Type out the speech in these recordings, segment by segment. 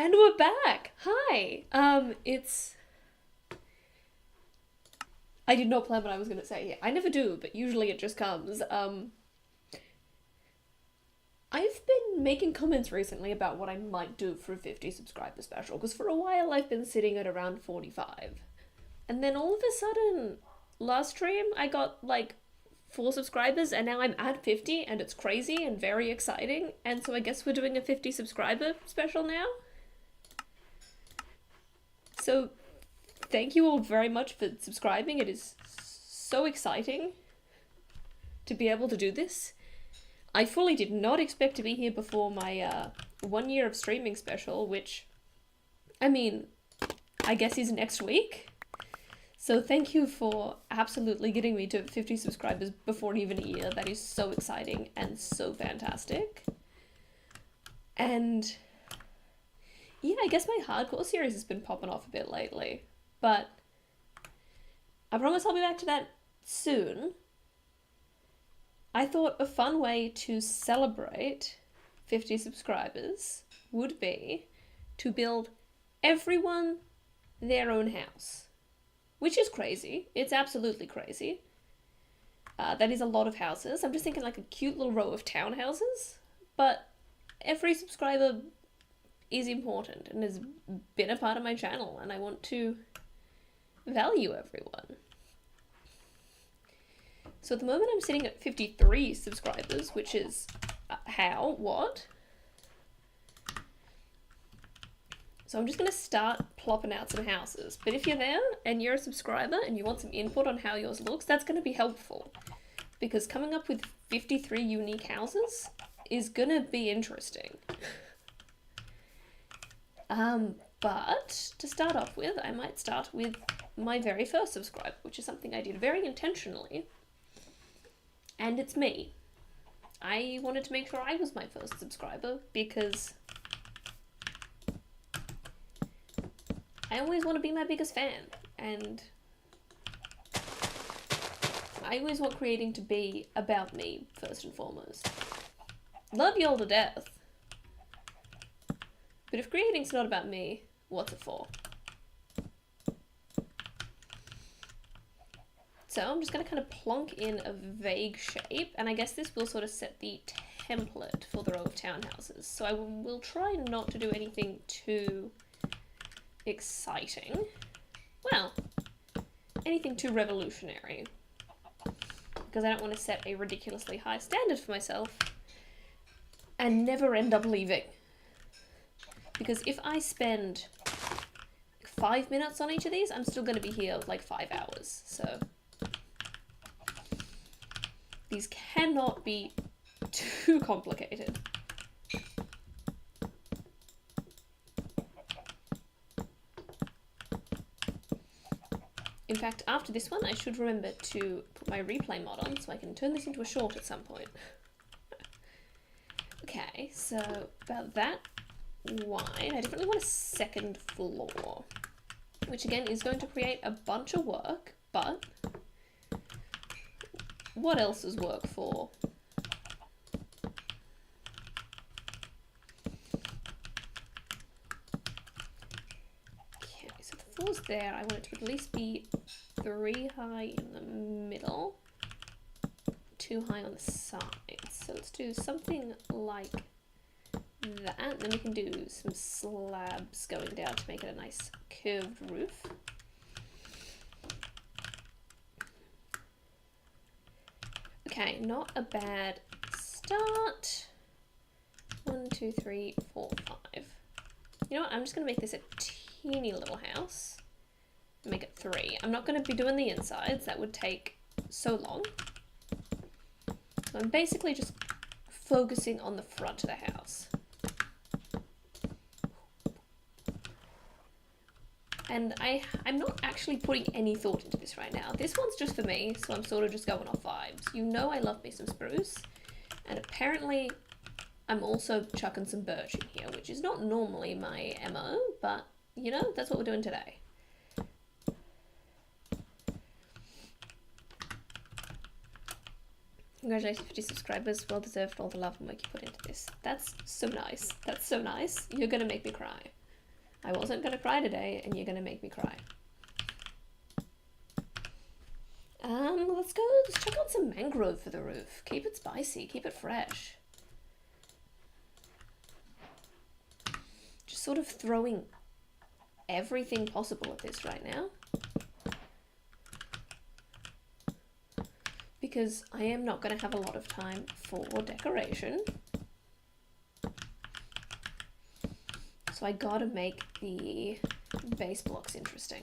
And we're back. Hi. I did not plan what I was gonna say here. I never do, but usually it just comes. I've been making comments recently about what I might do for a 50 subscriber special, because for a while I've been sitting at around 45. And then all of a sudden, last stream, I got like 4 subscribers, and now I'm at 50, and it's crazy and very exciting. And so I guess we're doing a 50 subscriber special now. So thank you all very much for subscribing. It is so exciting to be able to do this. I fully did not expect to be here before my 1 year of streaming special, which, I mean, I guess is next week. So thank you for absolutely getting me to 50 subscribers before even a year. That is so exciting and so fantastic. And yeah, I guess my hardcore series has been popping off a bit lately, but I promise I'll be back to that soon. I thought a fun way to celebrate 50 subscribers would be to build everyone their own house, which is crazy. It's absolutely crazy. That is a lot of houses. I'm just thinking like a cute little row of townhouses, but every subscriber is important and has been a part of my channel, and I want to value everyone. So at the moment I'm sitting at 53 subscribers, which is what? So I'm just going to start plopping out some houses. But if you're there and you're a subscriber and you want some input on how yours looks, that's going to be helpful. Because coming up with 53 unique houses is going to be interesting. But to start off with, I might start with my very first subscriber, which is something I did very intentionally. And it's me. I wanted to make sure I was my first subscriber because I always want to be my biggest fan, and I always want creating to be about me first and foremost. Love y'all to death. But if creating's not about me, what's it for? So I'm just going to kind of plonk in a vague shape, and I guess this will sort of set the template for the row of townhouses. So I will try not to do anything too exciting. Well, anything too revolutionary. Because I don't want to set a ridiculously high standard for myself and never end up leaving. Because if I spend 5 minutes on each of these, I'm still going to be here like 5 hours. So these cannot be too complicated. In fact, after this one, I should remember to put my replay mod on so I can turn this into a short at some point. Okay, so about that wide, I definitely want a second floor, which again is going to create a bunch of work, but what else is work for? Okay, so the floor's there. I want it to at least be 3 high in the middle, 2 high on the sides. So let's do something like that. Then we can do some slabs going down to make it a nice curved roof. Okay, not a bad start. 1, 2, 3, 4, 5. You know what? I'm just going to make this a teeny little house. Make it 3. I'm not going to be doing the insides. That would take so long. So I'm basically just focusing on the front of the house. And I'm not actually putting any thought into this right now. This one's just for me, so I'm sort of just going off vibes. You know I love me some spruce, and apparently I'm also chucking some birch in here, which is not normally my MO, but you know, that's what we're doing today. Congratulations, 50 subscribers. Well deserved for all the love and work you put into this. That's so nice. That's so nice. You're gonna make me cry. I wasn't gonna cry today, and you're gonna make me cry. Let's check out some mangrove for the roof. Keep it spicy, keep it fresh. Just sort of throwing everything possible at this right now. Because I am not going to have a lot of time for decoration. So I gotta make the base blocks interesting.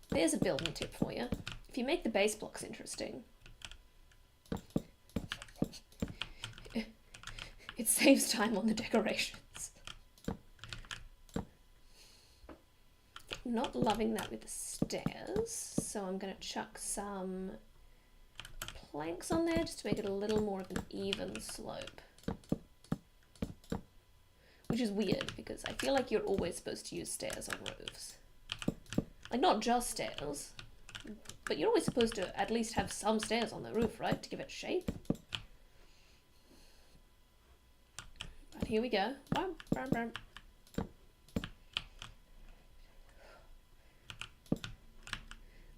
There's a building tip for you. If you make the base blocks interesting, it saves time on the decorations. I'm not loving that with the stairs, so I'm going to chuck some planks on there just to make it a little more of an even slope. Which is weird, because I feel like you're always supposed to use stairs on roofs. Like, not just stairs, but you're always supposed to at least have some stairs on the roof, right? To give it shape. But here we go. Bam, bam, bam.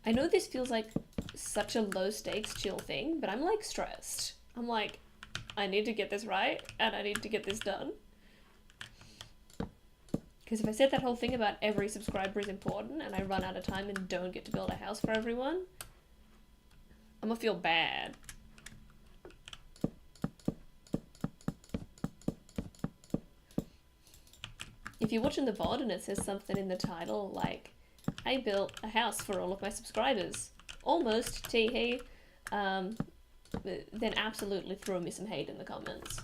I know this feels like such a low stakes chill thing, but I'm like stressed. I'm like, I need to get this right, and I need to get this done. Because if I said that whole thing about every subscriber is important and I run out of time and don't get to build a house for everyone, I'm gonna feel bad. If you're watching the VOD and it says something in the title like, I built a house for all of my subscribers, almost, teehee, then absolutely throw me some hate in the comments.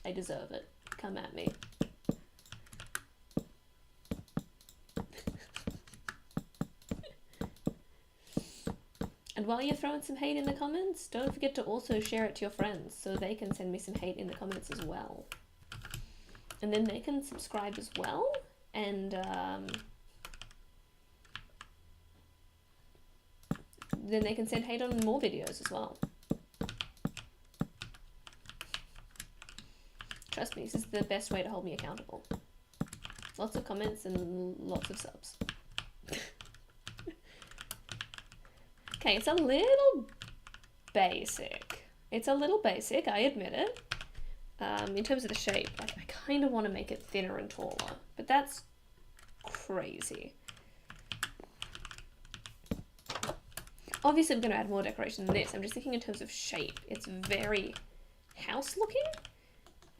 I deserve it. Come at me. And while you're throwing some hate in the comments, don't forget to also share it to your friends so they can send me some hate in the comments as well. And then they can subscribe as well, and then they can send hate on more videos as well. Trust me, this is the best way to hold me accountable. Lots of comments and lots of subs. Okay, it's a little basic. It's a little basic, I admit it. In terms of the shape, like, I kind of want to make it thinner and taller, but that's crazy. Obviously, I'm going to add more decoration than this. I'm just thinking in terms of shape. It's very house looking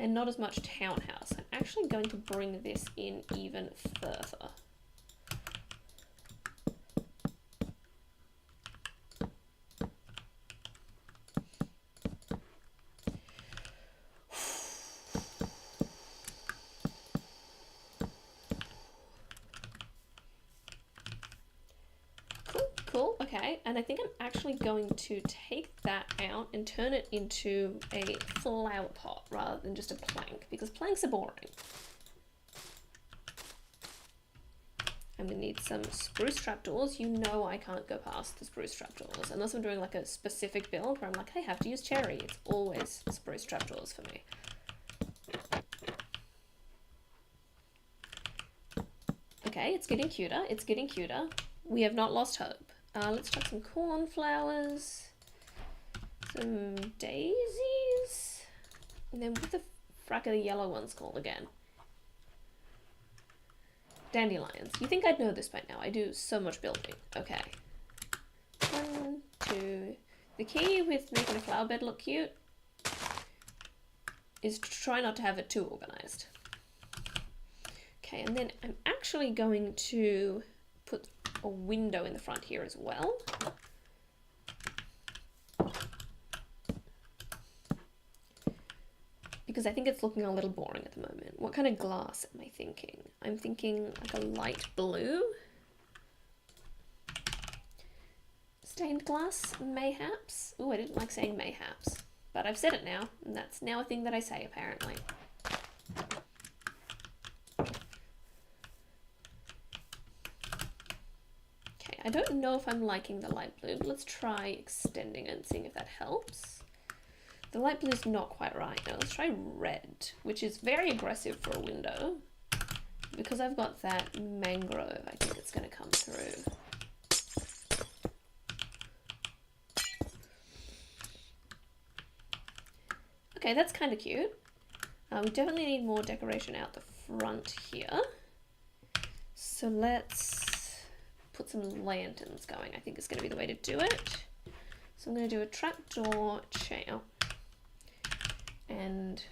and not as much townhouse. I'm actually going to bring this in even further. Okay, and I think I'm actually going to take that out and turn it into a flower pot rather than just a plank, because planks are boring. I'm going to need some spruce trapdoors. You know I can't go past the spruce trapdoors, unless I'm doing like a specific build where I'm like, I have to use cherry. It's always spruce trapdoors for me. Okay, it's getting cuter. It's getting cuter. We have not lost hope. Let's chuck some cornflowers, some daisies, and then what the frack are the yellow ones called again? Dandelions. You think I'd know this by now? I do so much building. Okay. 1, 2. The key with making a flower bed look cute is to try not to have it too organized. Okay, and then I'm actually going to put a window in the front here as well. Because I think it's looking a little boring at the moment. What kind of glass am I thinking? I'm thinking like a light blue. Stained glass, mayhaps? Ooh, I didn't like saying mayhaps. But I've said it now, and that's now a thing that I say, apparently. I don't know if I'm liking the light blue, but let's try extending it and seeing if that helps. The light blue is not quite right. Now let's try red, which is very aggressive for a window. because I've got that mangrove, I think it's going to come through. Okay, that's kind of cute. We definitely need more decoration out the front here. So let's put some lanterns going. I think it's going to be the way to do it. So I'm going to do a trapdoor chain. And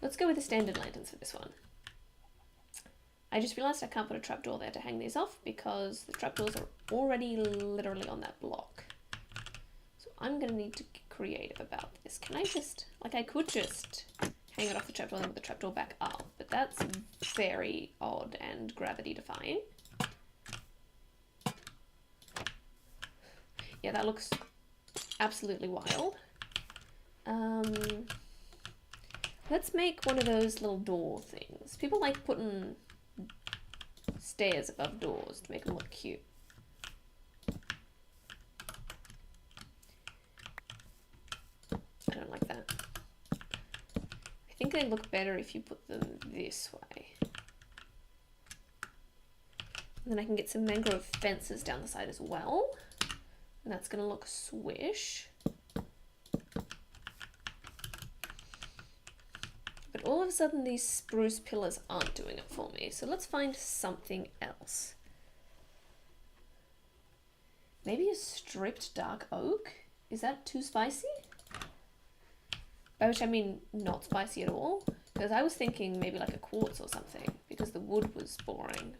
let's go with the standard lanterns for this one. I just realised I can't put a trapdoor there to hang these off because the trapdoors are already literally on that block. So I'm going to need to get creative about this. Can I just, like, I could just hang it off the trapdoor and put the trapdoor back up, but that's very odd and gravity defying. Yeah, that looks absolutely wild. Let's make one of those little door things. People like putting stairs above doors to make them look cute. I don't like that. I think they look better if you put them this way. And then I can get some mangrove fences down the side as well. And that's going to look swish. But all of a sudden these spruce pillars aren't doing it for me. So let's find something else. Maybe a stripped dark oak? Is that too spicy? By which I mean not spicy at all. Because I was thinking maybe like a quartz or something. Because the wood was boring.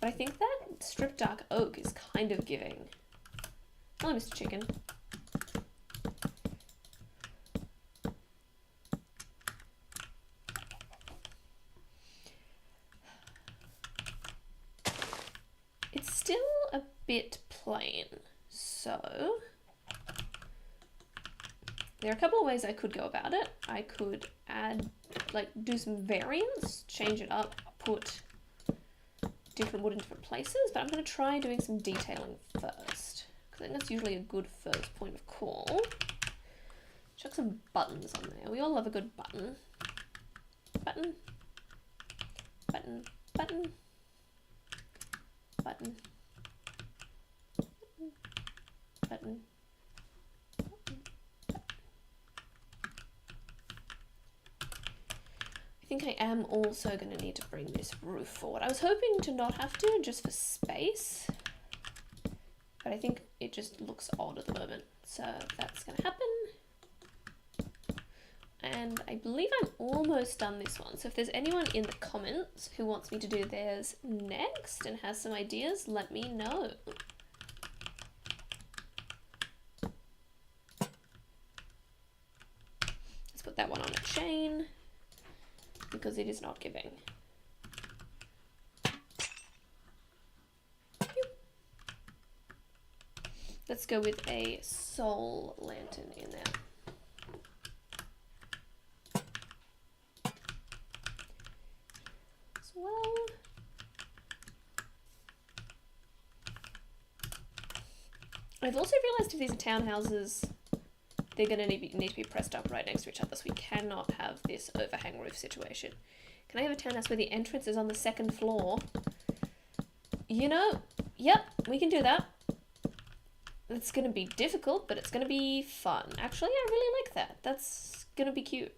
But I think that stripped dark oak is kind of giving. Hello, Mr. Chicken. It's still a bit plain, so there are a couple of ways I could go about it. I could add, like, do some variants, change it up, put different wood in different places, but I'm going to try doing some detailing first. I think that's usually a good first point of call. Chuck some buttons on there. We all love a good button. Button. Button. Button. Button. Button. I think I am also going to need to bring this roof forward. I was hoping to not have to, just for space. But I think it just looks odd at the moment. So that's going to happen. And I believe I'm almost done this one. So if there's anyone in the comments who wants me to do theirs next and has some ideas, let me know. Let's put that one on a chain because it is not giving. Let's go with a soul lantern in there. As well. I've also realised if these are townhouses, they're going to need to be pressed up right next to each other, so we cannot have this overhang roof situation. Can I have a townhouse where the entrance is on the second floor? You know, yep, we can do that. It's going to be difficult, but it's going to be fun. Actually, I really like that. That's going to be cute.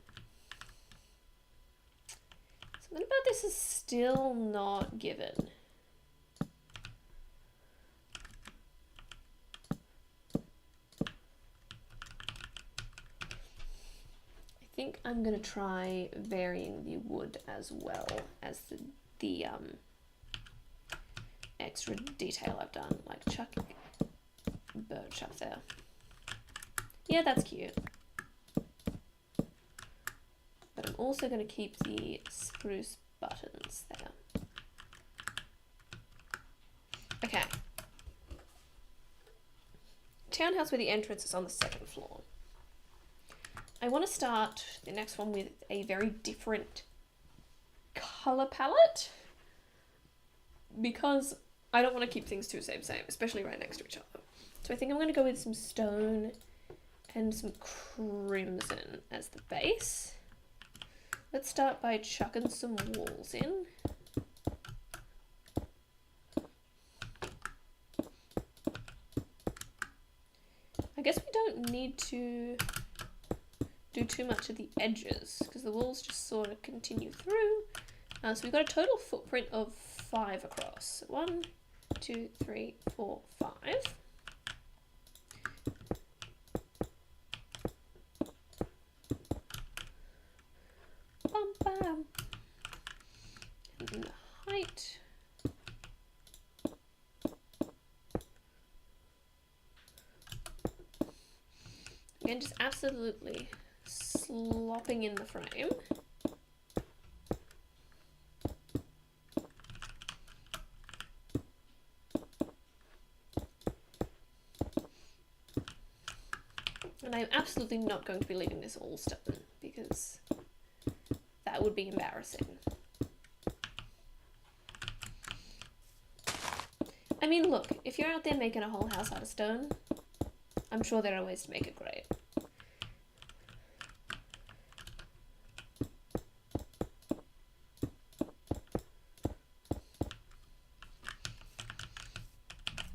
Something about this is still not given. I think I'm going to try varying the wood as well as the extra detail I've done. Like chuck birch up there. Yeah, that's cute. But I'm also going to keep the spruce buttons there. Okay. Townhouse where the entrance is on the second floor. I want to start the next one with a very different colour palette because I don't want to keep things too same, especially right next to each other. So I think I'm going to go with some stone and some crimson as the base. Let's start by chucking some walls in. I guess we don't need to do too much of the edges because the walls just sort of continue through. So we've got a total footprint of 5 across. 1, 2, 3, 4, 5. Bum, bum. And then the height. Again, just absolutely slopping in the frame. And I'm absolutely not going to be leaving this all stone because that would be embarrassing. I mean, look, if you're out there making a whole house out of stone, I'm sure there are ways to make it great.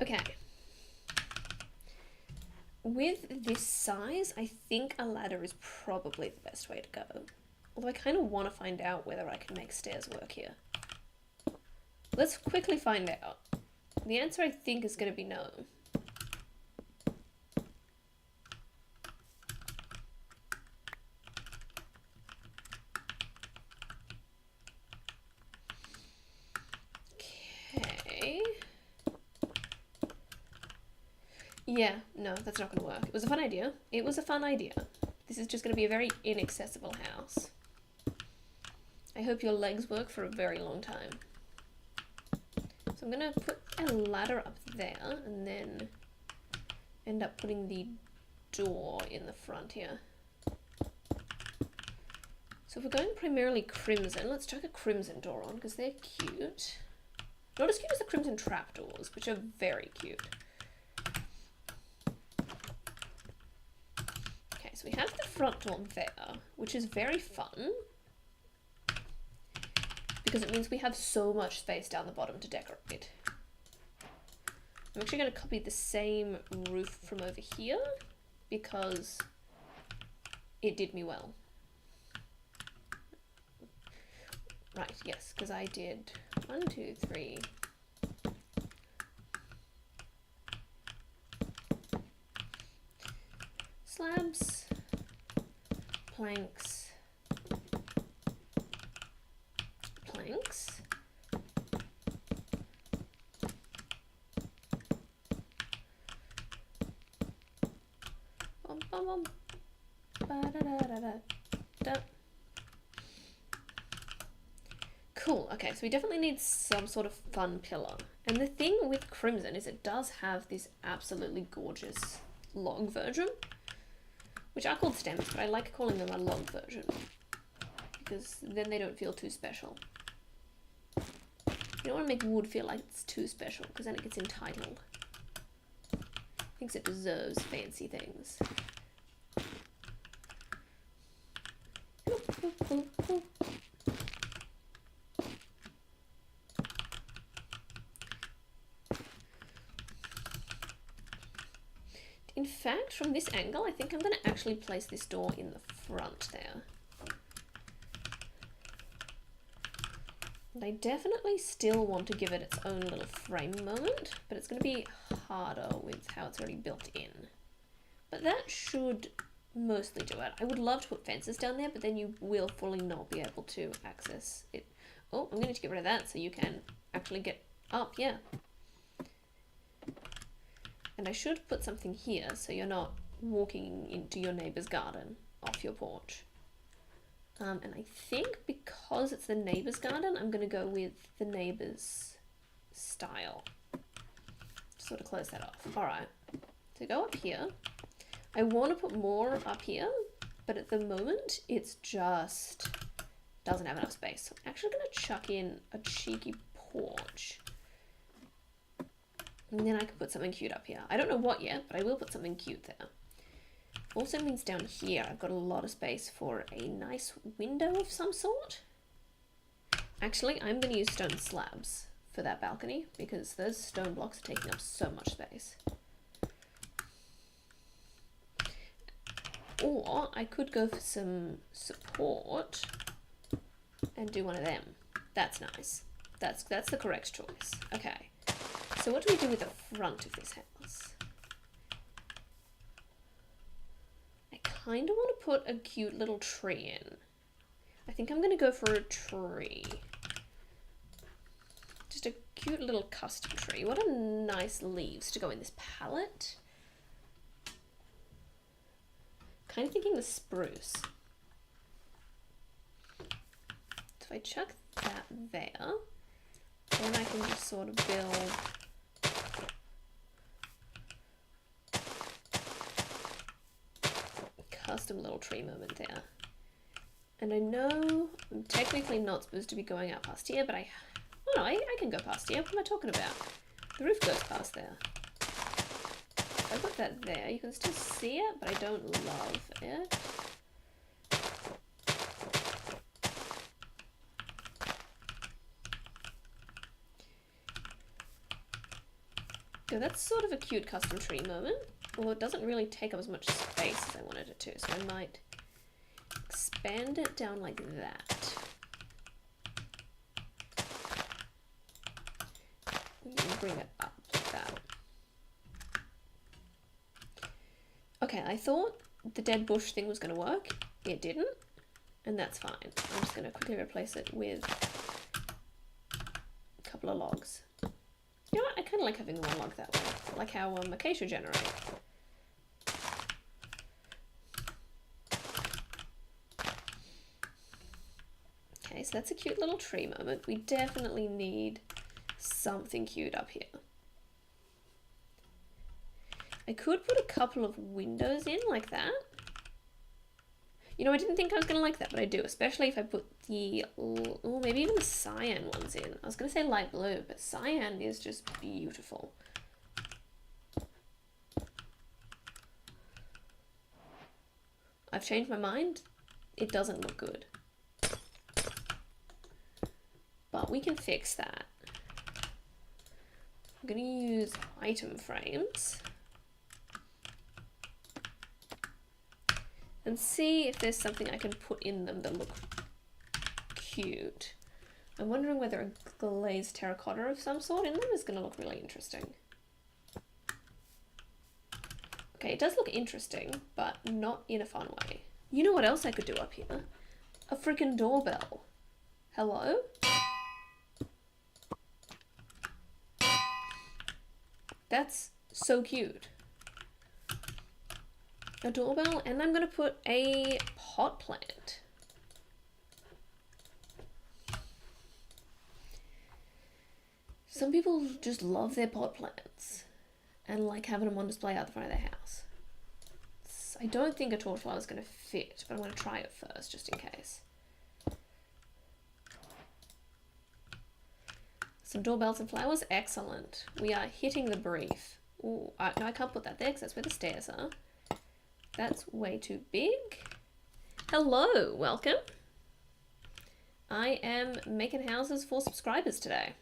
Okay. With this size, I think a ladder is probably the best way to go. Although I kind of want to find out whether I can make stairs work here. Let's quickly find out. The answer I think is going to be no. Okay. Yeah, no, that's not going to work. It was a fun idea. It was a fun idea. This is just going to be a very inaccessible house. I hope your legs work for a very long time. So I'm going to put a ladder up there and then end up putting the door in the front here. So if we're going primarily crimson, let's chuck a crimson door on because they're cute. Not as cute as the crimson trapdoors, which are very cute. Okay, so we have the front door there, which is very fun because it means we have so much space down the bottom to decorate. I'm actually going to copy the same roof from over here because it did me well. Right, yes, because I did 1, 2, 3. Slabs, planks, planks. Bum, bum, bum. Ba-da-da-da-da. Cool, okay, so we definitely need some sort of fun pillar. And the thing with crimson is it does have this absolutely gorgeous log version, which are called stems, but I like calling them a log version because then they don't feel too special. You don't want to make wood feel like it's too special because then it gets entitled. Thinks it deserves fancy things. In fact, from this angle, I think I'm going to actually place this door in the front there. And I definitely still want to give it its own little frame moment, but it's going to be harder with how it's already built in. But that should mostly do it. I would love to put fences down there, but then you will fully not be able to access it. Oh, I'm going to need to get rid of that so you can actually get up, yeah. And I should put something here so you're not walking into your neighbour's garden off your porch. And I think because it's the neighbour's garden, I'm going to go with the neighbour's style. Sort of close that off. Alright, so go up here. I want to put more up here, but at the moment it's just doesn't have enough space. So I'm actually going to chuck in a cheeky porch. And then I could put something cute up here. I don't know what yet, but I will put something cute there. also means down here I've got a lot of space for a nice window of some sort. Actually, I'm going to use stone slabs for that balcony because those stone blocks are taking up so much space. Or I could go for some support and do one of them. That's nice. That's the correct choice. Okay. So what do we do with the front of this house? I kind of want to put a cute little tree in. I think I'm going to go for a tree. Just a cute little custom tree. What are nice leaves to go in this palette? Kind of thinking the spruce. So if I chuck that there, then I can just sort of build a custom little tree moment there. And I know I'm technically not supposed to be going out past here, but I can go past here. What am I talking about? The roof goes past there. I put that there. You can still see it, but I don't love it. So that's sort of a cute custom tree moment. Although it doesn't really take up as much space as I wanted it to, so I might expand it down like that. And bring it up like that. Okay, I thought the dead bush thing was going to work. It didn't, and that's fine. I'm just going to quickly replace it with a couple of logs. You know what? I kind of like having one log that way. I like how acacia generate. Okay, so that's a cute little tree moment. We definitely need something cute up here. I could put a couple of windows in like that. You know, I didn't think I was going to like that, but I do, especially if I put the, oh, maybe even the cyan ones in. I was going to say light blue, but cyan is just beautiful. I've changed my mind. It doesn't look good. But we can fix that. I'm going to use item frames. And see if there's something I can put in them that look cute. I'm wondering whether a glazed terracotta of some sort in them is going to look really interesting. Okay, it does look interesting, but not in a fun way. You know what else I could do up here? A freaking doorbell. Hello? That's so cute. A doorbell, and I'm going to put a pot plant. Some people just love their pot plants and like having them on display out the front of their house. I don't think a torchlight is going to fit, but I'm going to try it first just in case. Some doorbells and flowers, excellent. We are hitting the brief. Ooh, no, I can't put that there because that's where the stairs are. That's way too big. Hello, welcome. I am making houses for subscribers today.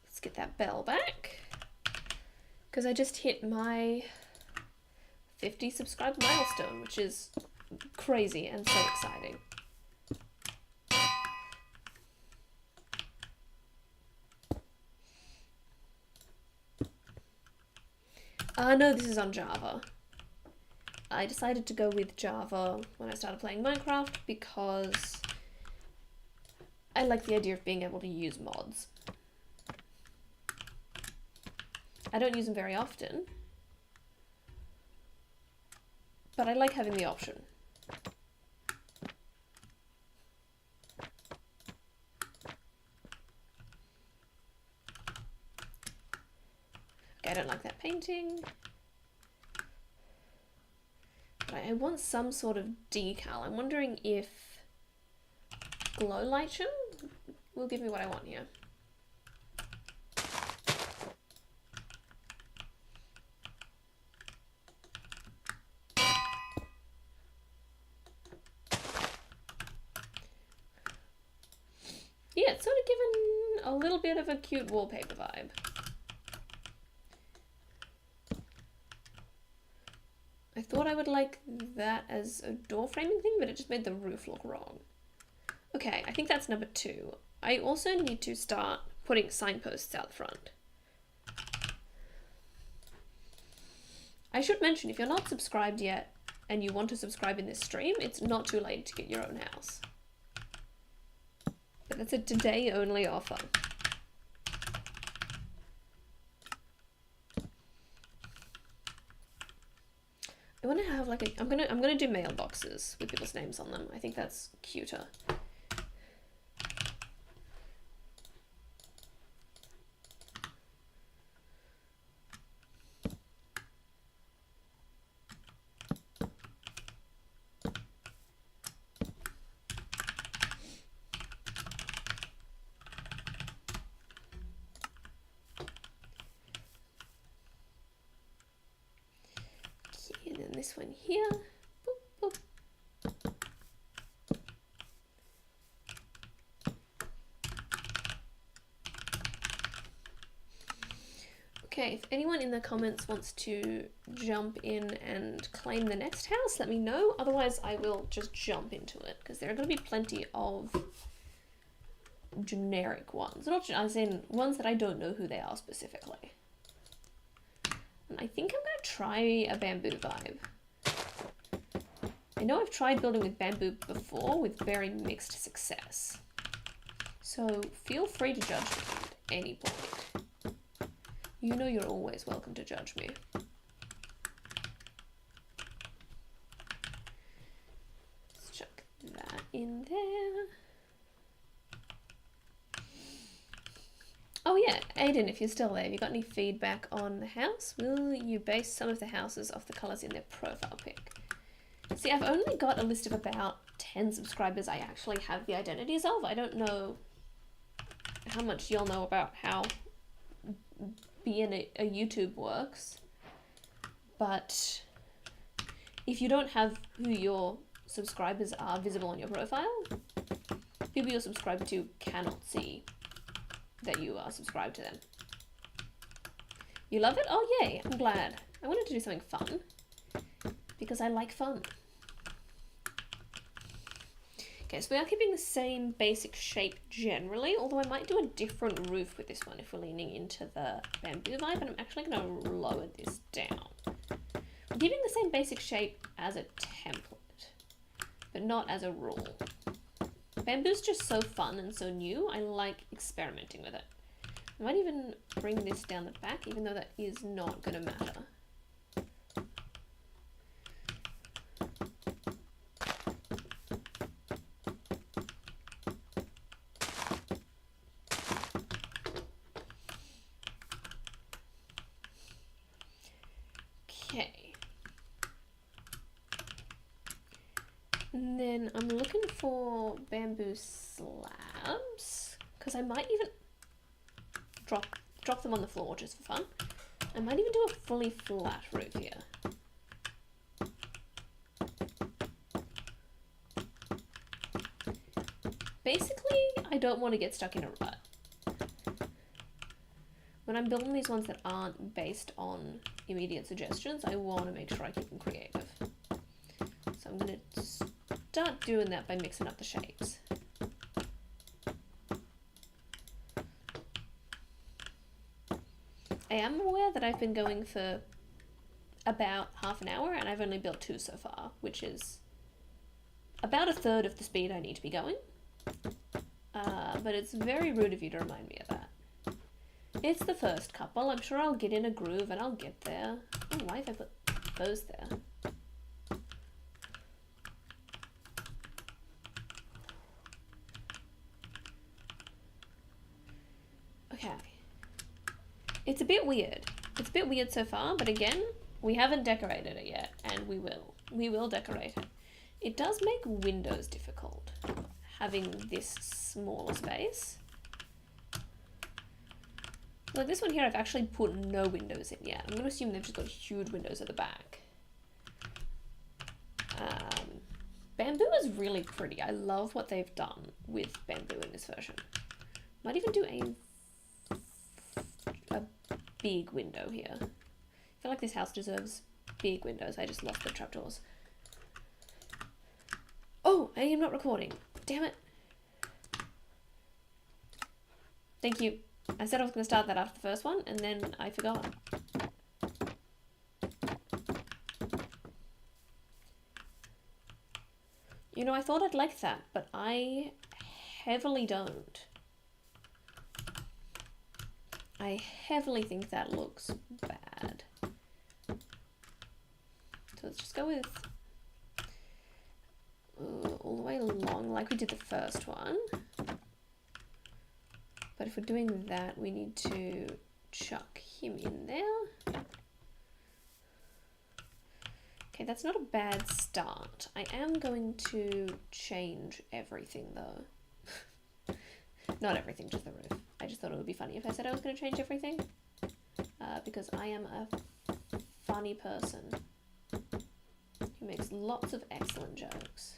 Let's get that bell back. Because I just hit my 50 subscriber milestone, which is crazy and so exciting. No, this is on Java. I decided to go with Java when I started playing Minecraft because I like the idea of being able to use mods. I don't use them very often, but I like having the option. Okay, I don't like that painting. But I want some sort of decal. I'm wondering if Glow Lightion will give me what I want here. Yeah, it's sort of given a little bit of a cute wallpaper vibe. I thought I would like that as a door framing thing, but it just made the roof look wrong. Okay, I think that's number 2. I also need to start putting signposts out front. I should mention, if you're not subscribed yet and you want to subscribe in this stream, it's not too late to get your own house. But that's a today only offer. I want to have like a, I'm gonna do mailboxes with people's names on them. I think that's cuter. This one here. Boop, boop. Okay, if anyone in the comments wants to jump in and claim the next house, let me know. Otherwise, I will just jump into it because there are going to be plenty of generic ones. Not as in ones that I don't know who they are specifically. And I think I'm going to try a bamboo vibe. I know I've tried building with bamboo before with very mixed success. So feel free to judge me at any point. You know you're always welcome to judge me. Let's chuck that in there. Oh yeah, Aiden, if you're still there, have you got any feedback on the house? Will you base some of the houses off the colours in their profile pic? See, I've only got a list of about 10 subscribers I actually have the identities of. I don't know how much you'll know about how being a YouTube works. But if you don't have who your subscribers are visible on your profile, people you're subscribed to cannot see that you are subscribed to them. You love it? Oh yay, I'm glad. I wanted to do something fun because I like fun. Okay, so we are keeping the same basic shape generally, although I might do a different roof with this one if we're leaning into the bamboo vibe, and I'm actually going to lower this down. I'm keeping the same basic shape as a template, but not as a rule. Bamboo's just so fun and so new, I like experimenting with it. I might even bring this down the back, even though that is not going to matter. Okay. And then I'm looking for bamboo slabs, because I might even drop them on the floor just for fun. I might even do a fully flat roof here. Basically, I don't want to get stuck in a rut. When I'm building these ones that aren't based on immediate suggestions, I want to make sure I keep them creative. So I'm going to start doing that by mixing up the shapes. I am aware that I've been going for about half an hour and I've only built 2 so far, which is about a third of the speed I need to be going. But it's very rude of you to remind me of that. It's the first couple. I'm sure I'll get in a groove and I'll get there. Oh, why have I put those there? Okay. It's a bit weird. It's a bit weird so far, but again, we haven't decorated it yet, and we will. We will decorate it. It does make windows difficult, having this smaller space. Like this one here, I've actually put no windows in yet. I'm going to assume they've just got huge windows at the back. Bamboo is really pretty. I love what they've done with bamboo in this version. Might even do a big window here. I feel like this house deserves big windows. I just lost the trapdoors. Oh, I am not recording. Damn it. Thank you. I said I was going to start that after the first one, and then I forgot. You know, I thought I'd like that, but I heavily don't. I heavily think that looks bad. So let's just go with all the way along like we did the first one. But if we're doing that, we need to chuck him in there. Okay, that's not a bad start. I am going to change everything though. Not everything, just the roof. I just thought it would be funny if I said I was going to change everything. Because I am a funny person who makes lots of excellent jokes.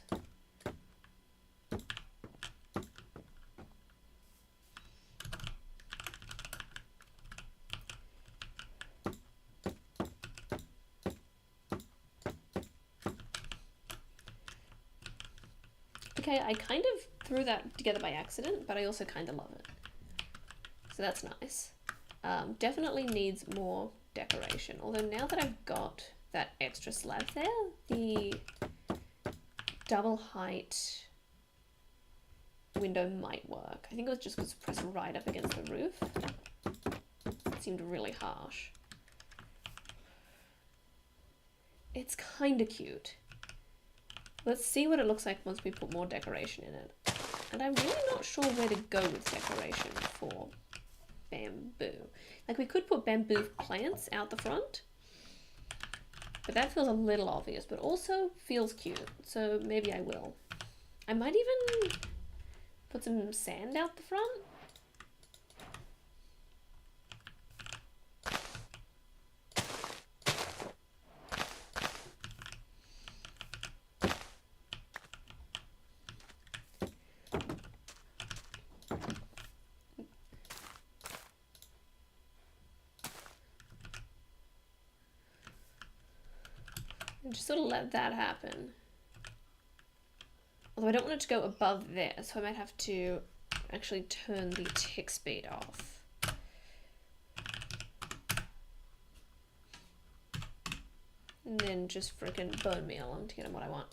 Okay, I kind of threw that together by accident, but I also kind of love it. So that's nice. Definitely needs more decoration. Although now that I've got that extra slab there, the double height window might work. I think it was just because it's pressed right up against the roof. It seemed really harsh. It's kind of cute. Let's see what it looks like once we put more decoration in it. And I'm really not sure where to go with decoration for bamboo. Like we could put bamboo plants out the front, but that feels a little obvious, but also feels cute. So maybe I will. I might even put some sand out the front. Just sort of let that happen. Although I don't want it to go above there, so I might have to actually turn the tick speed off. And then just frickin' bone meal them to get them what I want.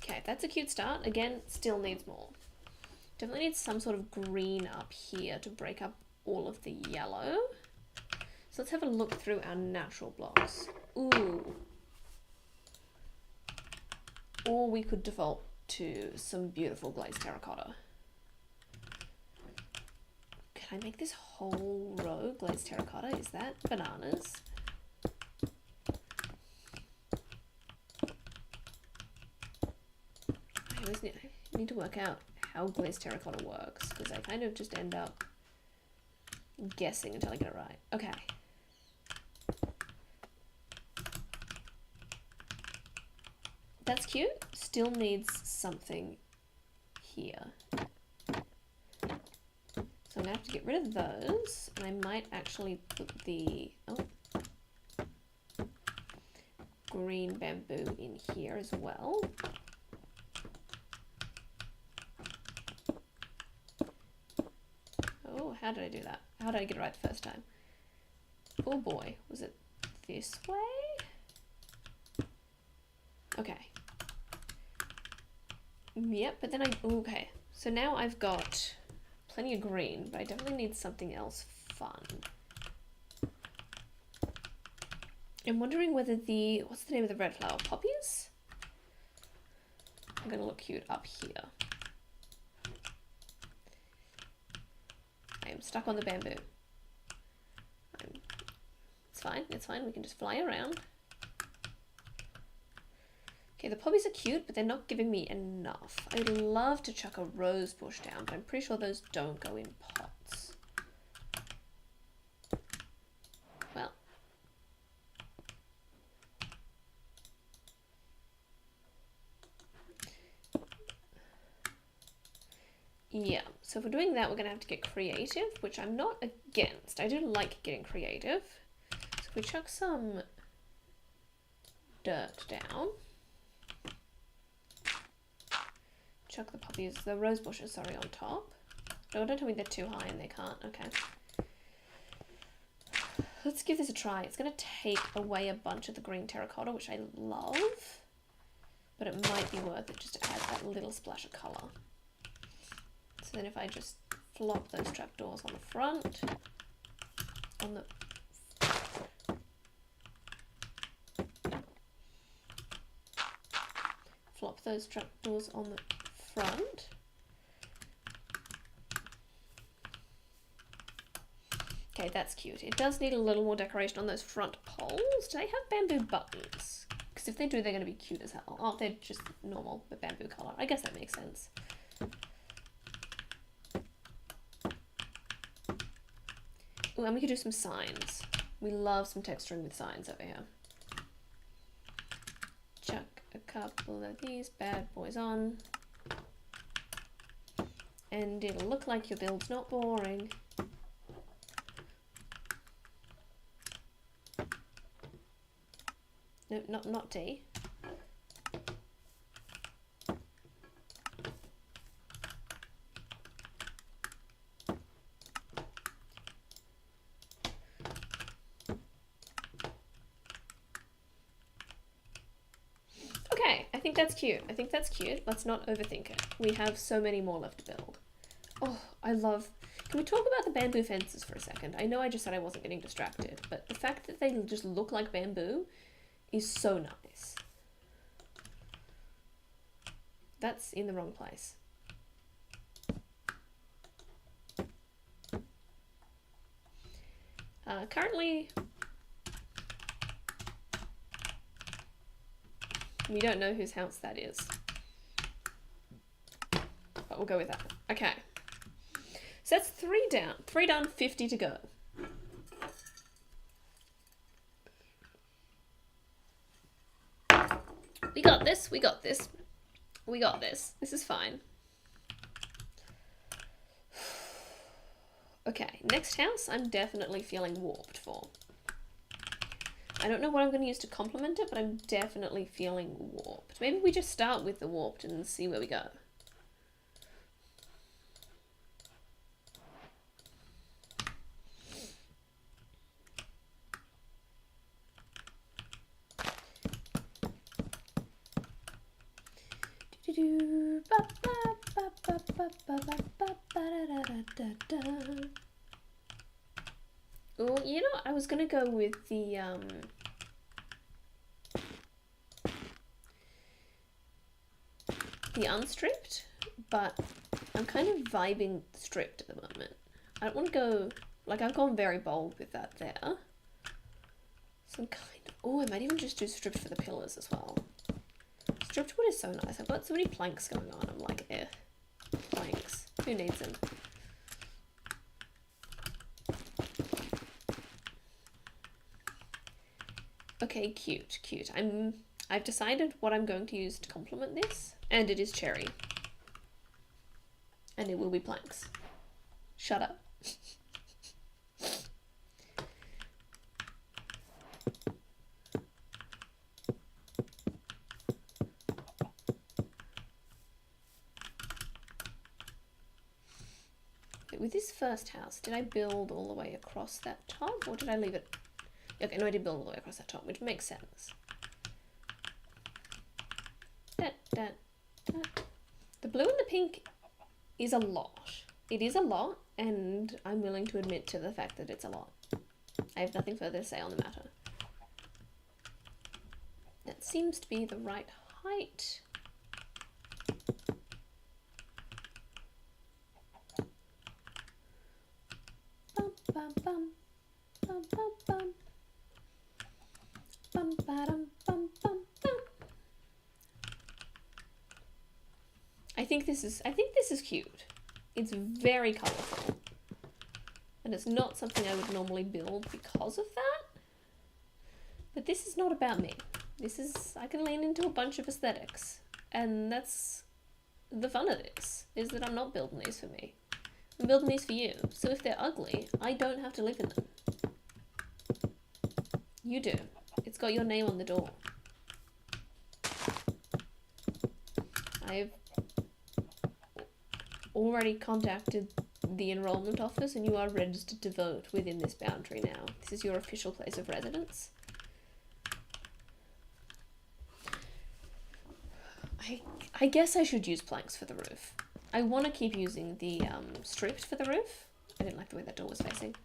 Okay, that's a cute start. Again, still needs more. Definitely needs some sort of green up here to break up all of the yellow. So let's have a look through our natural blocks. Ooh. Or we could default to some beautiful glazed terracotta. Can I make this whole row glazed terracotta? Is that bananas? I need to work out how glazed terracotta works, because I kind of just end up guessing until I get it right. Okay. That's cute. Still needs something here. So I'm gonna have to get rid of those, and I might actually put the green bamboo in here as well. Oh, how did I do that? How did I get it right the first time? Oh boy, was it this way? Okay. Yep, but then okay. So now I've got plenty of green, but I definitely need something else fun. I'm wondering whether what's the name of the red flower? Poppies? I'm gonna look cute up here. I I'm stuck on the bamboo. It's fine, it's fine. We can just fly around. Okay, the poppies are cute, but they're not giving me enough. I would love to chuck a rose bush down, but I'm pretty sure those don't go in pots. Well. Yeah, so if we're doing that, we're going to have to get creative, which I'm not against. I do like getting creative. So if we chuck some dirt down. Chuck the poppies, the rose bushes, sorry, on top. No, don't tell me they're too high and they can't. Okay. Let's give this a try. It's going to take away a bunch of the green terracotta, which I love. But it might be worth it just to add that little splash of colour. So then if I just flop those trapdoors on the front, on the... Flop those trapdoors on the front. Okay, that's cute. It does need a little more decoration on those front poles. Do they have bamboo buttons? Because if they do, they're going to be cute as hell. Oh, they're just normal, but bamboo colour. I guess that makes sense. Oh, and we could do some signs. We love some texturing with signs over here. Chuck a couple of these bad boys on. And it'll look like your build's not boring. No, not D. Okay, I think that's cute. I think that's cute. Let's not overthink it. We have so many more left to build. Oh, I love... Can we talk about the bamboo fences for a second? I know I just said I wasn't getting distracted, but the fact that they just look like bamboo is so nice. That's in the wrong place. Currently, we don't know whose house that is, but we'll go with that. Okay. So that's 3 down. 3 down, 50 to go. We got this, we got this. We got this. This is fine. Okay, next house I'm definitely feeling warped for. I don't know what I'm going to use to complement it, but I'm definitely feeling warped. Maybe we just start with the warped and see where we go. Oh, you know, I was gonna go with the unstripped, but I'm kind of vibing stripped at the moment. I don't want to go, like, I've gone very bold with that there. So I'm kind of, oh, I might even just do stripped for the pillars as well. Stripped wood is so nice. I've got so many planks going on. I'm like, eh, planks. Who needs them? Okay, cute, cute. I've decided what I'm going to use to complement this, and it is cherry. And it will be planks. Shut up. With this first house, did I build all the way across that top, or did I leave it? Okay, no, I did build all the way across that top, which makes sense. The blue and the pink is a lot. It is a lot, and I'm willing to admit to the fact that it's a lot. I have nothing further to say on the matter. That seems to be the right height. bum bum bum bum bum bum bum bum bum bum. I think this is cute. It's very colourful. And it's not something I would normally build because of that. But this is not about me. I can lean into a bunch of aesthetics. And that's the fun of this, is that I'm not building these for me. I'm building these for you. So if they're ugly, I don't have to live in them. You do. It's got your name on the door. I've already contacted the enrollment office and you are registered to vote within this boundary now. This is your official place of residence. I guess I should use planks for the roof. I want to keep using the stripped for the roof. I didn't like the way that door was facing.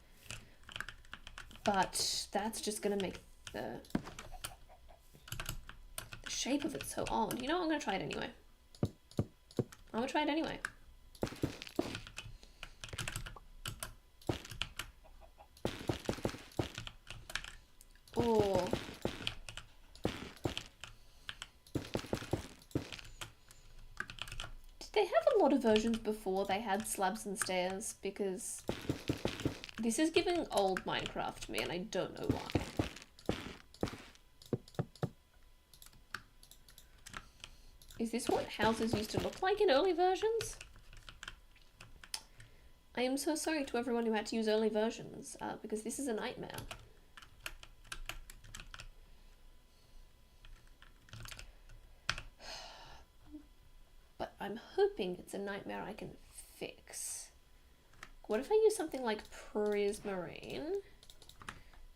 But that's just going to make the shape of it so odd. You know what? I'm going to try it anyway. I'm going to try it anyway. Oh. Did they have a lot of versions before they had slabs and stairs? Because this is giving old Minecraft to me and I don't know why. Is this what houses used to look like in early versions? I am so sorry to everyone who had to use early versions, because this is a nightmare. But I'm hoping it's a nightmare I can fix. What if I use something like prismarine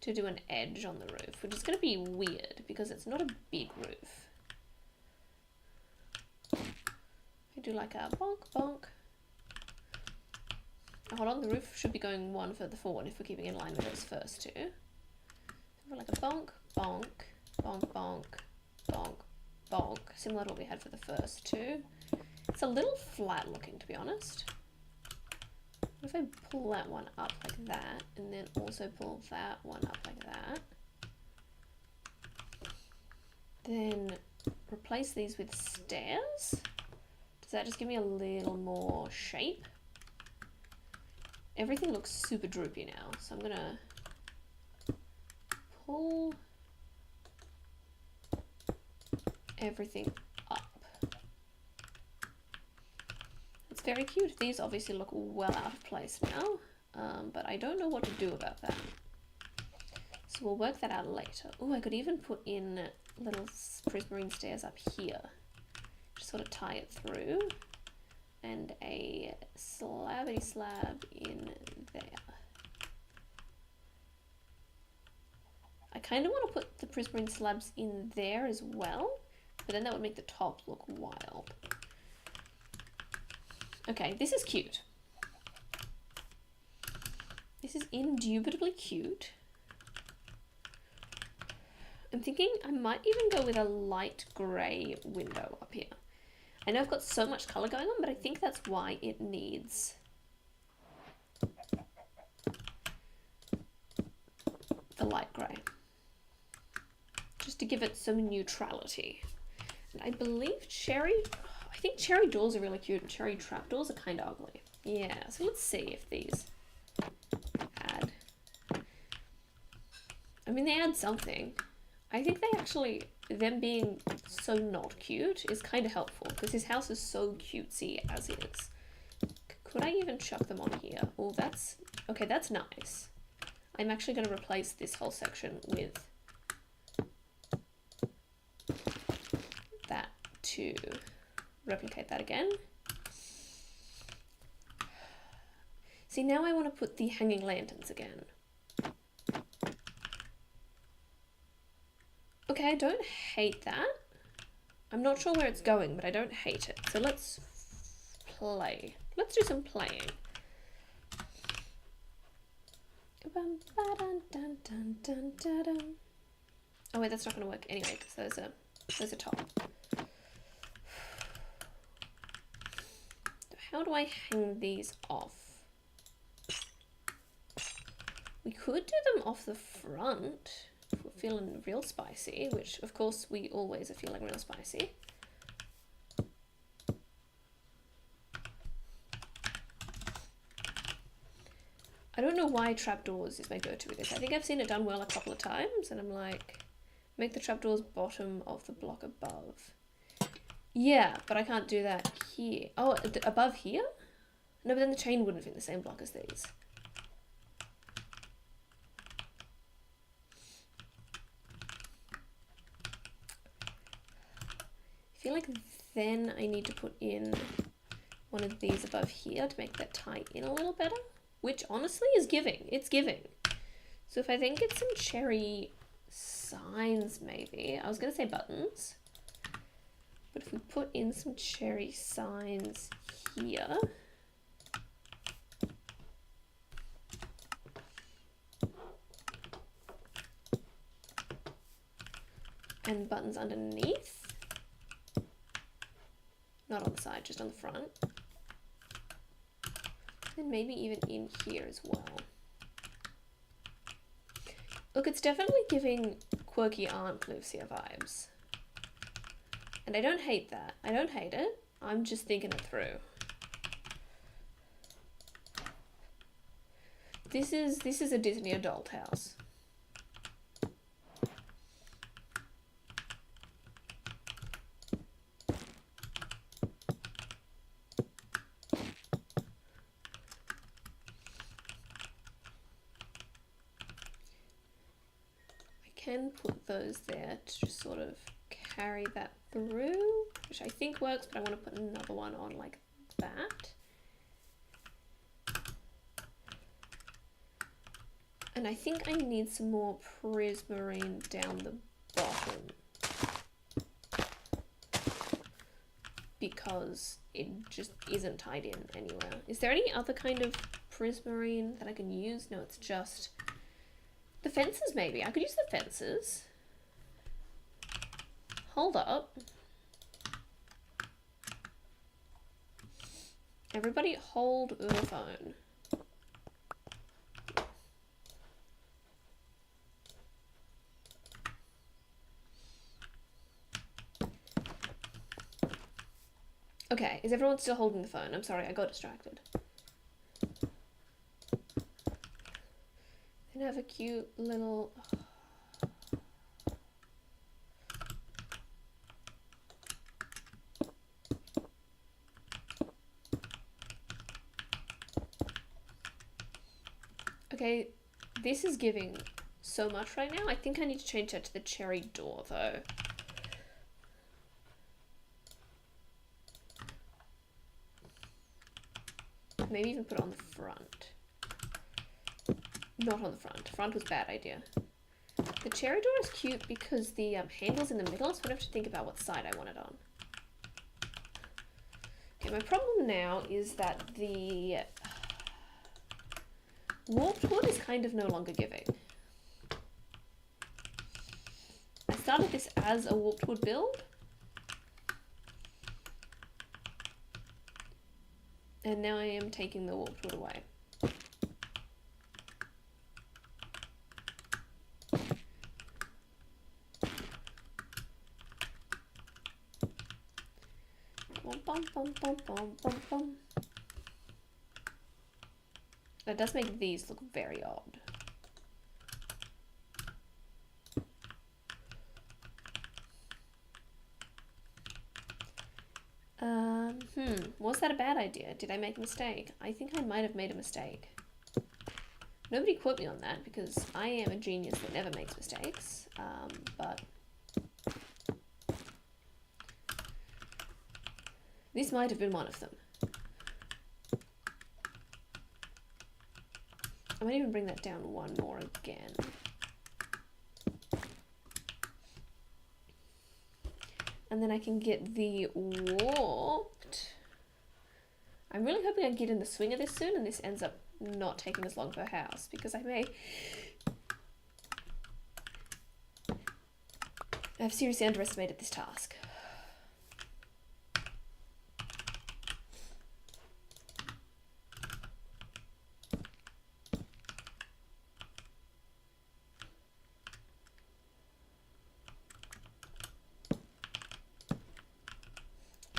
to do an edge on the roof, which is going to be weird because it's not a big roof. I do like a bonk bonk. Hold on, the roof should be going one further forward if we're keeping in line with those first two. So like a bonk, bonk, bonk, bonk, bonk, bonk. Similar to what we had for the first two. It's a little flat looking, to be honest. What if I pull that one up like that, and then also pull that one up like that? Then replace these with stairs. Does that just give me a little more shape? Everything looks super droopy now, so I'm gonna pull everything up. It's very cute. These obviously look well out of place now, but I don't know what to do about that. So we'll work that out later. Oh, I could even put in little prismarine stairs up here. Just sort of tie it through. And a slabby slab in there. I kind of want to put the prismarine slabs in there as well, but then that would make the top look wild. Okay, this is cute. This is indubitably cute. I'm thinking I might even go with a light grey window up here. I know I've got so much colour going on, but I think that's why it needs the light grey. Just to give it some neutrality. And I believe I think cherry doors are really cute and cherry trapdoors are kind of ugly. Yeah, so let's see if these add. I mean, they add something. I think they actually, them being so not cute is kind of helpful because his house is so cutesy as is. Could I even chuck them on here? Oh, that's, okay, that's nice. I'm actually going to replace this whole section with that to replicate that again. See, now I want to put the hanging lanterns again. Okay, I don't hate that. I'm not sure where it's going, but I don't hate it. So let's play. Let's do some playing. Oh wait, that's not going to work anyway, because there's a top. How do I hang these off? We could do them off the front if we're feeling real spicy, which of course we always are feeling real spicy. I don't know why trapdoors is my go-to with this. I think I've seen it done well a couple of times, and I'm like, make the trapdoors bottom of the block above. Yeah, but I can't do that here. Oh, above here? No, but then the chain wouldn't fit in the same block as these. I feel like then I need to put in one of these above here to make that tie in a little better. Which honestly is giving. It's giving. So if I then get some cherry signs maybe. I was going to say buttons. But if we put in some cherry signs here. And buttons underneath. Not on the side, just on the front. And maybe even in here as well. Look, it's definitely giving quirky Aunt Lucia vibes. And I don't hate that. I don't hate it. I'm just thinking it through. This is a Disney adult house. Can put those there to just sort of carry that through, which I think works, but I want to put another one on like that. And I think I need some more prismarine down the bottom because it just isn't tied in anywhere. Is there any other kind of prismarine that I can use? No, it's just the fences maybe. I could use the fences. Hold up. Everybody hold the phone. Okay, is everyone still holding the phone? I'm sorry, I got distracted. And have a cute little... Okay, this is giving so much right now. I think I need to change that to the cherry door though. Maybe even put it on the front. Not on the front. Front was a bad idea. The cherry door is cute because the handle's in the middle, so I have to think about what side I want it on. Okay, my problem now is that the warped wood is kind of no longer giving. I started this as a warped wood build. And now I am taking the warped wood away. Bum, bum, bum, bum, bum, bum. That does make these look very odd. Was that a bad idea? Did I make a mistake? I think I might have made a mistake. Nobody quote me on that because I am a genius that never makes mistakes. But this might have been one of them. I might even bring that down one more again. And then I can get the warped. I'm really hoping I get in the swing of this soon and this ends up not taking as long per house because I've seriously underestimated this task.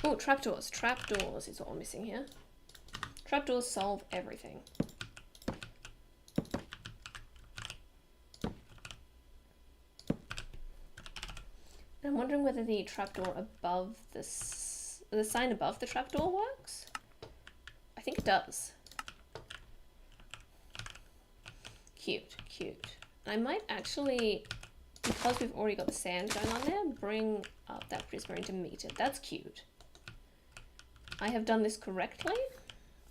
Oh, trapdoors. Trapdoors is what we're missing here. Trapdoors solve everything. I'm wondering whether the trapdoor above this, the sign above the trapdoor works? I think it does. Cute, cute. I might actually, because we've already got the sand going on there, bring up that prisma to meet it. That's cute. I have done this correctly,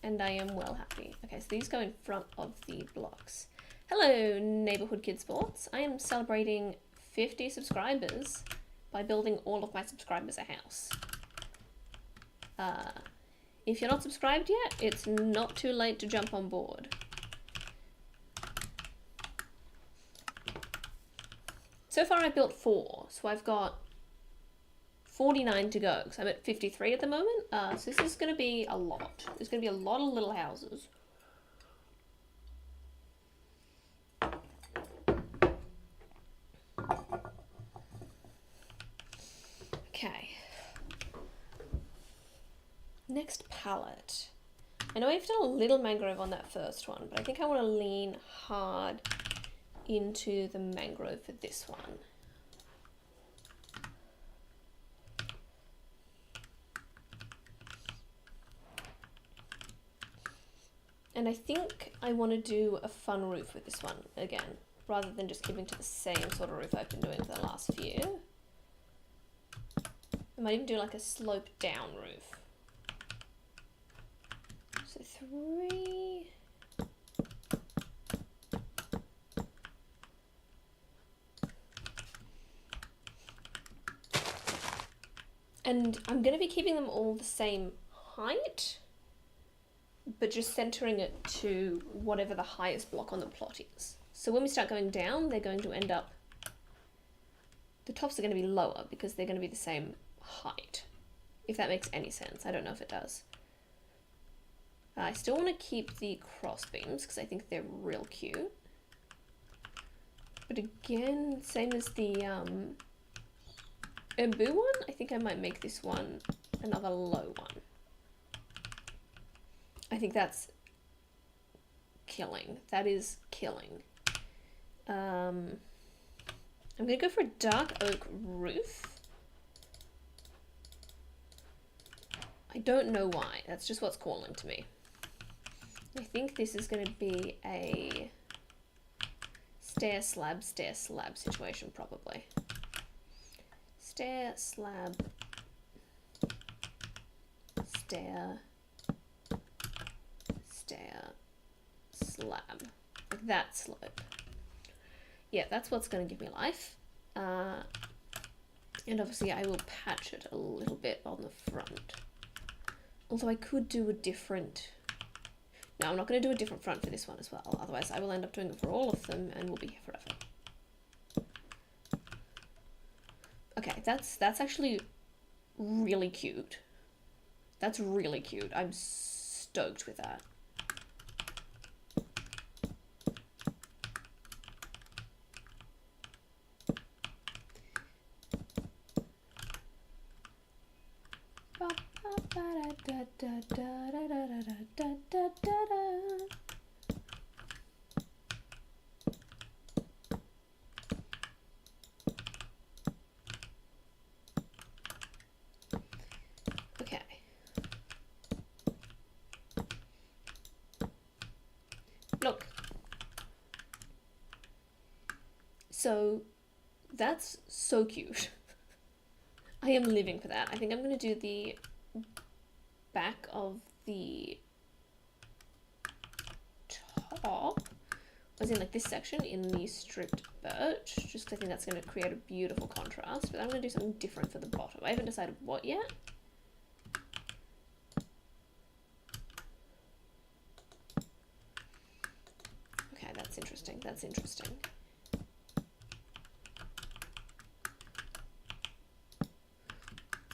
and I am well happy. Okay, so these go in front of the blocks. Hello, Neighborhood Kid Sports. I am celebrating 50 subscribers by building all of my subscribers a house. If you're not subscribed yet, it's not too late to jump on board. So far I've built 4, so I've got 49 to go, because I'm at 53 at the moment. So this is going to be a lot. There's going to be a lot of little houses. Okay. Next palette. I know I've done a little mangrove on that first one, but I think I want to lean hard into the mangrove for this one. And I think I want to do a fun roof with this one again, rather than just keeping to the same sort of roof I've been doing for the last few. I might even do like a slope down roof. So 3. And I'm going to be keeping them all the same height, but just centering it to whatever the highest block on the plot is. So when we start going down, they're going to end up, the tops are going to be lower because they're going to be the same height. If that makes any sense. I don't know if it does. I still want to keep the cross beams because I think they're real cute. But again, same as the bamboo one, I think I might make this one another low one. I think that's killing. That is killing. I'm going to go for a dark oak roof. I don't know why. That's just what's calling to me. I think this is going to be a stair slab situation probably. Stair, slab, stair, stair, slab. Like that slope. Yeah, that's what's going to give me life. And obviously I will patch it a little bit on the front. Although I could do a different... No, I'm not going to do a different front for this one as well. Otherwise I will end up doing it for all of them and we'll be here forever. Okay, that's actually really cute. That's really cute. I'm stoked with that. Okay. Look. So that's so cute. I am living for that. I think I'm going to do the back of the top, as in like this section in the stripped birch, just because I think that's going to create a beautiful contrast, but I'm going to do something different for the bottom. I haven't decided what yet. Okay, that's interesting, that's interesting.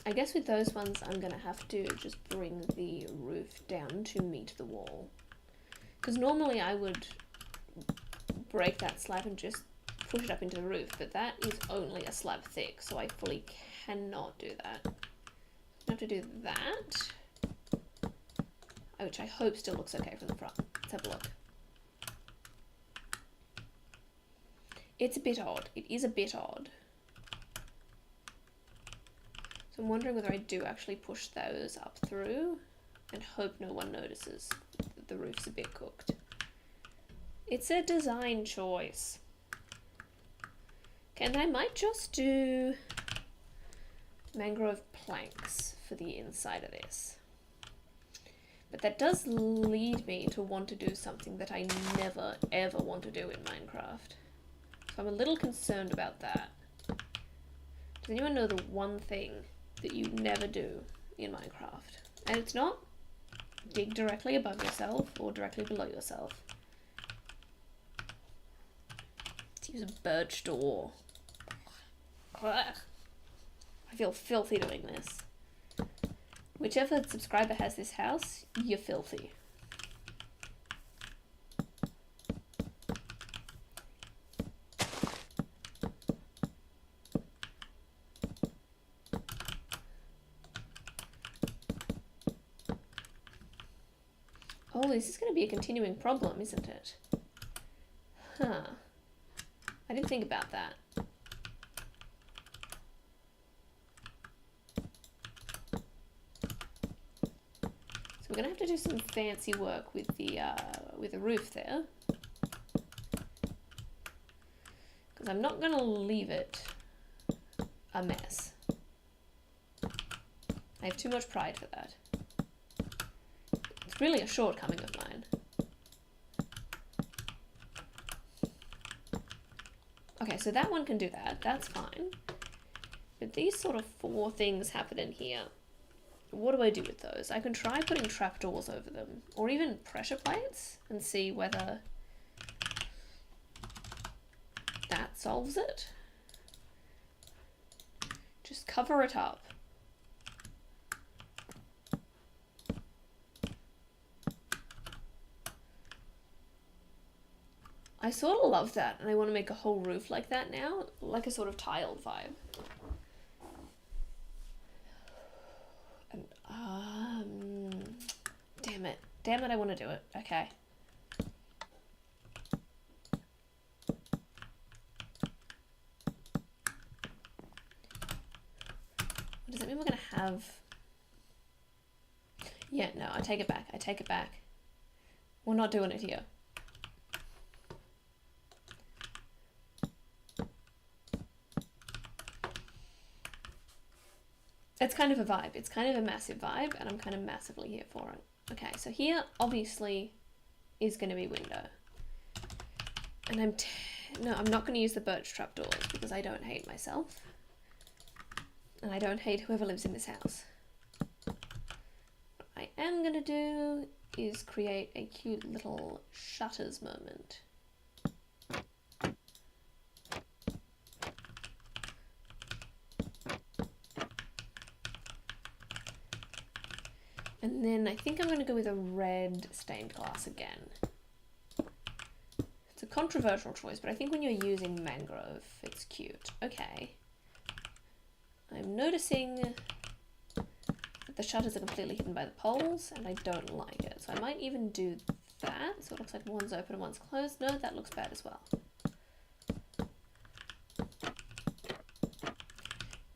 I guess with those ones, I'm going to have to just bring the roof down to meet the wall. Because normally I would break that slab and just push it up into the roof, but that is only a slab thick, so I fully cannot do that. I have to do that, which I hope still looks okay from the front. Let's have a look. It's a bit odd. It is a bit odd. So I'm wondering whether I do actually push those up through and hope no one notices that the roof's a bit cooked. It's a design choice. Okay, and I might just do mangrove planks for the inside of this. But that does lead me to want to do something that I never ever want to do in Minecraft. So I'm a little concerned about that. Does anyone know the one thing that you never do in Minecraft? And it's not dig directly above yourself or directly below yourself. Let's use a birch door. Ugh. I feel filthy doing this. Whichever subscriber has this house, you're filthy. Oh, this is going to be a continuing problem, isn't it? Huh. I didn't think about that. So we're going to have to do some fancy work with the roof there. Because I'm not going to leave it a mess. I have too much pride for that. It's really a shortcoming of mine. Okay, so that one can do that. That's fine. But these sort of four things happen in here. What do I do with those? I can try putting trapdoors over them, or even pressure plates, and see whether that solves it. Just cover it up. I sort of love that, and I want to make a whole roof like that now, like a sort of tiled vibe. And, damn it, I want to do it. Okay. Does that mean we're going to have... Yeah, no, I take it back. I take it back. We're not doing it here. It's kind of a vibe. It's kind of a massive vibe, and I'm kind of massively here for it. Okay, so here, obviously, is going to be window. And I'm not going to use the birch trapdoors, because I don't hate myself. And I don't hate whoever lives in this house. What I am going to do is create a cute little shutters moment. And then I think I'm going to go with a red stained glass again. It's a controversial choice, but I think when you're using mangrove, it's cute. Okay. I'm noticing that the shutters are completely hidden by the poles, and I don't like it. So I might even do that. So it looks like one's open and one's closed. No, that looks bad as well.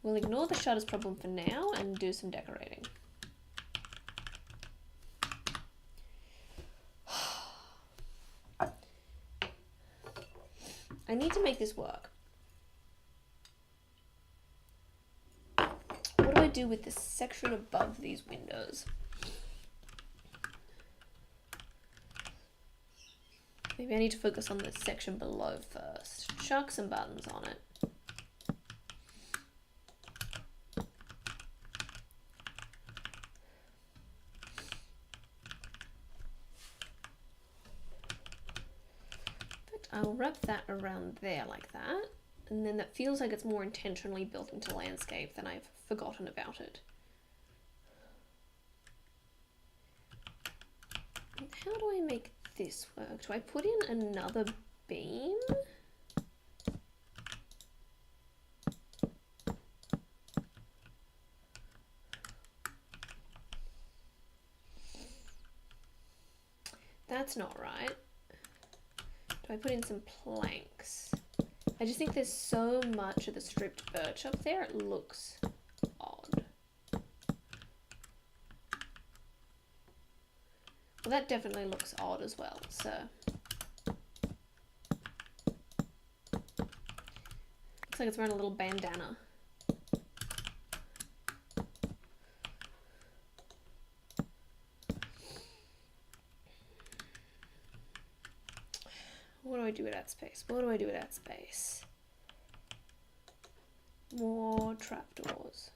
We'll ignore the shutters problem for now and do some decorating. I need to make this work. What do I do with this section above these windows? Maybe I need to focus on the section below first. Chuck some buttons on it. I'll wrap that around there like that, and then that feels like it's more intentionally built into landscape than I've forgotten about it. And how do I make this work? Do I put in another beam? That's not right. Do I put in some planks? I just think there's so much of the stripped birch up there, it looks odd. Well, that definitely looks odd as well, so. Looks like it's wearing a little bandana. What do I do with that space? What do I do with that space? More trapdoors.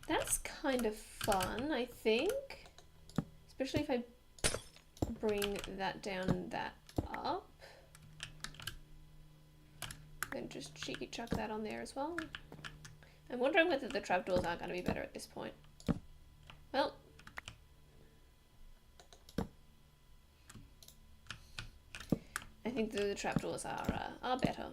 That's kind of fun, I think. Especially if I bring that down and that up. Then just cheeky chuck that on there as well. I'm wondering whether the trapdoors aren't going to be better at this point. Well. I think the trapdoors are better.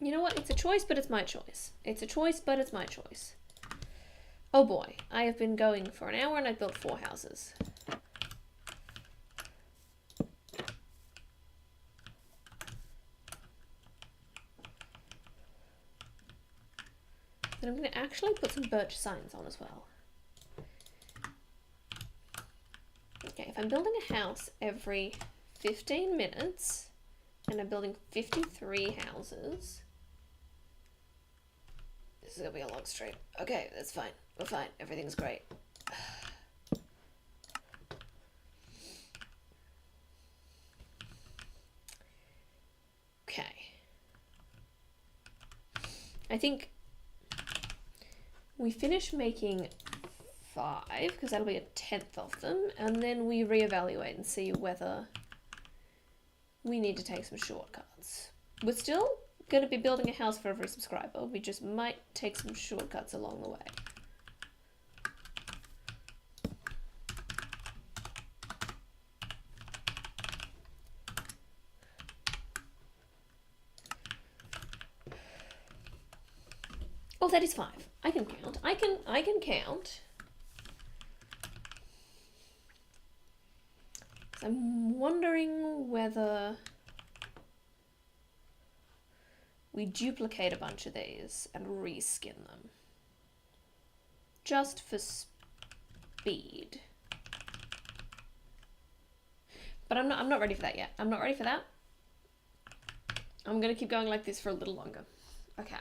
You know what? It's a choice, but it's my choice. It's a choice, but it's my choice. Oh boy, I have been going for an hour and I've built 4 houses. And I'm going to actually put some birch signs on as well. Okay, if I'm building a house every 15 minutes and I'm building 53 houses, this is going to be a long stream. Okay, that's fine. We're fine. Everything's great. Okay. I think we finish making 5, because that'll be a 10th of them, and then we reevaluate and see whether we need to take some shortcuts. We're still going to be building a house for every subscriber. We just might take some shortcuts along the way. Oh, that is 5. I can count. I can count. I'm wondering whether we duplicate a bunch of these and reskin them. Just for speed. But I'm not ready for that yet. I'm not ready for that. I'm gonna keep going like this for a little longer. Okay.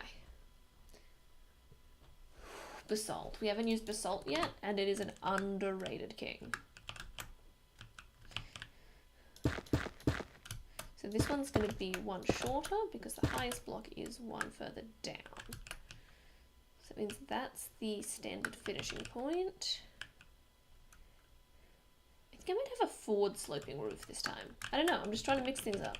Basalt. We haven't used basalt yet, and it is an underrated king. So this one's going to be 1 shorter because the highest block is 1 further down. So it means that's the standard finishing point. I think I might have a forward sloping roof this time. I don't know, I'm just trying to mix things up.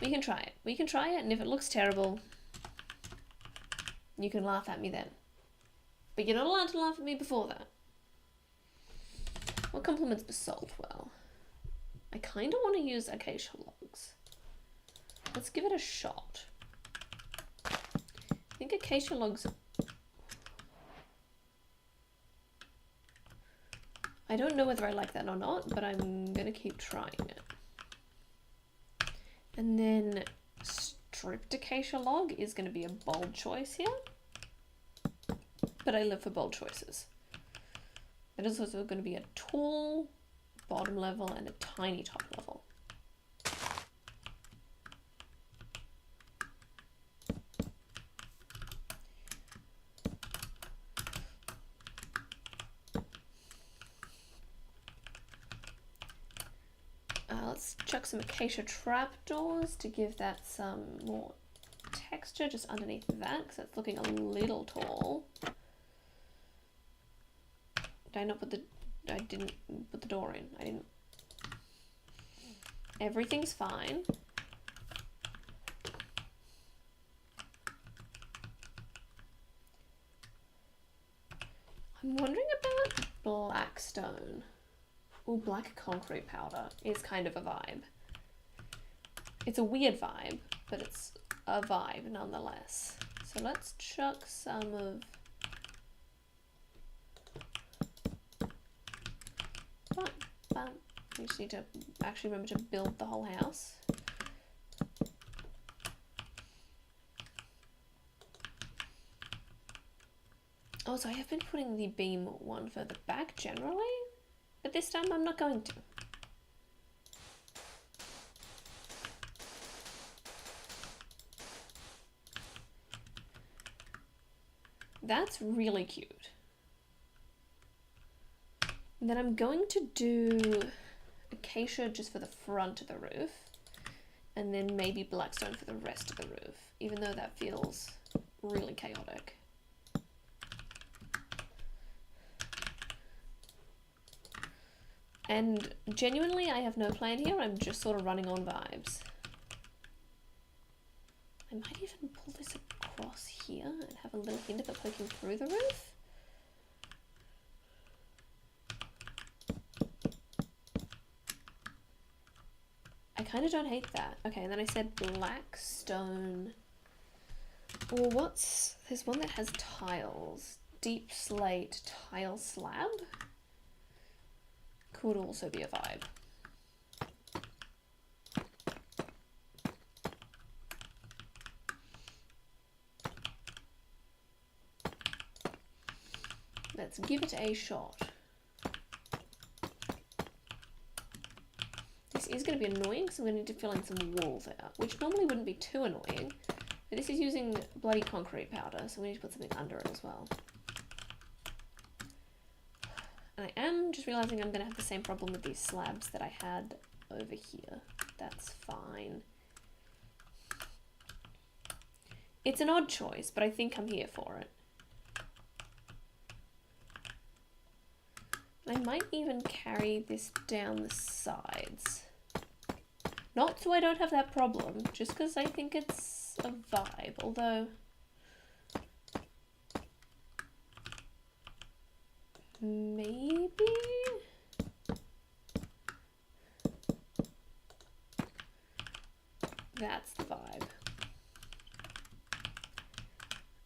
We can try it. We can try it, and if it looks terrible, you can laugh at me then. But you're not allowed to laugh at me before that. What complements basalt well? I kind of want to use acacia logs. Let's give it a shot. I think acacia logs... I don't know whether I like that or not, but I'm going to keep trying it. And then stripped acacia log is going to be a bold choice here. But I live for bold choices. It is also going to be a tall bottom level and a tiny top level. Let's chuck some acacia trapdoors to give that some more texture just underneath that, because it's looking a little tall. Did I not put the didn't put the door in. I didn't. Everything's fine. I'm wondering about blackstone. Ooh, black concrete powder is kind of a vibe. It's a weird vibe, but it's a vibe nonetheless. So let's chuck some of... Bam. We just need to actually remember to build the whole house. Oh, so I have been putting the beam one further back generally, but this time I'm not going to. That's really cute. And then I'm going to do acacia just for the front of the roof, and then maybe blackstone for the rest of the roof, even though that feels really chaotic. And genuinely, I have no plan here. I'm just sort of running on vibes. I might even pull this across here and have a little hint of it poking through the roof. I kind of don't hate that. Okay, and then I said black stone. Or what's... There's one that has tiles. Deep slate tile slab. Could also be a vibe. Let's give it a shot. This is going to be annoying, so I'm going to need to fill in some walls out, which normally wouldn't be too annoying. But this is using bloody concrete powder, so we need to put something under it as well. And I am just realizing I'm going to have the same problem with these slabs that I had over here. That's fine. It's an odd choice, but I think I'm here for it. I might even carry this down the sides. Not so I don't have that problem, just because I think it's a vibe, although... Maybe? That's the vibe.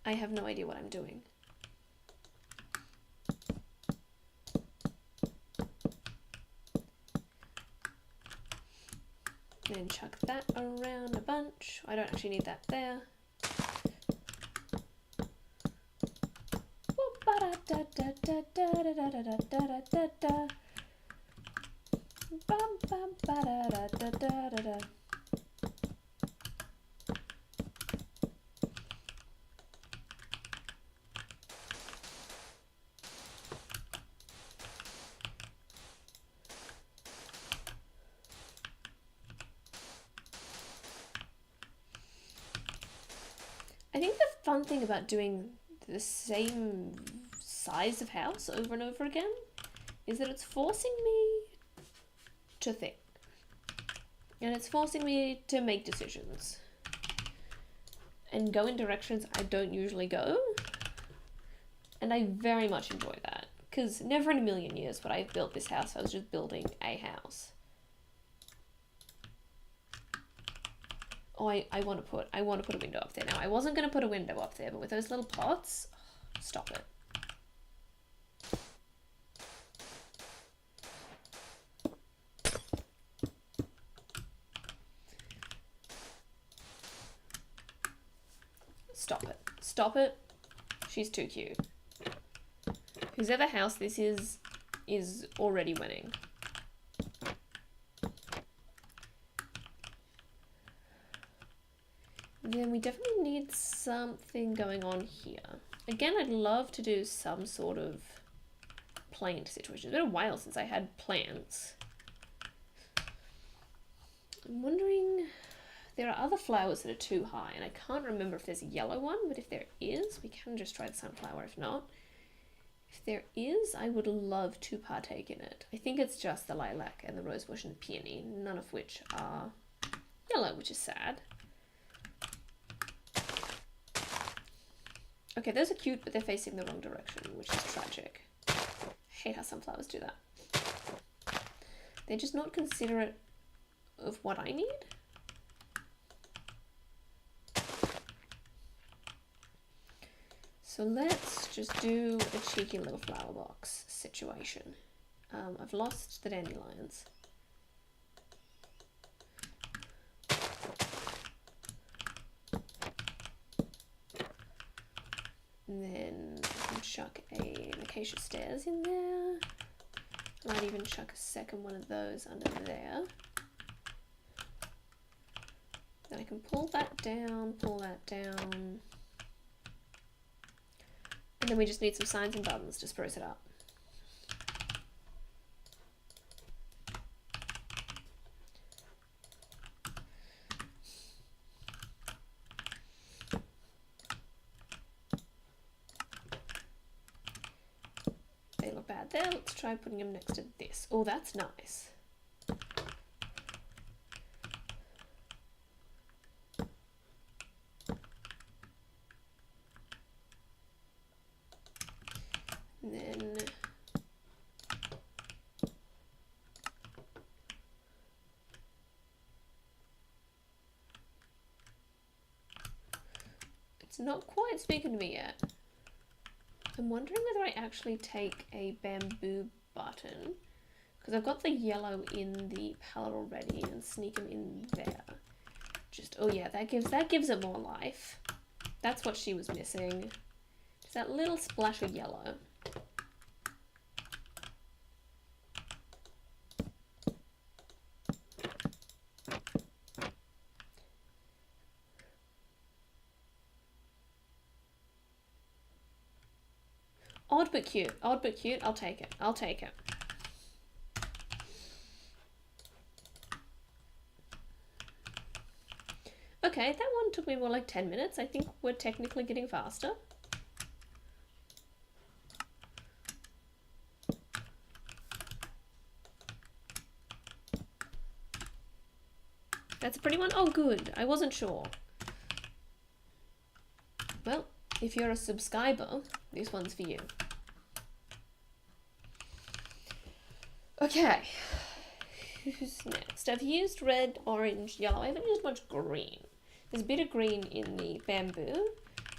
I have no idea what I'm doing. And chuck that around a bunch. I don't actually need that there. I think the fun thing about doing the same size of house over and over again is that it's forcing me to think. And it's forcing me to make decisions. And go in directions I don't usually go. And I very much enjoy that. Because never in a million years would I have built this house. I was just building a house. Oh, I want to put a window up there now. I wasn't going to put a window up there, but with those little pots, stop it. Stop it. Stop it. She's too cute. Whoever house this is already winning. Then we definitely need something going on here. Again, I'd love to do some sort of plant situation. It's been a while since I had plants. I'm wondering, there are other flowers that are too high, and I can't remember if there's a yellow one, but if there is, we can just try the sunflower if not. If there is, I would love to partake in it. I think it's just the lilac and the rosebush and peony, none of which are yellow, which is sad. Okay, those are cute, but they're facing the wrong direction, which is tragic. I hate how sunflowers do that. They're just not considerate of what I need. So let's just do a cheeky little flower box situation. I've lost the dandelions. And then I can chuck an acacia stairs in there. I might even chuck a second one of those under there. Then I can pull that down, and then we just need some signs and buttons to spruce it up. They look bad there. Let's try putting them next to this. Oh, that's nice. And then it's not quite speaking to me yet. I'm wondering whether I actually take a bamboo button, because I've got the yellow in the palette already, and sneak them in there. Just, oh yeah, that gives it more life. That's what she was missing. Just that little splash of yellow. Odd but cute. Odd but cute. I'll take it. I'll take it. Okay, that one took me more like 10 minutes. I think we're technically getting faster. That's a pretty one? Oh, good. I wasn't sure. Well, if you're a subscriber, this one's for you. Okay. Who's next? I've used red, orange, yellow. I haven't used much green. There's a bit of green in the bamboo,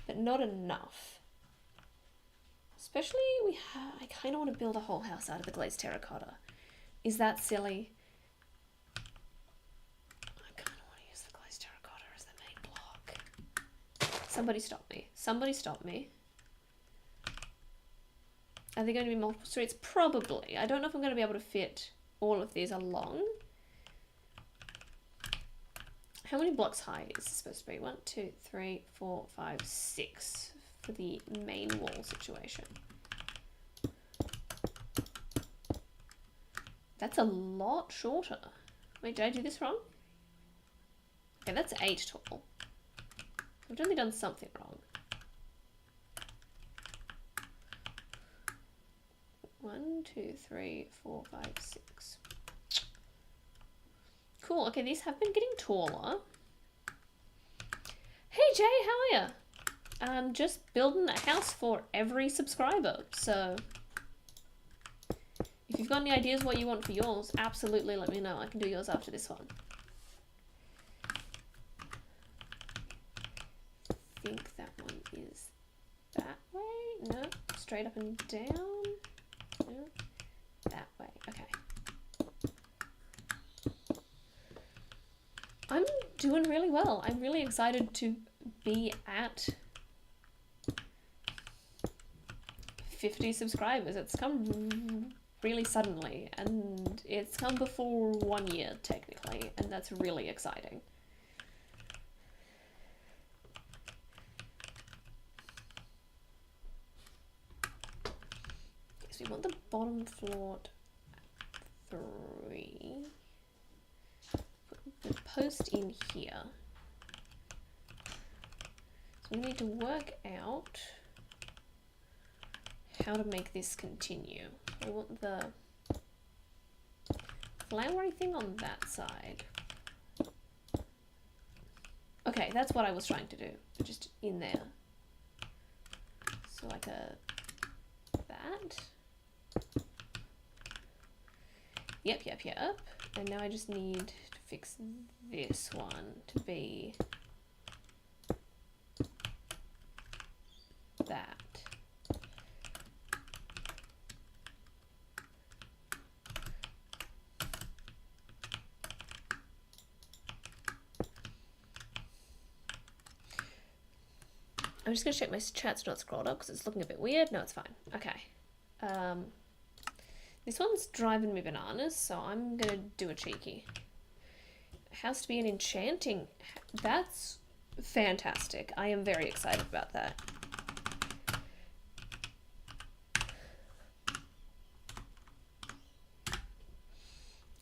but not enough. Especially, I kind of want to build a whole house out of the glazed terracotta. Is that silly? I kind of want to use the glazed terracotta as the main block. Somebody stop me. Somebody stop me. Are there going to be multiple streets? Probably. I don't know if I'm going to be able to fit all of these along. How many blocks high is this supposed to be? 1, 2, 3, 4, 5, 6 for the main wall situation. That's a lot shorter. Wait, did I do this wrong? Okay, that's 8 tall. I've definitely done something wrong. 1, 2, 3, 4, 5, 6. Cool. Okay, these have been getting taller. Hey Jay, how are ya? I'm just building a house for every subscriber, so if you've got any ideas what you want for yours, absolutely let me know. I can do yours after this one. I think that one is that way. No, straight up and down. No, that way. Okay. I'm doing really well. I'm really excited to be at 50 subscribers. It's come really suddenly, and it's come before 1 year technically, and that's really exciting. So we want the bottom floor at 3. Put the post in here. So we need to work out how to make this continue. I want the flowery thing on that side. Okay, that's what I was trying to do, just in there. So like that. Yep. And now I just need to fix this one to be that. I'm just going to check my chat's not scrolled up because it's looking a bit weird. No, it's fine. Okay. This one's driving me bananas, so I'm going to do a cheeky. It has to be an enchanting. That's fantastic. I am very excited about that.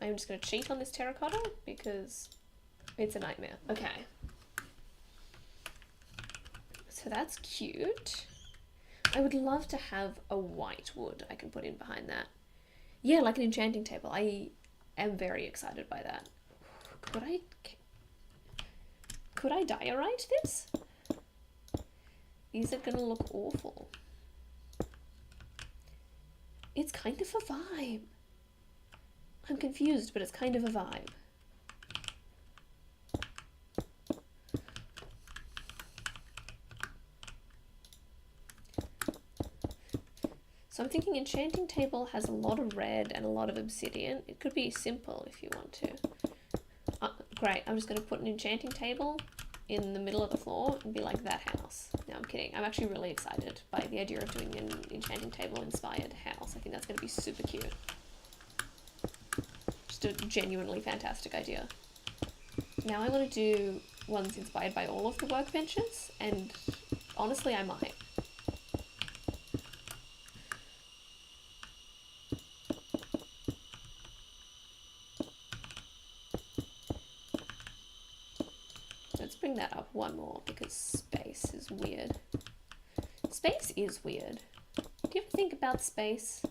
I'm just going to cheat on this terracotta because it's a nightmare. Okay. So that's cute. I would love to have a white wood I can put in behind that. Yeah, like an enchanting table. I am very excited by that. Could I diorite this? Is it gonna look awful? It's kind of a vibe. I'm confused, but it's kind of a vibe. So I'm thinking enchanting table has a lot of red and a lot of obsidian. It could be simple if you want to. Great, I'm just going to put an enchanting table in the middle of the floor and be like that house. No, I'm kidding. I'm actually really excited by the idea of doing an enchanting table inspired house. I think that's going to be super cute. Just a genuinely fantastic idea. Now I want to do ones inspired by all of the workbenches, and honestly I might. Bring that up one more because space is weird. Space is weird. Do you ever think about space?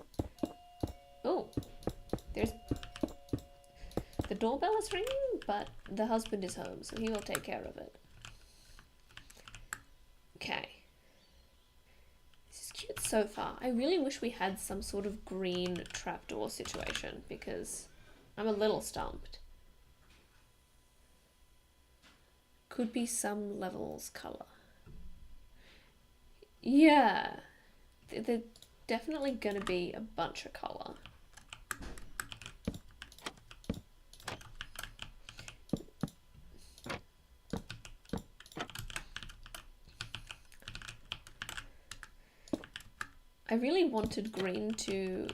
Oh, there's the doorbell is ringing, but the husband is home, so he will take care of it. Okay. This is cute so far. I really wish we had some sort of green trapdoor situation because I'm a little stumped. Could be some levels colour. Yeah, they're definitely going to be a bunch of colour. I really wanted green to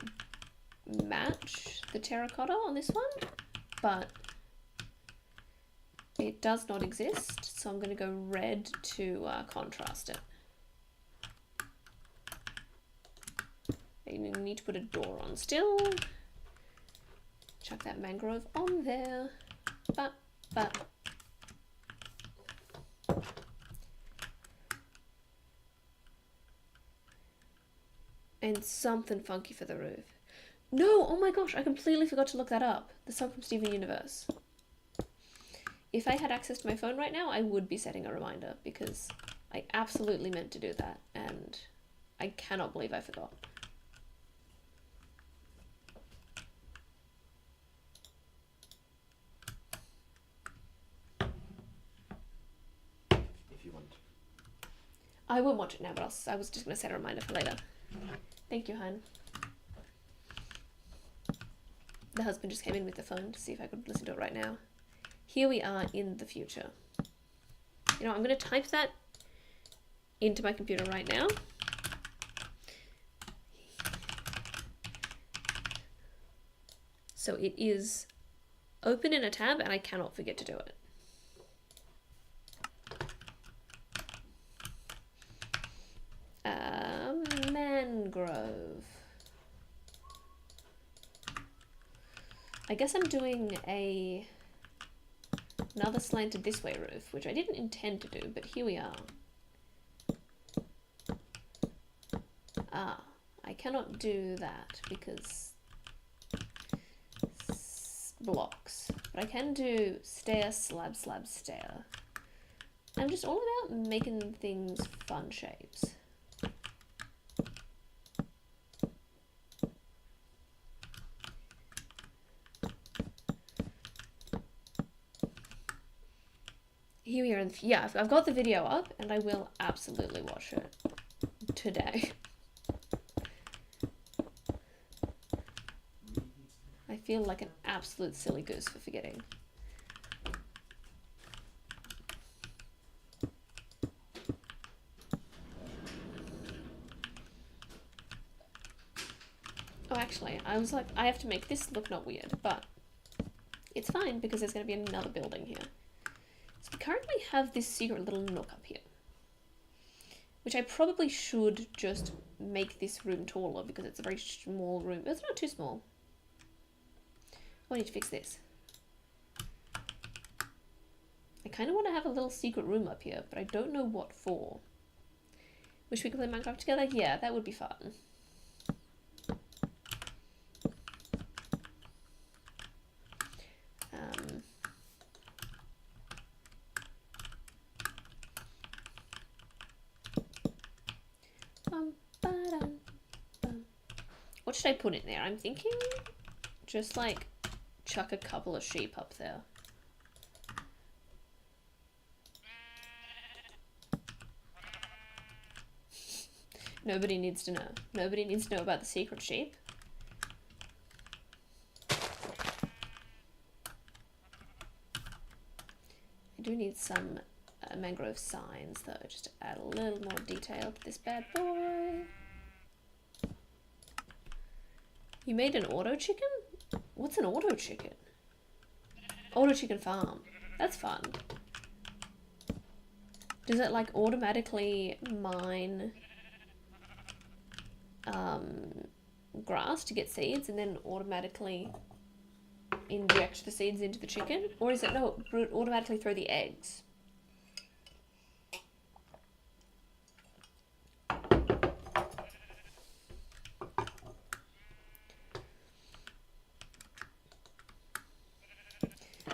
match the terracotta on this one, but it does not exist, so I'm going to go red to contrast it. You need to put a door on still. Chuck that mangrove on there. But. And something funky for the roof. No, oh my gosh, I completely forgot to look that up. The song from Steven Universe. If I had access to my phone right now, I would be setting a reminder because I absolutely meant to do that and I cannot believe I forgot. If you want. I won't watch it now, but I was just going to set a reminder for later. Thank you, hun. The husband just came in with the phone to see if I could listen to it right now. Here we are in the future. You know, I'm going to type that into my computer right now. So it is open in a tab and I cannot forget to do it. Mangrove. I guess I'm doing another slanted this way roof, which I didn't intend to do, but here we are. Ah, cannot do that because blocks. But I can do stair, slab, slab, stair. I'm just all about making things fun shapes. Here we are. Yeah, I've got the video up and I will absolutely watch it today. I feel like an absolute silly goose for forgetting. Oh, actually, I was like, I have to make this look not weird, but it's fine because there's going to be another building here. So we currently have this secret little nook up here, which I probably should just make this room taller because it's a very small room. It's not too small. Oh, I need to fix this. I kind of want to have a little secret room up here, but I don't know what for. Wish we could play Minecraft together? Yeah, that would be fun. What should I put in there? I'm thinking just like chuck a couple of sheep up there. Nobody needs to know. Nobody needs to know about the secret sheep. I do need some mangrove signs though, just to add a little more detail to this bad boy. You made an auto chicken? What's an auto chicken? Auto chicken farm. That's fun. Does it like automatically mine grass to get seeds and then automatically inject the seeds into the chicken? Or is it no, automatically throw the eggs?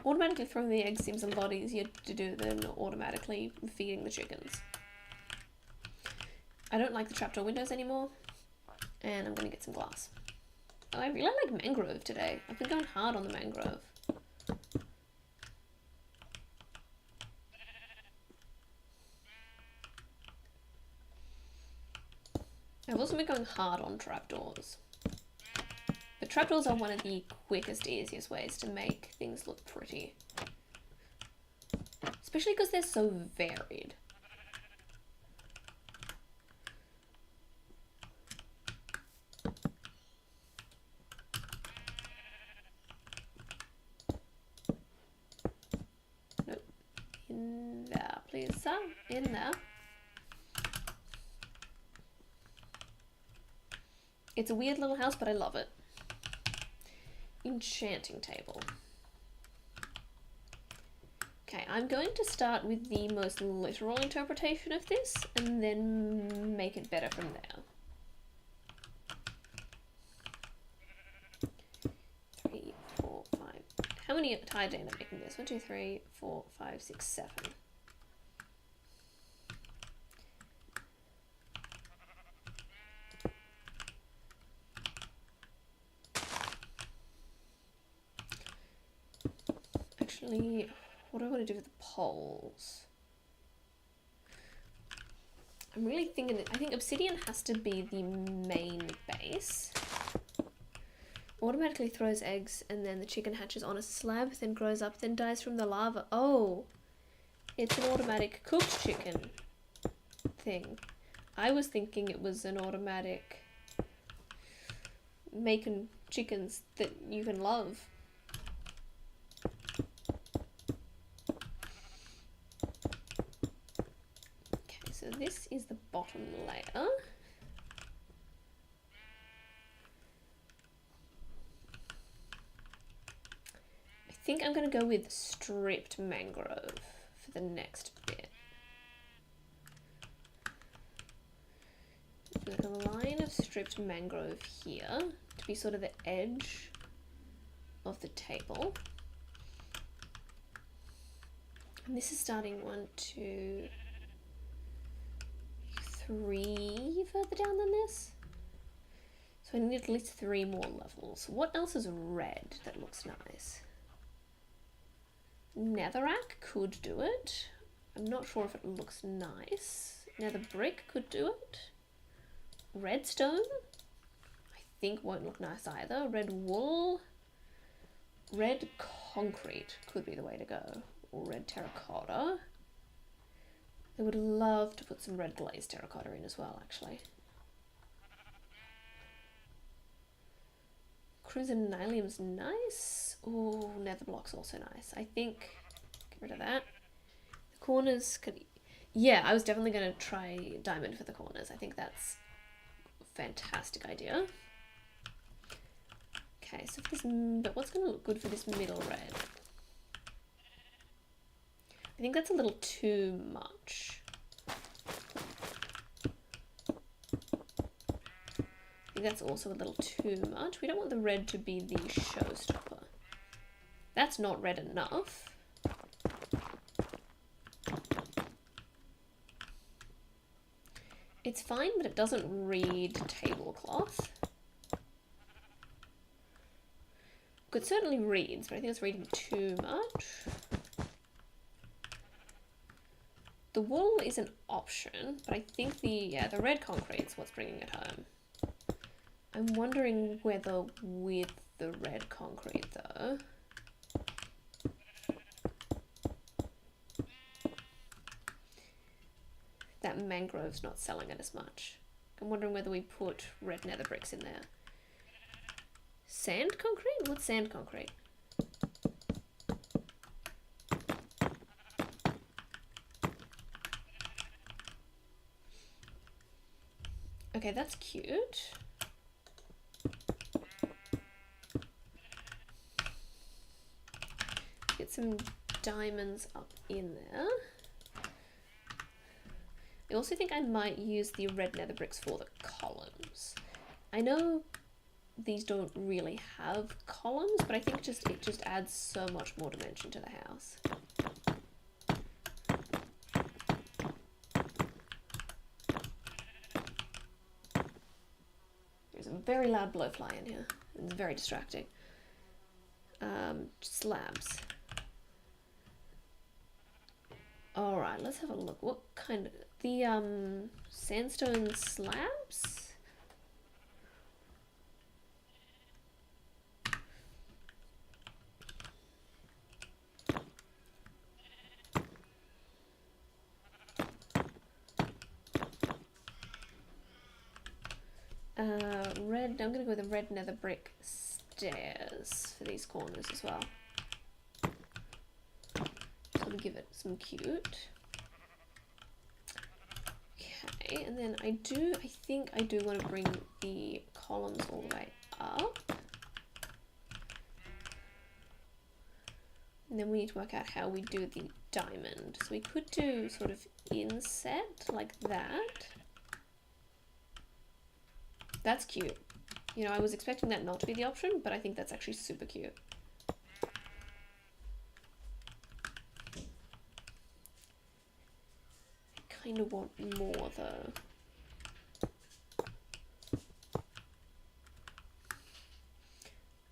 Automatically throwing the eggs seems a lot easier to do than automatically feeding the chickens. I don't like the trapdoor windows anymore, and I'm going to get some glass. Oh, I really like mangrove today. I've been going hard on the mangrove. I've also been going hard on trapdoors. But trapdoors are one of the quickest, easiest ways to make things look pretty. Especially because they're so varied. Nope. In there, please, sir. In there. It's a weird little house, but I love it. Enchanting table. Okay, I'm going to start with the most literal interpretation of this and then make it better from there. 3, 4, 5. How many times am I making this? 1, 2, 3, 4, 5, 6, 7. Actually, what do I want to do with the poles? I'm really thinking that I think obsidian has to be the main base. Automatically throws eggs and then the chicken hatches on a slab, then grows up, then dies from the lava. Oh, it's an automatic cooked chicken thing. I was thinking it was an automatic making chickens that you can love. So this is the bottom layer. I think I'm going to go with stripped mangrove for the next bit. Like a line of stripped mangrove here to be sort of the edge of the table. And this is starting 1, 2, 3 further down than this. So I need at least 3 more levels. What else is red that looks nice? Netherrack could do it. I'm not sure if it looks nice. Nether brick could do it. Redstone, I think won't look nice either. Red wool. Red concrete could be the way to go. Or red terracotta. I would love to put some red glazed terracotta in as well, actually. Crimson Nylium's nice. Oh, nether block's also nice. I think, get rid of that. The corners could, yeah, I was definitely going to try diamond for the corners. I think that's a fantastic idea. Okay, so for this, but what's going to look good for this middle red? I think that's a little too much. I think that's also a little too much. We don't want the red to be the showstopper. That's not red enough. It's fine, but it doesn't read tablecloth. It certainly reads, but I think it's reading too much. The wool is an option, but I think the red concrete is what's bringing it home. I'm wondering whether with the red concrete though, that mangrove's not selling it as much. I'm wondering whether we put red nether bricks in there. Sand concrete? What's sand concrete? Okay, that's cute. Get some diamonds up in there. I also think I might use the red nether bricks for the columns. I know these don't really have columns, but I think it just adds so much more dimension to the house. There's a very loud blowfly in here. It's very distracting. Slabs. Alright, let's have a look. What kind of... The sandstone slabs? Red, I'm gonna go with the red nether brick stairs for these corners as well. So we'll give it some cute. Okay, and then I think I do want to bring the columns all the way up. And then we need to work out how we do the diamond. So we could do sort of inset like that. That's cute. You know, I was expecting that not to be the option, but I think that's actually super cute. I kind of want more though.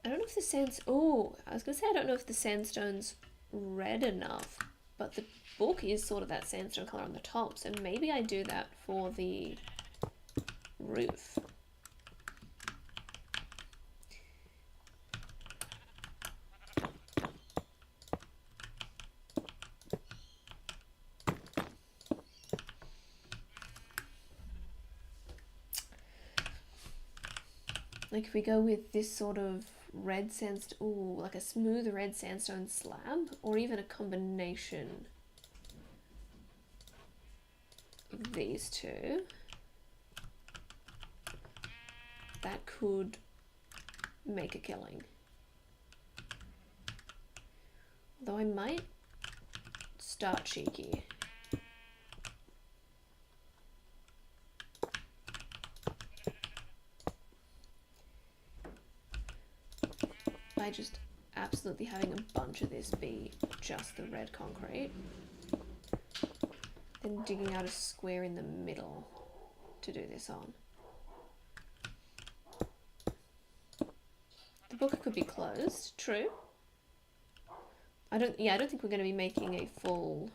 I don't know if the I was gonna say I don't know if the sandstone's red enough, but the book is sort of that sandstone color on the top, so maybe I do that for the roof. Like if we go with this sort of red sandstone, like a smooth red sandstone slab, or even a combination of these two, that could make a killing. Though I might start cheeky. by just absolutely having a bunch of this be just the red concrete. Then digging out a square in the middle to do this on. The book could be closed, true. I don't think we're going to be making a full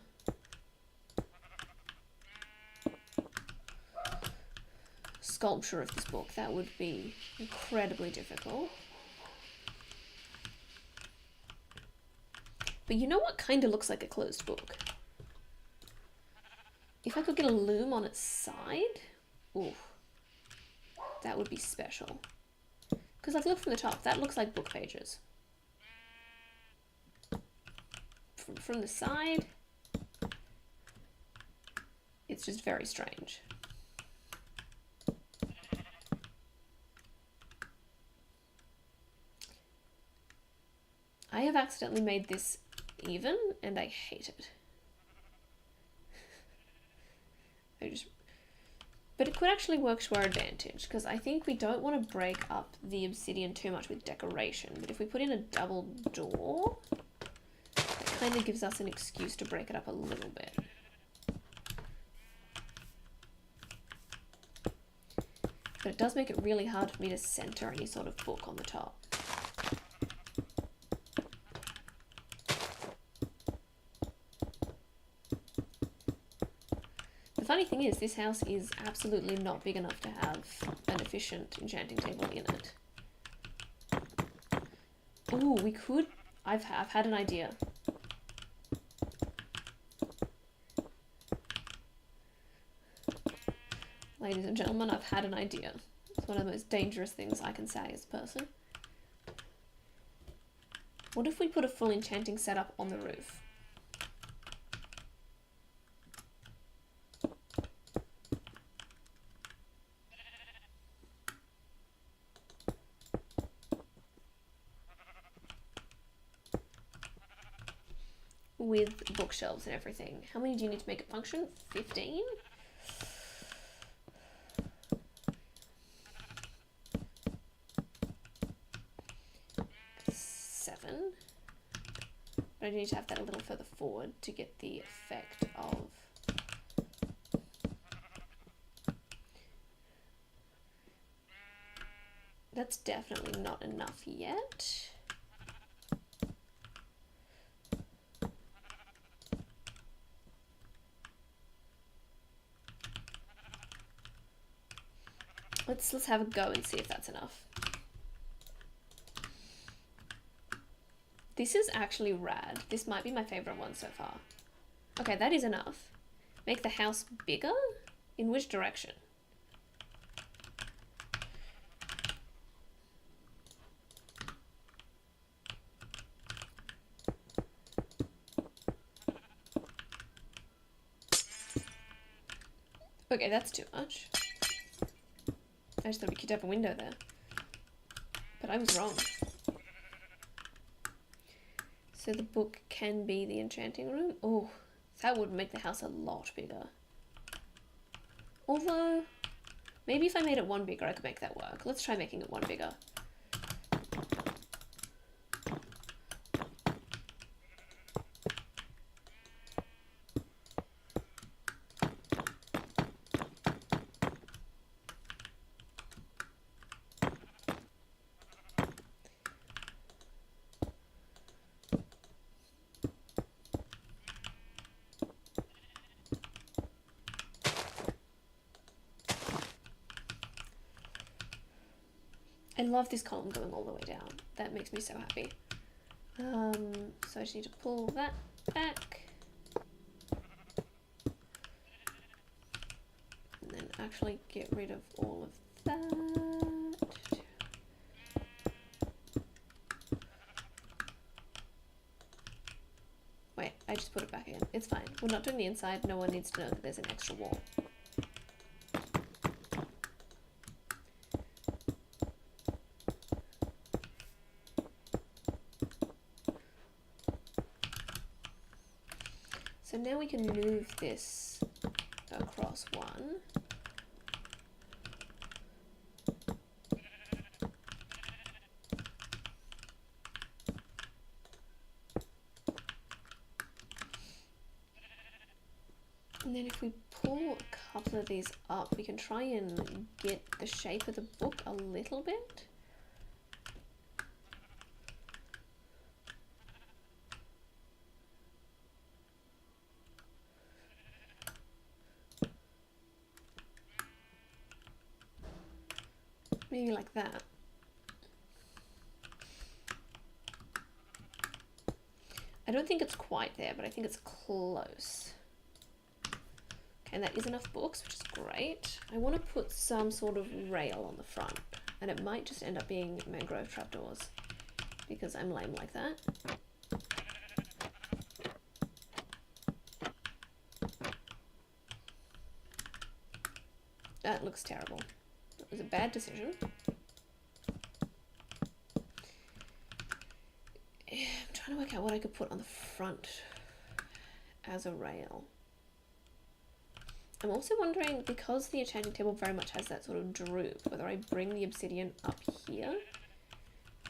sculpture of this book. That would be incredibly difficult. But you know what kind of looks like a closed book? If I could get a loom on its side, ooh, that would be special. Because I've looked from the top, that looks like book pages. From the side, it's just very strange. I have accidentally made this even, and I hate it. But it could actually work to our advantage, because I think we don't want to break up the obsidian too much with decoration. But if we put in a double door, it kind of gives us an excuse to break it up a little bit. But it does make it really hard for me to center any sort of book on the top. The funny thing is, this house is absolutely not big enough to have an efficient enchanting table in it. Ooh, we could... I've had an idea. Ladies and gentlemen, I've had an idea. It's one of the most dangerous things I can say as a person. What if we put a full enchanting setup on the roof? With bookshelves and everything. How many do you need to make it function? 15? But I need to have that a little further forward to get the effect of... That's definitely not enough yet. Let's have a go and see if that's enough. This is actually rad. This might be my favorite one so far. Okay, that is enough. Make the house bigger? In which direction? Okay, that's too much. I just thought we could have a window there. But I was wrong. So the book can be the enchanting room. Oh, that would make the house a lot bigger. Although, maybe if I made it one bigger, I could make that work. Let's try making it one bigger. I love this column going all the way down. That makes me so happy. So I just need to pull that back. And then actually get rid of all of that. Wait, I just put it back in. It's fine. We're not doing the inside. No one needs to know that there's an extra wall. So now we can move this across one. And then if we pull a couple of these up, we can try and get the shape of the book a little bit. Maybe like that. I don't think it's quite there, but I think it's close. Okay, and that is enough books, which is great. I want to put some sort of rail on the front, and it might just end up being mangrove trapdoors, because I'm lame like that. That looks terrible. It was a bad decision. I'm trying to work out what I could put on the front as a rail. I'm also wondering, because the enchanting table very much has that sort of droop, whether I bring the obsidian up here,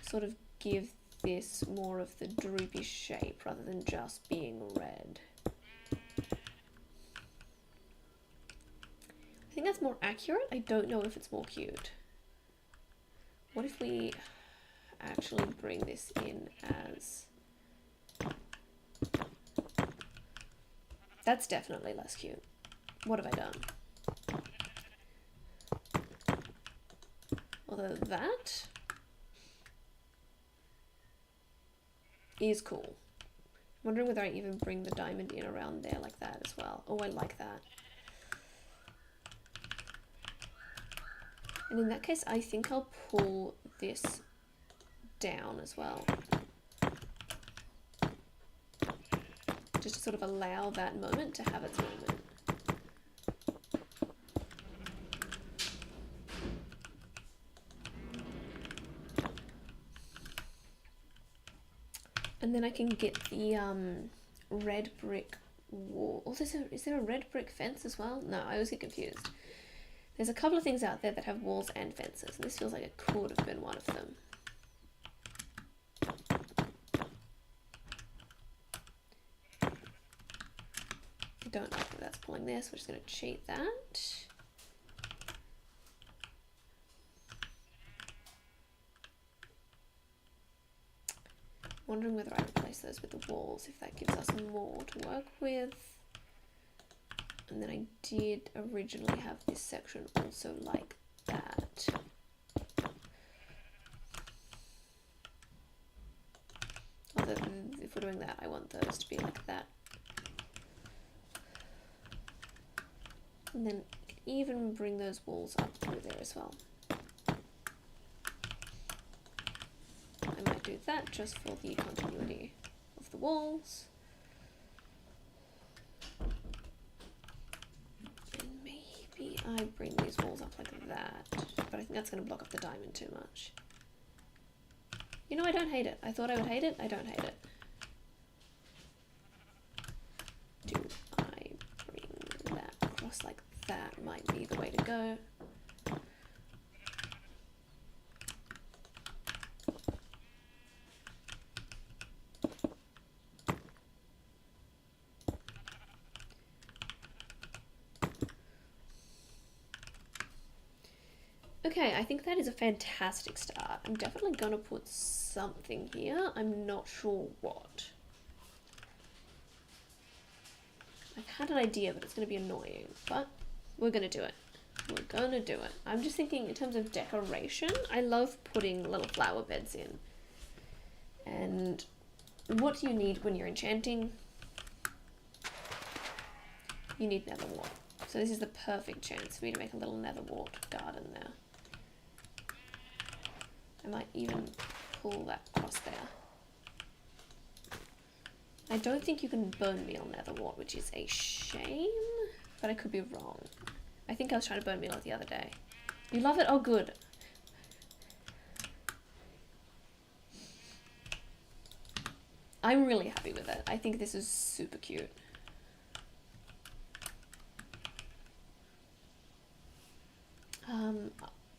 sort of give this more of the droopy shape rather than just being red. I think that's more accurate. I don't know if it's more cute. What if we actually bring this in as... That's definitely less cute. What have I done? Although that is cool. I'm wondering whether I even bring the diamond in around there like that as well. Oh, I like that. And in that case, I think I'll pull this down as well. Just to sort of allow that moment to have its moment. And then I can get the red brick wall. Oh, is there a red brick fence as well? No, I always get confused. There's a couple of things out there that have walls and fences, and this feels like it could have been one of them. I don't know if that's pulling this. We're just going to cheat that. Wondering whether I replace those with the walls, if that gives us more to work with. And then I did originally have this section also like that. Although if we're doing that, I want those to be like that. And then I can even bring those walls up through there as well. I might do that just for the continuity of the walls. And maybe I bring these walls up like that, but I think that's going to block up the diamond too much. You know, I don't hate it. I thought I would hate it. I don't hate it. Do I bring that across like that? Might be the way to go. Okay, I think that is a fantastic start. I'm definitely going to put something here. I'm not sure what. I've had an idea, but it's going to be annoying. But we're going to do it. We're going to do it. I'm just thinking in terms of decoration, I love putting little flower beds in. And what do you need when you're enchanting? You need nether wart. So this is the perfect chance for me to make a little nether wart garden there. I might even pull that across there. I don't think you can bone meal nether wart, which is a shame, but I could be wrong. I think I was trying to bone meal it the other day. You love it? Oh, good. I'm really happy with it. I think this is super cute.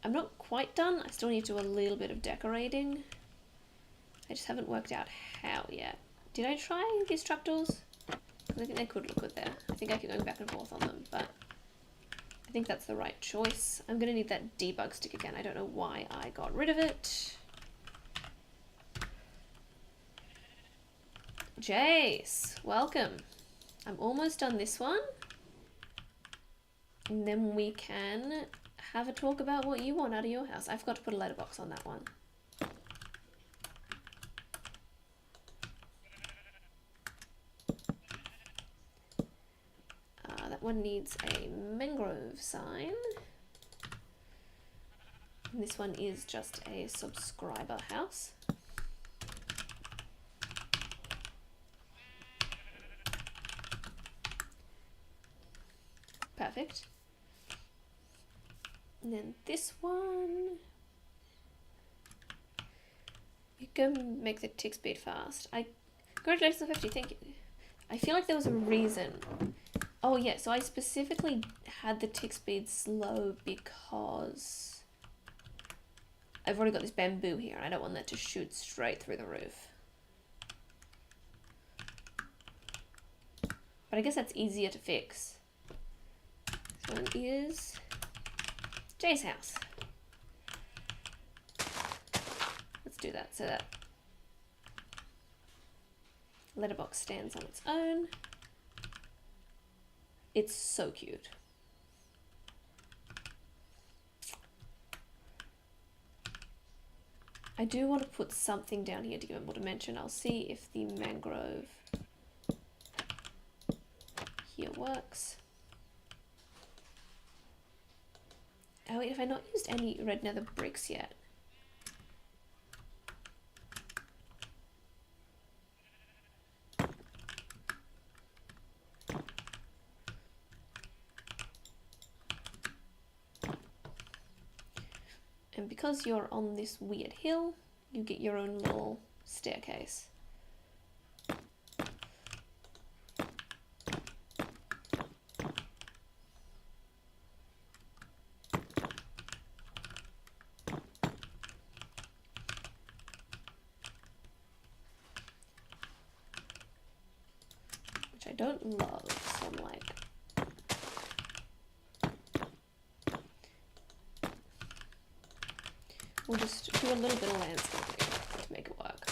I'm not quite done. I still need to do a little bit of decorating. I just haven't worked out how yet. Did I try these trapdoors? I think they could look good there. I think I keep going back and forth on them, but I think that's the right choice. I'm going to need that debug stick again. I don't know why I got rid of it. Jace, welcome. I'm almost done this one. And then we can have a talk about what you want out of your house. I forgot to put a letterbox on that one. That one needs a mangrove sign. And this one is just a subscriber house. Perfect. And then this one, you can make the tick speed fast. Congratulations on 50, thank you. I feel like there was a reason. Oh yeah, so I specifically had the tick speed slow because I've already got this bamboo here and I don't want that to shoot straight through the roof. But I guess that's easier to fix. This one is Jay's house. Let's do that so that letterbox stands on its own. It's so cute. I do want to put something down here to give it more dimension. I'll see if the mangrove here works. Oh wait, have I not used any red nether bricks yet? And because you're on this weird hill, you get your own little staircase. Which I don't love, so I'm like, we'll just do a little bit of landscaping to make it work.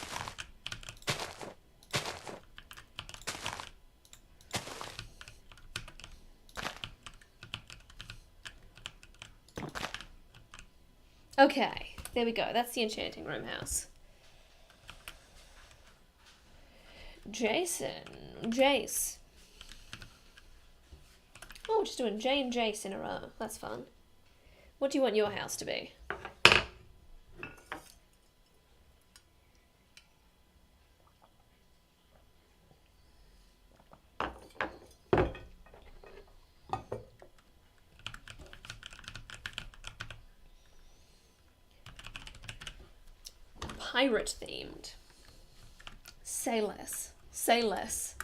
Okay, there we go. That's the enchanting room house. Jace. Oh, we're just doing Jay and Jace in a row. That's fun. What do you want your house to be? Pirate themed. Say less. Say less.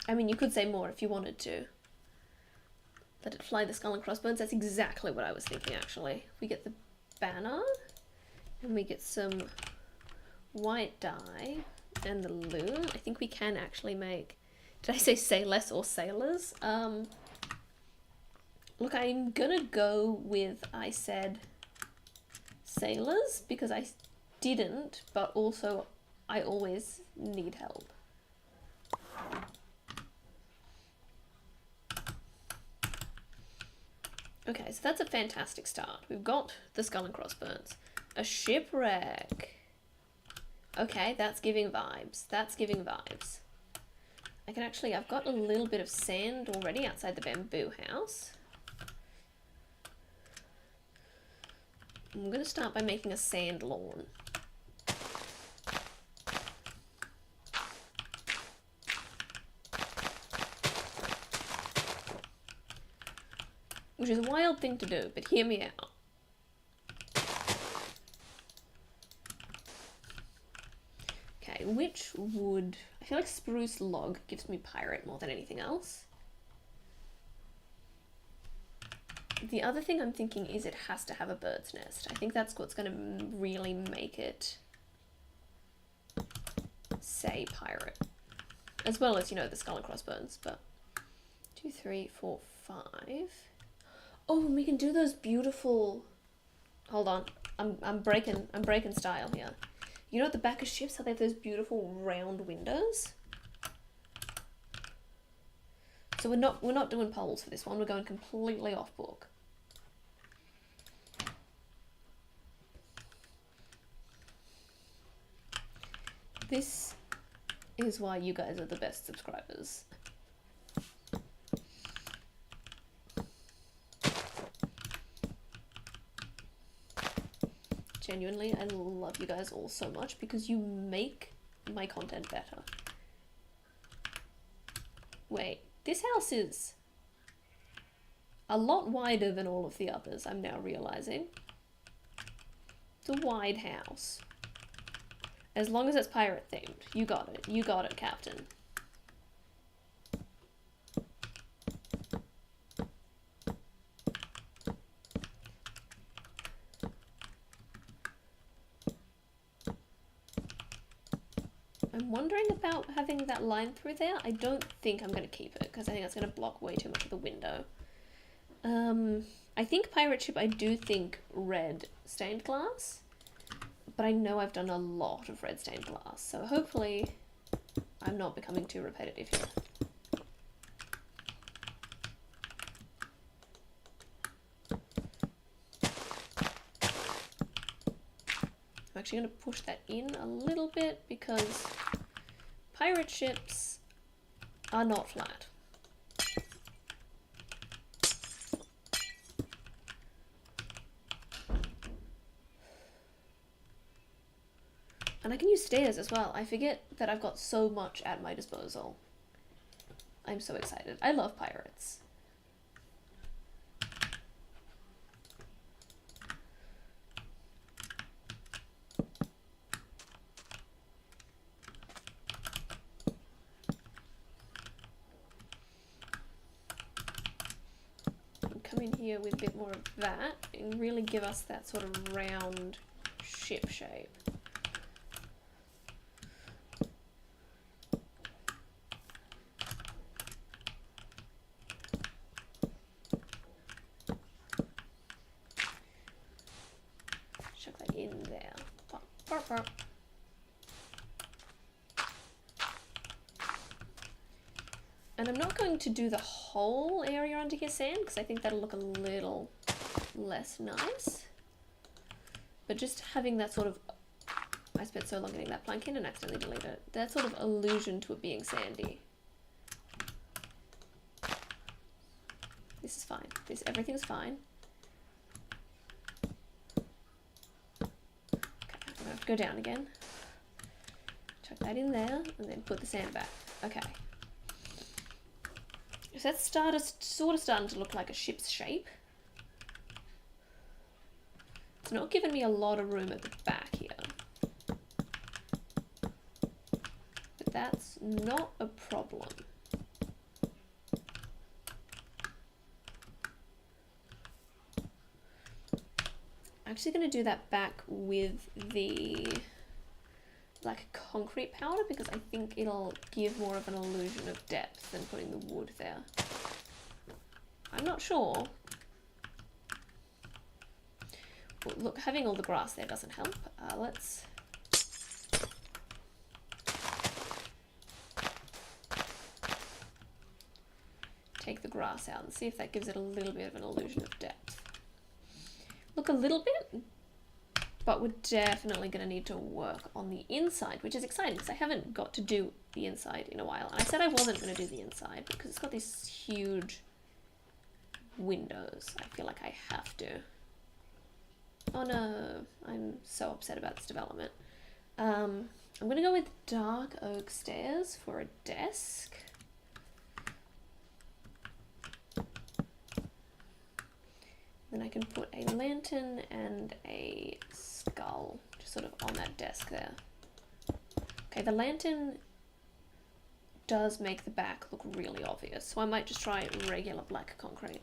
I mean, you could say more if you wanted to. Let it fly the skull and crossbones. That's exactly what I was thinking, actually. We get the banner, and we get some white dye, and the loom. I think we can actually make... Did I say less or sailors? Look, I'm gonna go with I said sailors because I didn't, but also I always need help. Okay, so that's a fantastic start. We've got the skull and crossbones. A shipwreck. Okay, that's giving vibes. That's giving vibes. I can actually, I've got a little bit of sand already outside the bamboo house. I'm going to start by making a sand lawn. Which is a wild thing to do, but hear me out. Okay, which wood... I feel like spruce log gives me pirate more than anything else. The other thing I'm thinking is it has to have a bird's nest. I think that's what's going to really make it say pirate. As well as, you know, the skull and crossbones, but 2, 3, 4, 5. Oh, and we can do those beautiful. Hold on, I'm breaking style here. You know at the back of ships how they have those beautiful round windows? So we're not doing poles for this one. We're going completely off book. This is why you guys are the best subscribers. Genuinely, I love you guys all so much because you make my content better. Wait, this house is a lot wider than all of the others, I'm now realizing. It's a wide house. As long as it's pirate themed. You got it. You got it, Captain. I'm wondering about having that line through there. I don't think I'm going to keep it because I think that's going to block way too much of the window. I think pirate ship, I do think red stained glass. But I know I've done a lot of red stained glass, so hopefully I'm not becoming too repetitive here. I'm actually going to push that in a little bit because pirate ships are not flat. And I can use stairs as well. I forget that I've got so much at my disposal. I'm so excited. I love pirates. Come in here with a bit more of that and really give us that sort of round ship shape. Chuck that in there. Pop, pop, pop. And I'm not going to do the whole area under here sand because I think that'll look a little less nice. But just having that sort of, I spent so long getting that plank in and accidentally deleted it, that sort of allusion to it being sandy. This is fine. Everything's fine. Okay, I'm gonna have to go down again. Chuck that in there and then put the sand back. Okay. So that's sort of starting to look like a ship's shape. It's not giving me a lot of room at the back here. But that's not a problem. I'm actually going to do that back with the like concrete powder because I think it'll give more of an illusion of depth than putting the wood there. I'm not sure. Well, look, having all the grass there doesn't help. Let's take the grass out and see if that gives it a little bit of an illusion of depth. Look, a little bit, but we're definitely going to need to work on the inside, which is exciting because I haven't got to do the inside in a while. And I said I wasn't going to do the inside because it's got these huge windows. I feel like I have to. Oh no, I'm so upset about this development. I'm going to go with dark oak stairs for a desk. Then I can put a lantern and a skull just sort of on that desk there. Okay, the lantern does make the back look really obvious, so I might just try regular black concrete.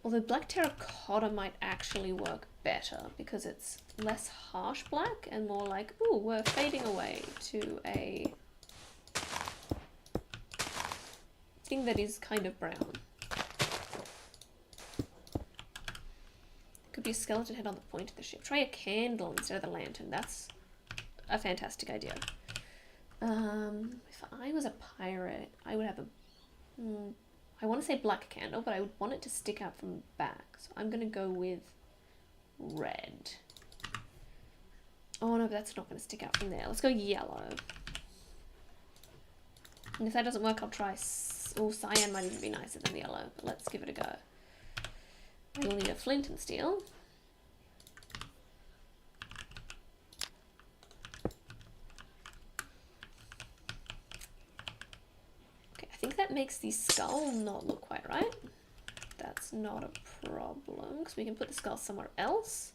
Although black terracotta might actually work better because it's less harsh black and more like, ooh, we're fading away to a thing that is kind of brown. Could be a skeleton head on the point of the ship. Try a candle instead of the lantern. That's a fantastic idea. If I was a pirate, I would have a... I want to say black candle, but I would want it to stick out from the back. So I'm going to go with red. Oh no, that's not going to stick out from there. Let's go yellow. And if that doesn't work, I'll try... Oh, cyan might even be nicer than yellow, but let's give it a go. We'll need a flint and steel. Okay, I think that makes the skull not look quite right. That's not a problem, because we can put the skull somewhere else.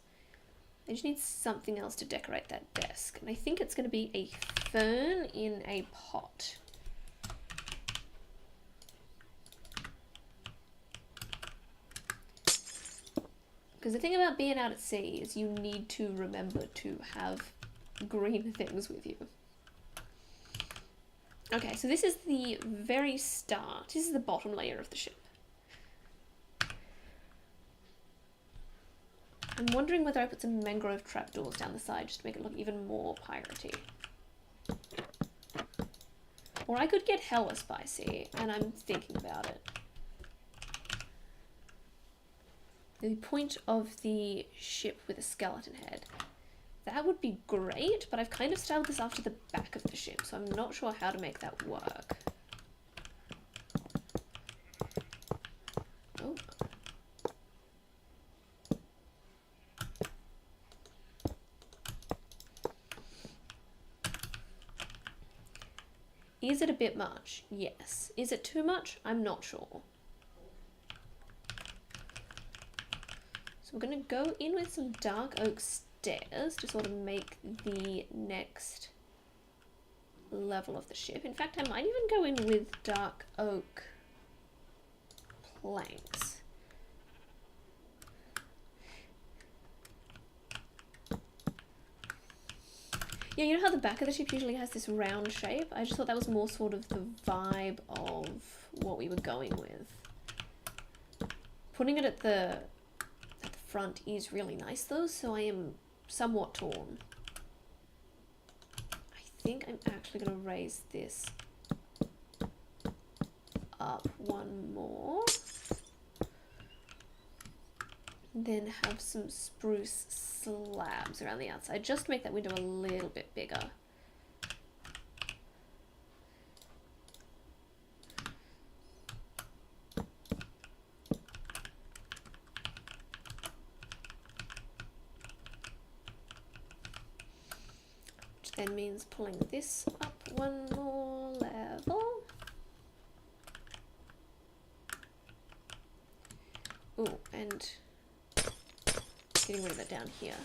I just need something else to decorate that desk. And I think it's going to be a fern in a pot. Because the thing about being out at sea is you need to remember to have green things with you. Okay, so this is the very start. This is the bottom layer of the ship. I'm wondering whether I put some mangrove trapdoors down the side just to make it look even more piratey. Or I could get hella spicy, and I'm thinking about it. The point of the ship with a skeleton head. That would be great, but I've kind of styled this after the back of the ship, so I'm not sure how to make that work. Oh. Is it a bit much? Yes. Is it too much? I'm not sure. So we're going to go in with some dark oak stairs to sort of make the next level of the ship. In fact, I might even go in with dark oak planks. Yeah, you know how the back of the ship usually has this round shape? I just thought that was more sort of the vibe of what we were going with. Putting it at the front is really nice though, so I am somewhat torn. I think I'm actually going to raise this up one more. Then have some spruce slabs around the outside, just to make that window a little bit bigger. Which then means pulling this up one more level. Oh, and getting rid of it down here.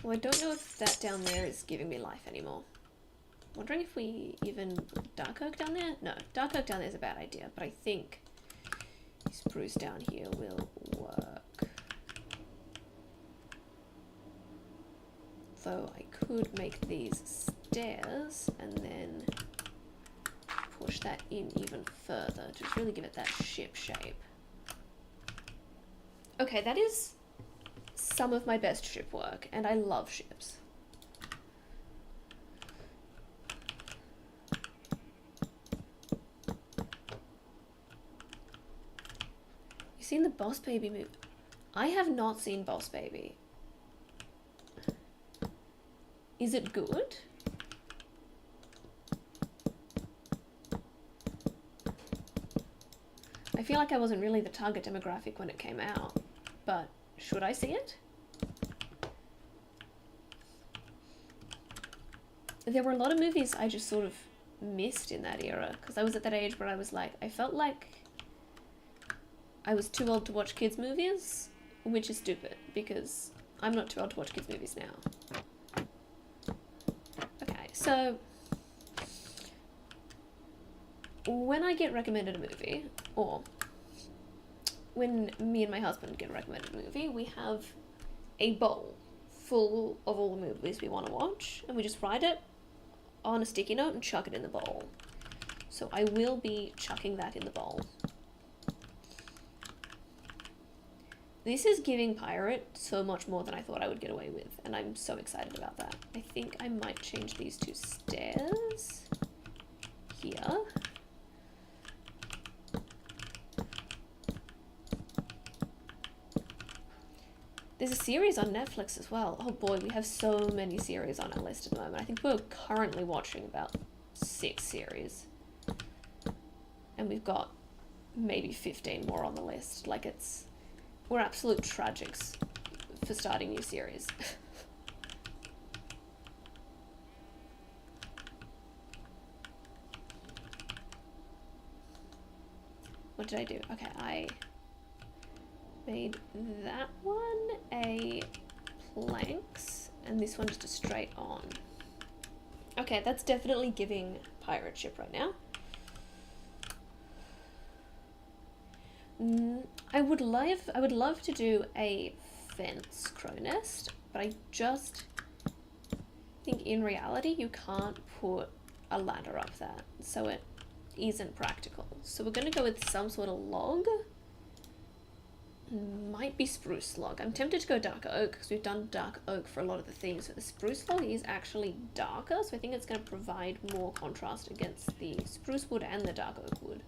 Well, I don't know if that down there is giving me life anymore. Wondering if we even put dark oak down there? No, dark oak down there is a bad idea, but I think spruce down here will work. Though I could make these stairs and then push that in even further to really give it that ship shape. Okay, that is some of my best ship work, and I love ships. You seen the Boss Baby movie? I have not seen Boss Baby. Is it good? I feel like I wasn't really the target demographic when it came out, but should I see it? There were a lot of movies I just sort of missed in that era, because I was at that age where I was like, I felt like I was too old to watch kids' movies, which is stupid, because I'm not too old to watch kids' movies now. Okay, So, when I get recommended a movie, or when me and my husband get recommended a movie, we have a bowl full of all the movies we want to watch, and we just write it on a sticky note and chuck it in the bowl. So I will be chucking that in the bowl. This is giving Pirate so much more than I thought I would get away with, and I'm so excited about that. I think I might change these two stairs here. There's a series on Netflix as well. Oh boy, we have so many series on our list at the moment. I think we're currently watching about 6 series. And we've got maybe 15 more on the list. Like we're absolute tragics for starting new series. What did I do? Okay, I made that one a planks and this one just a straight on. Okay, that's definitely giving pirate ship right now. I would love to do a fence crow nest, but I just think in reality you can't put a ladder up that, so it isn't practical. So we're gonna go with some sort of log. Might be spruce log. I'm tempted to go dark oak because we've done dark oak for a lot of the themes, but the spruce log is actually darker, so I think it's going to provide more contrast against the spruce wood and the dark oak wood.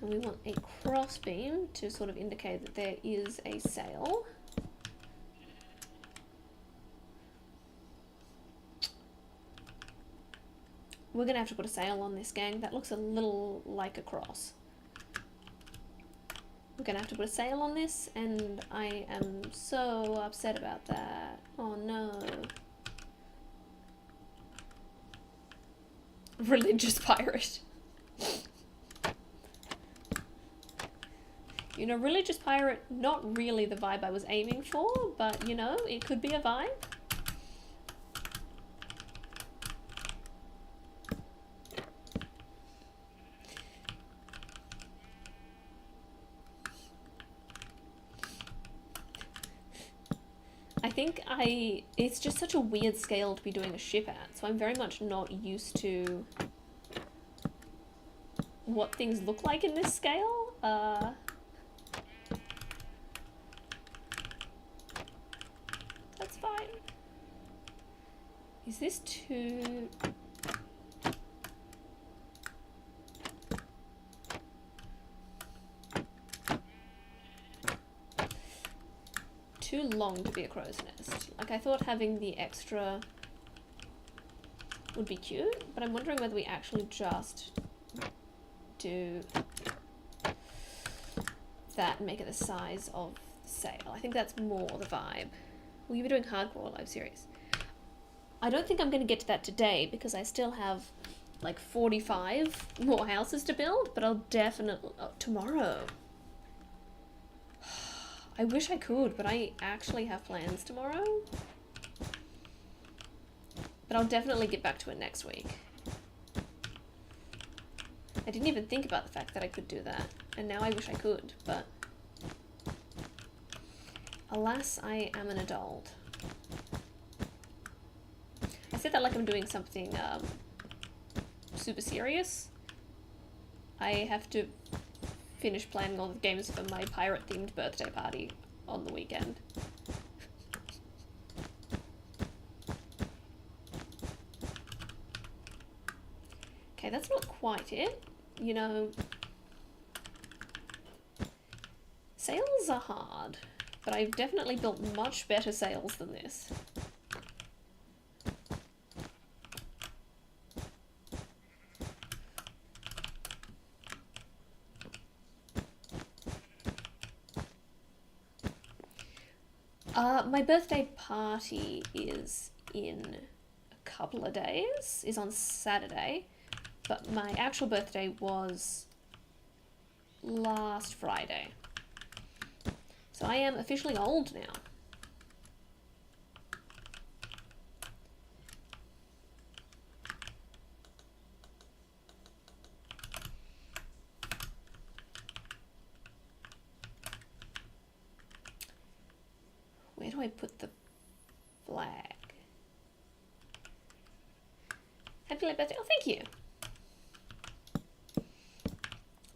And we want a crossbeam to sort of indicate that there is a sail. We're going to have to put a sail on this, gang. That looks a little like a cross. We're going to have to put a sail on this, and I am so upset about that. Oh no. Religious pirate. You know, religious pirate, not really the vibe I was aiming for, but you know, it could be a vibe. I think it's just such a weird scale to be doing a ship at, so I'm very much not used to what things look like in this scale. That's fine. Is this too... too long to be a crow's nest? Like, I thought having the extra would be cute, but I'm wondering whether we actually just do that and make it the size of the sail. I think that's more the vibe. Will you be doing hardcore live series? I don't think I'm going to get to that today because I still have like 45 more houses to build, but I'll definitely... Oh, tomorrow. I wish I could, but I actually have plans tomorrow. But I'll definitely get back to it next week. I didn't even think about the fact that I could do that, and now I wish I could, but... alas, I am an adult. I said that like I'm doing something super serious. I have to finish planning all the games for my pirate-themed birthday party on the weekend. Okay, that's not quite it. You know, sails are hard, but I've definitely built much better sails than this. My birthday party is in a couple of days, is on Saturday, but my actual birthday was last Friday. So I am officially old now. Where do I put the flag? Happy late birthday. Oh, thank you.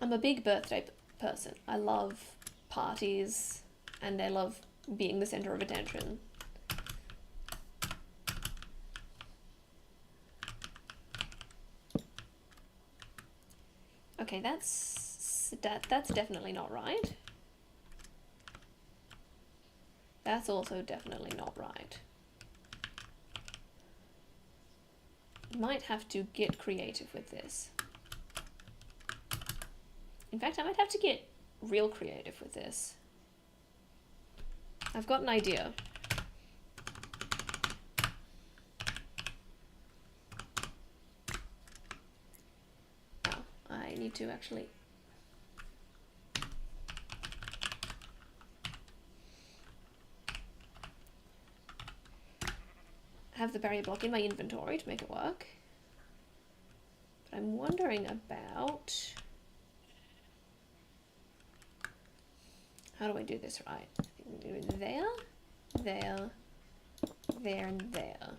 I'm a big birthday person. I love parties and I love being the center of attention. Okay, that's definitely not right. That's also definitely not right. Might have to get creative with this. In fact, I might have to get real creative with this. I've got an idea. Oh, I need to actually... have the barrier block in my inventory to make it work. But I'm wondering about... how do I do this right? Do it there, there, there, and there.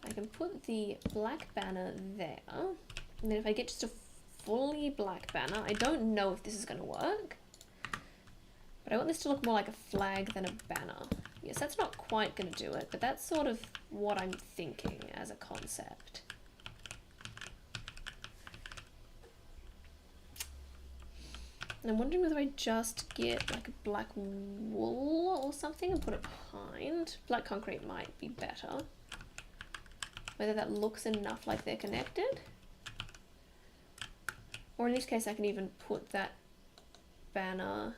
I can put the black banner there. And then if I get just a fully black banner, I don't know if this is going to work. But I want this to look more like a flag than a banner. Yes, that's not quite going to do it, but that's sort of what I'm thinking as a concept. And I'm wondering whether I just get like a black wool or something and put it behind. Black concrete might be better. Whether that looks enough like they're connected. Or in this case I can even put that banner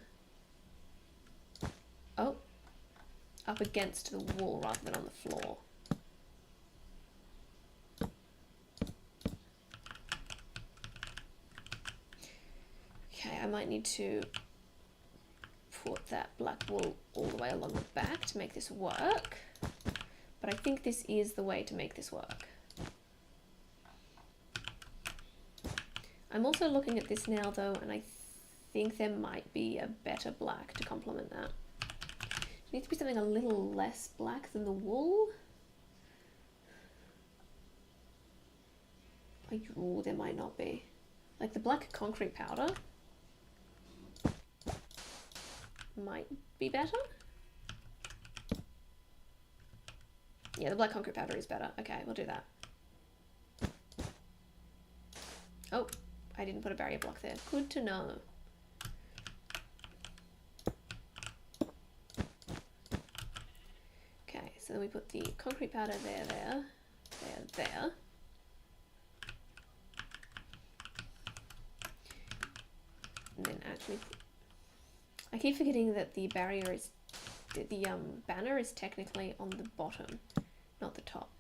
up against the wall rather than on the floor. Okay, I might need to put that black wool all the way along the back to make this work. But I think this is the way to make this work. I'm also looking at this now though, and I think there might be a better black to complement that. It needs to be something a little less black than the wool. Oh, there might not be. Like the black concrete powder might be better. Yeah, the black concrete powder is better. Okay, we'll do that. Oh, I didn't put a barrier block there. Good to know. Okay, so then we put the concrete powder there, there, there, there. And then actually, I keep forgetting that the barrier is, the banner is technically on the bottom, not the top.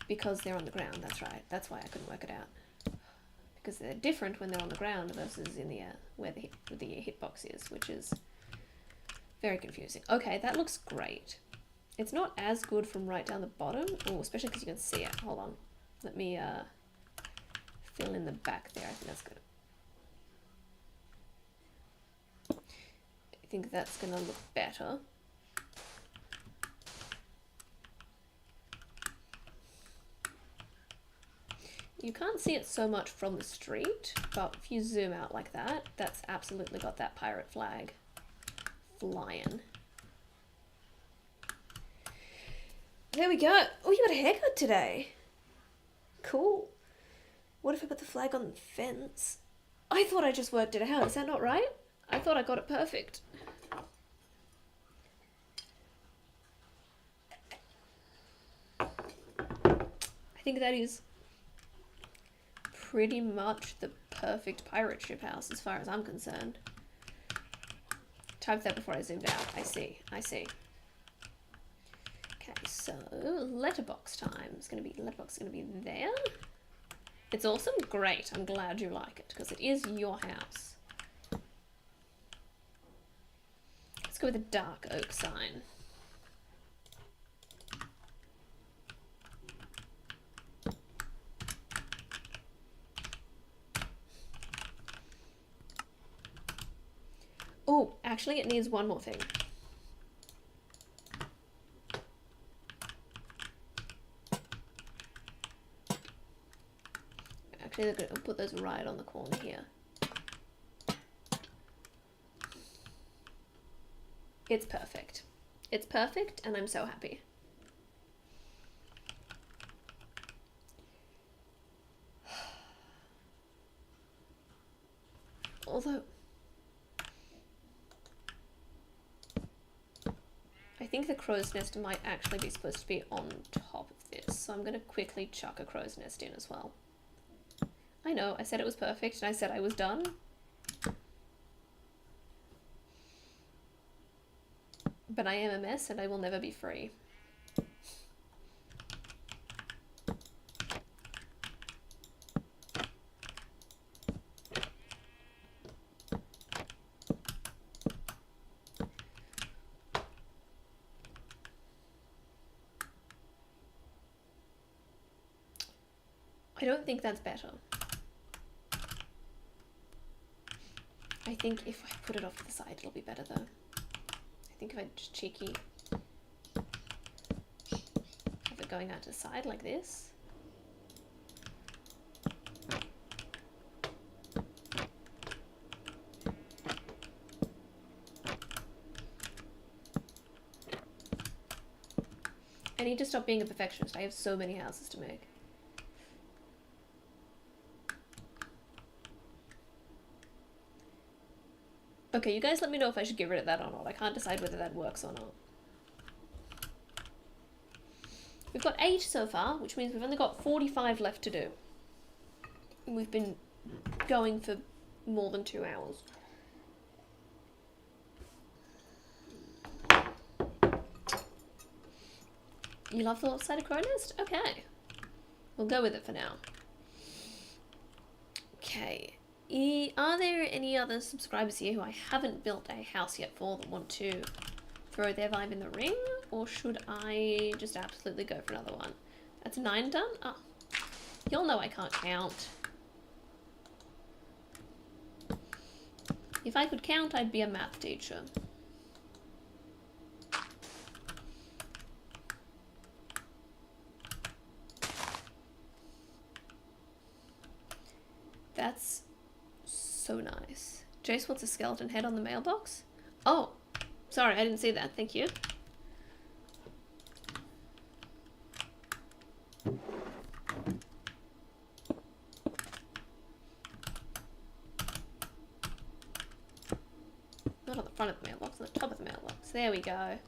Because they're on the ground, that's right. That's why I couldn't work it out. Because they're different when they're on the ground versus in the air, where the hitbox is, which is very confusing. Okay, that looks great. It's not as good from right down the bottom. Oh, especially because you can see it. Hold on. Let me fill in the back there. I think that's good. I think that's going to look better. You can't see it so much from the street, but if you zoom out like that, that's absolutely got that pirate flag flying. There we go. Oh, you got a haircut today. Cool. What if I put the flag on the fence? I thought I just worked it out. Is that not right? I thought I got it perfect. I think that is pretty much the perfect pirate ship house as far as I'm concerned. Type that before I zoomed out. I see. Okay, so letterbox time. Letterbox is gonna be there. It's awesome. Great. I'm glad you like it because it is your house. Let's go with a dark oak sign. Oh, actually it needs one more thing. Actually, they're going to put those right on the corner here. It's perfect. It's perfect, and I'm so happy. Although, I think the crow's nest might actually be supposed to be on top of this, so I'm going to quickly chuck a crow's nest in as well. I know, I said it was perfect, and I said I was done. But I am a mess, and I will never be free. I don't think that's better. I think if I put it off to the side, it'll be better though. I think if I just cheeky have it going out to the side like this. I need to stop being a perfectionist. I have so many houses to make. Okay, you guys let me know if I should get rid of that or not. I can't decide whether that works or not. We've got 8 so far, which means we've only got 45 left to do. And we've been going for more than 2 hours. You love the lopsided crow nest? Okay. We'll go with it for now. Okay. Are there any other subscribers here who I haven't built a house yet for that want to throw their vibe in the ring? Or should I just absolutely go for another one? That's 9 done? Oh, y'all know I can't count. If I could count, I'd be a math teacher. That's so nice. Jace wants a skeleton head on the mailbox? Oh, sorry, I didn't see that. Thank you. Not on the front of the mailbox, on the top of the mailbox. There we go.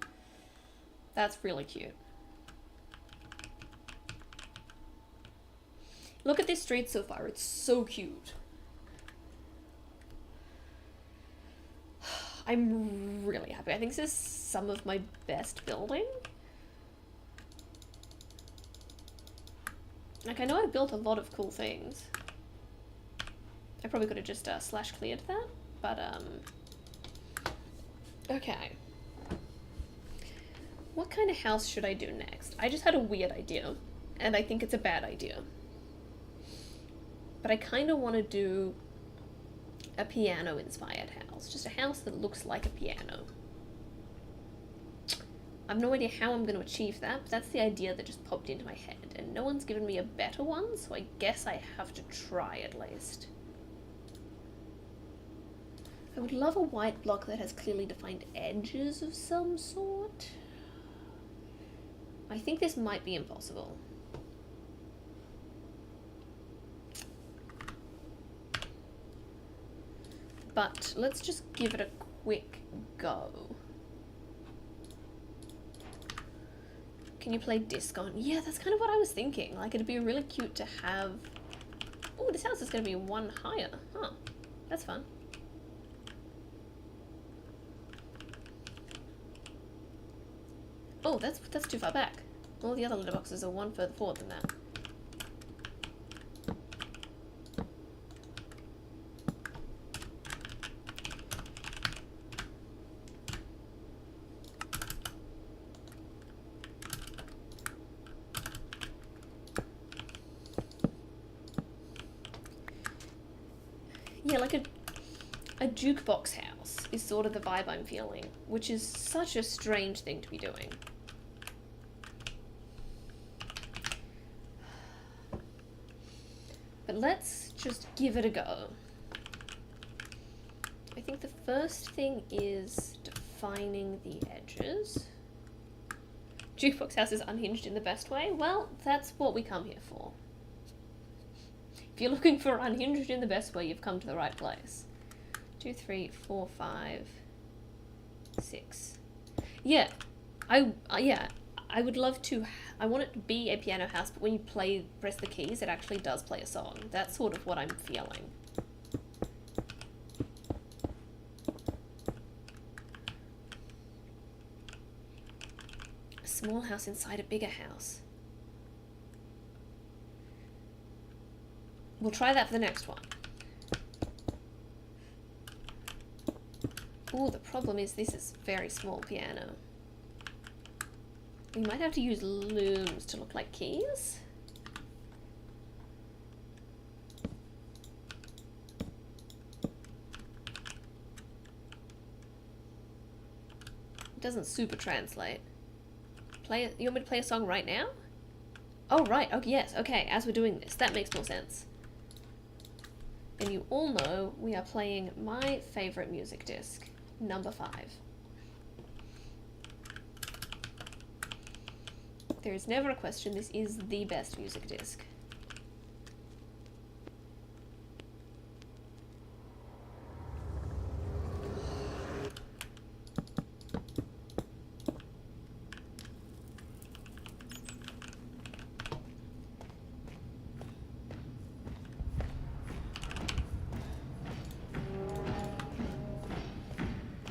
That's really cute. Look at this street so far. It's so cute. I'm really happy. I think this is some of my best building. Like, I know I've built a lot of cool things. I probably could have just slash cleared that, but okay. What kind of house should I do next? I just had a weird idea, and I think it's a bad idea. But I kind of want to do a piano-inspired house. Just a house that looks like a piano. I have no idea how I'm going to achieve that, but that's the idea that just popped into my head. And no one's given me a better one, so I guess I have to try at least. I would love a white block that has clearly defined edges of some sort. I think this might be impossible. But let's just give it a quick go. Can you play disc on? Yeah, that's kind of what I was thinking. Like, it'd be really cute to have... Oh, this house is going to be 1 higher. Huh. That's fun. Oh, that's too far back. All the other letterboxes are 1 further forward than that. Yeah, like a jukebox house is sort of the vibe I'm feeling, which is such a strange thing to be doing. But let's just give it a go. I think the first thing is defining the edges. Jukebox house is unhinged in the best way. Well, that's what we come here for. If you're looking for unhinged in the best way, you've come to the right place. 2, 3, 4, 5, 6. Yeah, I would love to. I want it to be a piano house, but when you press the keys, it actually does play a song. That's sort of what I'm feeling. A small house inside a bigger house. We'll try that for the next one. Ooh, the problem is this is very small piano. We might have to use looms to look like keys. It doesn't super translate. You want me to play a song right now? Oh, right. Oh, yes. Okay, as we're doing this. That makes more sense. And you all know we are playing my favorite music disc, number 5. There is never a question, this is the best music disc.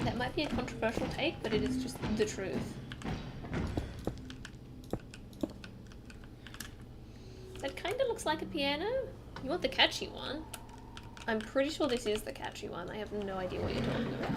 That might be a controversial take, but it is just the truth. That kind of looks like a piano. You want the catchy one? I'm pretty sure this is the catchy one. I have no idea what you're talking about.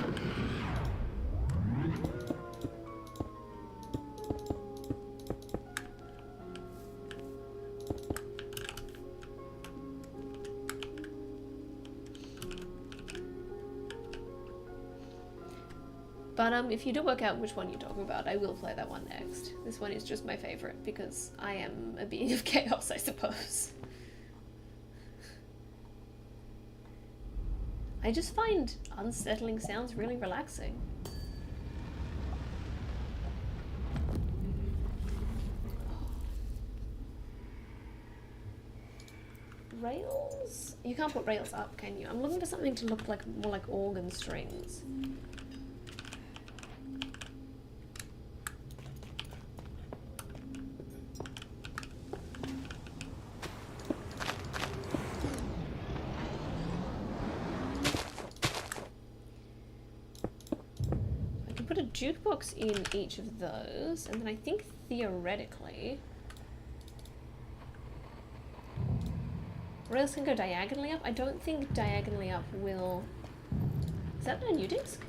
But if you do work out which one you're talking about, I will play that one next. This one is just my favorite because I am a being of chaos, I suppose. I just find unsettling sounds really relaxing. Rails? You can't put rails up, can you? I'm looking for something to look like more like organ strings. Jukebox in each of those, and then I think theoretically rails can go diagonally up. I don't think diagonally up will... Is that a new disc?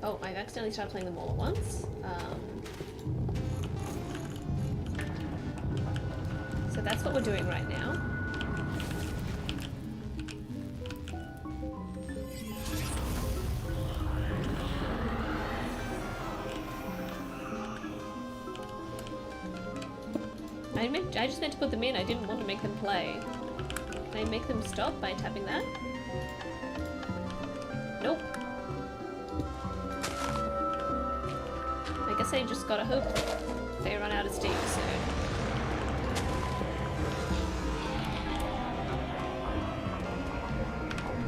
Oh, I've accidentally started playing them all at once. So that's what we're doing right now. I just meant to put them in, I didn't want to make them play. Can I make them stop by tapping that? Nope. I guess I just gotta hope they run out of steam soon.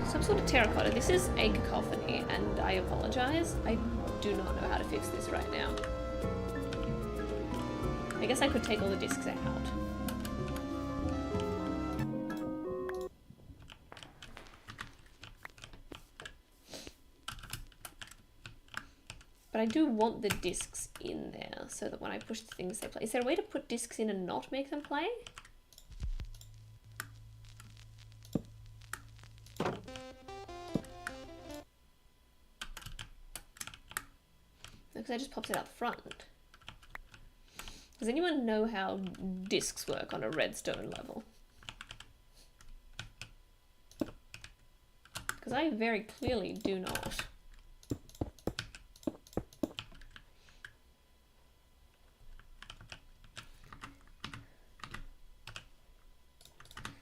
Some sort of terracotta. This is a cacophony, and I apologize. I do not know how to fix this right now. I guess I could take all the discs out. But I do want the discs in there so that when I push the things they play. Is there a way to put discs in and not make them play? Because that just pops it out the front. Does anyone know how discs work on a redstone level? because I very clearly do not.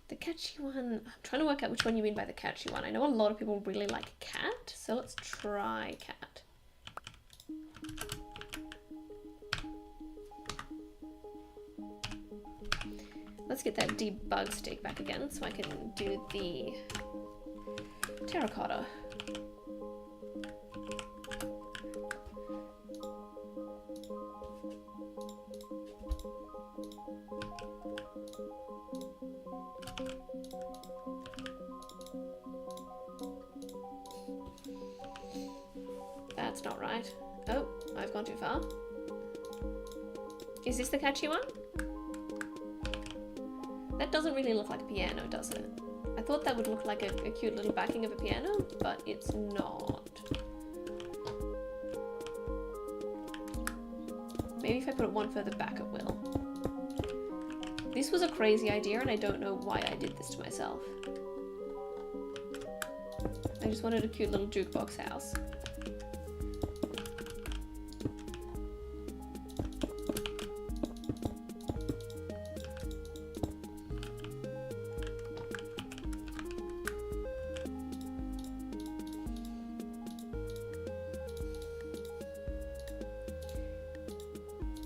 The catchy one, I'm trying to work out which one you mean by the catchy one. I know a lot of people really like cat, so let's try cat. Let's get that debug stick back again so I can do the terracotta. That's not right. Oh, I've gone too far. Is this the catchy one? That doesn't really look like a piano, does it? I thought that would look like a cute little backing of a piano, but it's not. Maybe if I put it one further back, it will. This was a crazy idea, and I don't know why I did this to myself. I just wanted a cute little jukebox house.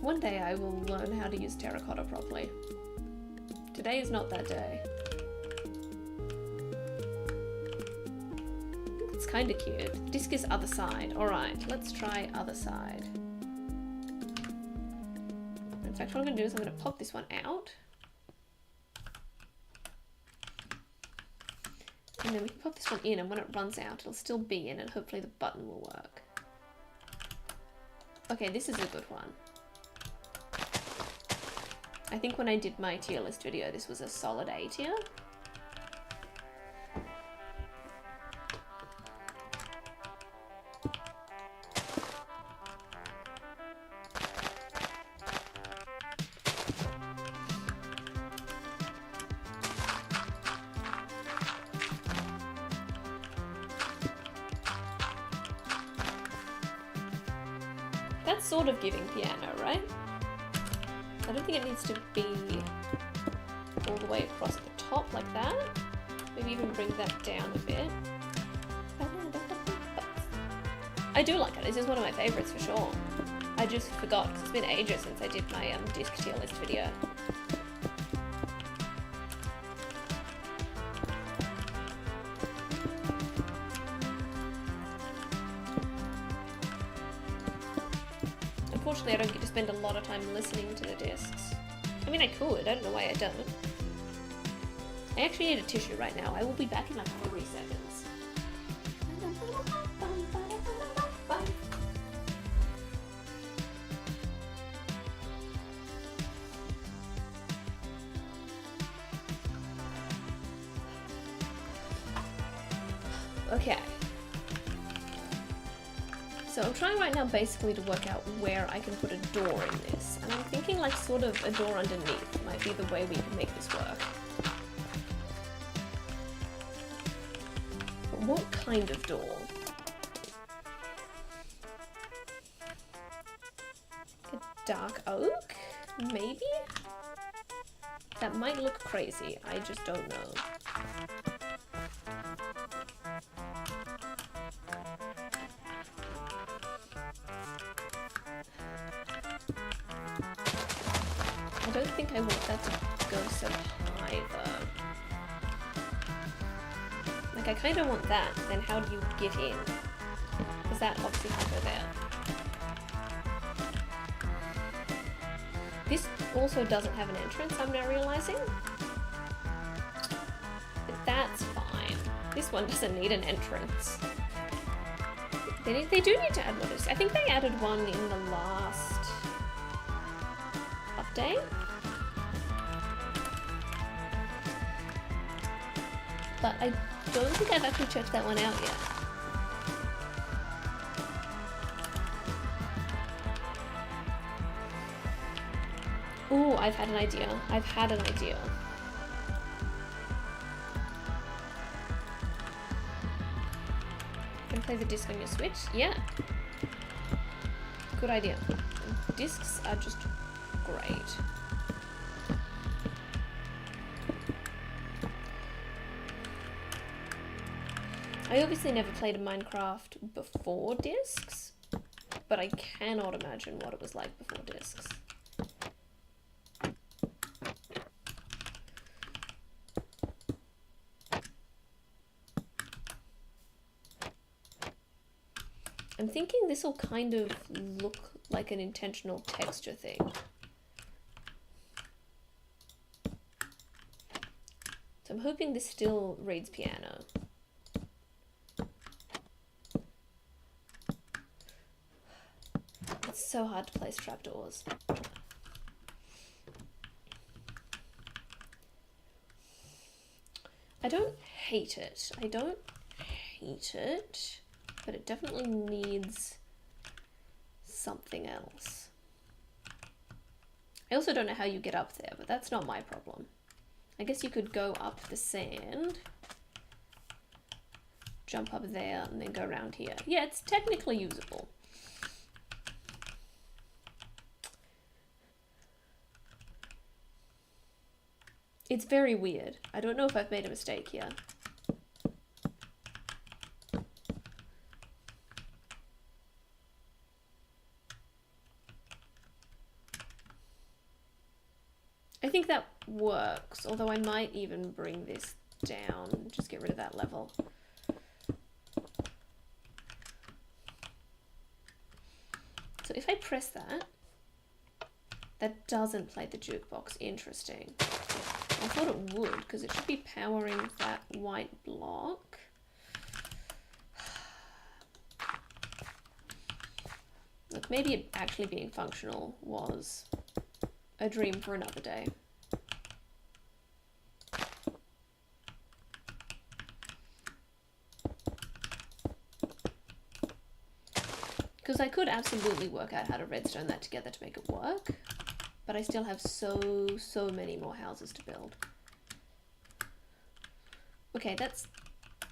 One day I will learn how to use terracotta properly. Today is not that day. It's kind of cute. The disc is other side. Alright, let's try other side. In fact, what I'm going to do is I'm going to pop this one out. And then we can pop this one in, and when it runs out, it'll still be in, and hopefully the button will work. Okay, this is a good one. I think when I did my tier list video, this was a solid A tier. That's sort of giving piano, right? I don't think it needs to be all the way across the top like that. Maybe even bring that down a bit. I do like it. This is one of my favorites for sure. I just forgot because it's been ages since I did my disc tier list video. Unfortunately, I don't get to spend a lot of time listening to the discs. I mean, I could. I don't know why I don't. I actually need a tissue right now. I will be back in like 3 seconds. Okay. So I'm trying right now basically to work out where I can put a door in this. And I'm thinking like sort of a door underneath might be the way we can make this work. But what kind of door? A dark oak? Maybe? That might look crazy. I just don't know. I don't think I want that to go so high though. Like I kind of want that, then how do you get in? Because that obviously can't go there. This also doesn't have an entrance, I'm now realizing. But that's fine. This one doesn't need an entrance. They do need to add one. I think they added one in the last update. But I don't think I've actually checked that one out yet. Ooh, I've had an idea. I've had an idea. and play the disc on your Switch? Yeah. Good idea. Discs are just great. I obviously never played a Minecraft before discs, but I cannot imagine what it was like before discs. I'm thinking this will kind of look like an intentional texture thing. So I'm hoping this still reads piano. It's so hard to place trapdoors. I don't hate it. I don't hate it. But it definitely needs something else. I also don't know how you get up there, but that's not my problem. I guess you could go up the sand, jump up there, and then go around here. Yeah, it's technically usable. It's very weird. I don't know if I've made a mistake here. I think that works, although I might even bring this down, just get rid of that level. So if I press that, that doesn't play the jukebox. Interesting. I thought it would, because it should be powering that white block. Look, maybe it actually being functional was a dream for another day. Because I could absolutely work out how to redstone that together to make it work, but I still have so many more houses to build. Okay, that's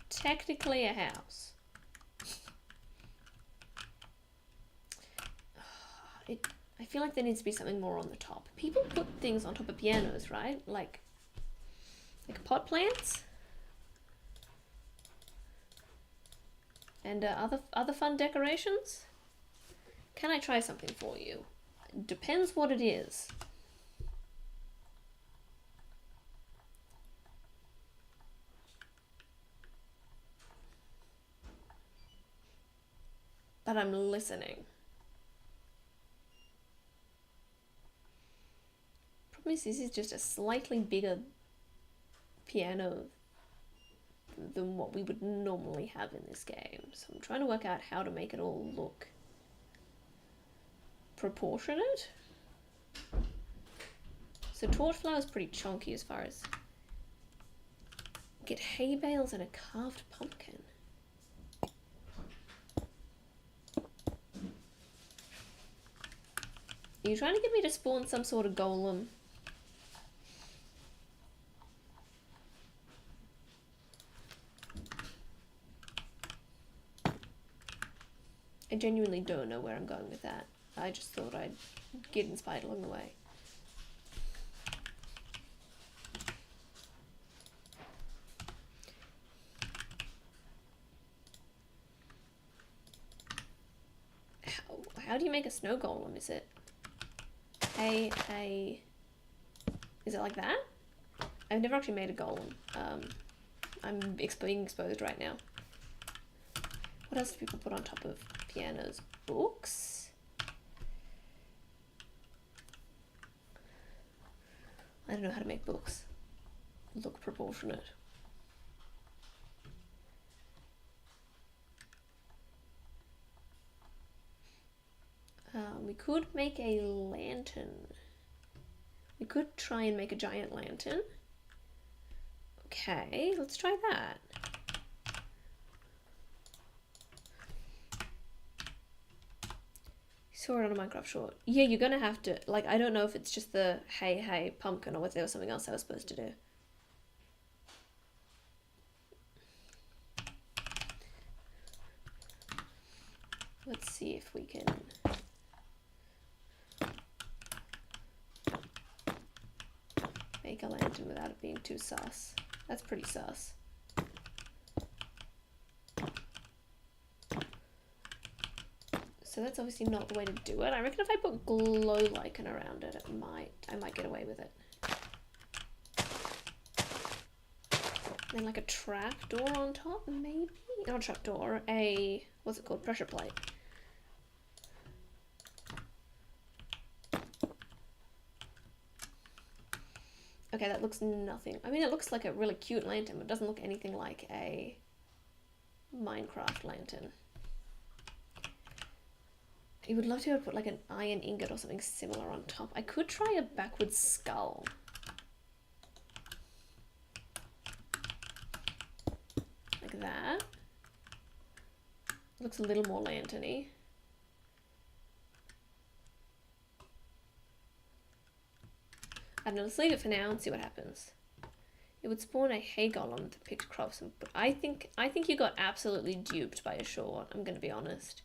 technically a house. I feel like there needs to be something more on the top. People put things on top of pianos, right? Like pot plants? And other fun decorations? Can I try something for you? Depends what it is. But I'm listening. Problem is, this is just a slightly bigger piano than what we would normally have in this game. So I'm trying to work out how to make it all look proportionate. So torchflower is pretty chunky as far as... Get hay bales and a carved pumpkin. Are you trying to get me to spawn some sort of golem? I genuinely don't know where I'm going with that. I just thought I'd get inspired along the way. How do you make a snow golem? Is it is it like that? I've never actually made a golem. I'm being exposed right now. What else do people put on top of pianos? Books? I don't know how to make books look proportionate. We could make a lantern. We could try and make a giant lantern. Okay, let's try that. Saw it on a Minecraft short. Yeah, you're gonna have to, like, I don't know if it's just the hey pumpkin or whether there was something else I was supposed to do. see if we can make a lantern without it being too sus. That's pretty sus. So that's obviously not the way to do it. I reckon if I put glow lichen around it, I might get away with it. Then like a trapdoor on top, maybe? Not a trapdoor, what's it called? Pressure plate. Okay, that looks nothing. I mean, it looks like a really cute lantern, but it doesn't look anything like a Minecraft lantern. I would love to be able to put like an iron ingot or something similar on top. I could try a backwards skull. Like that. Looks a little more lanterny. I don't know, let's leave it for now and see what happens. It would spawn a hay golem that picked crops, but I think you got absolutely duped by a short, I'm gonna be honest.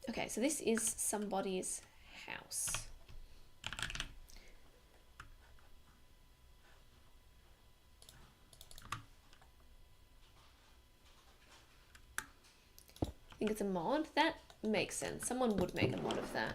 Okay, so this is somebody's house. I think it's a mod. That makes sense. Someone would make a mod of that.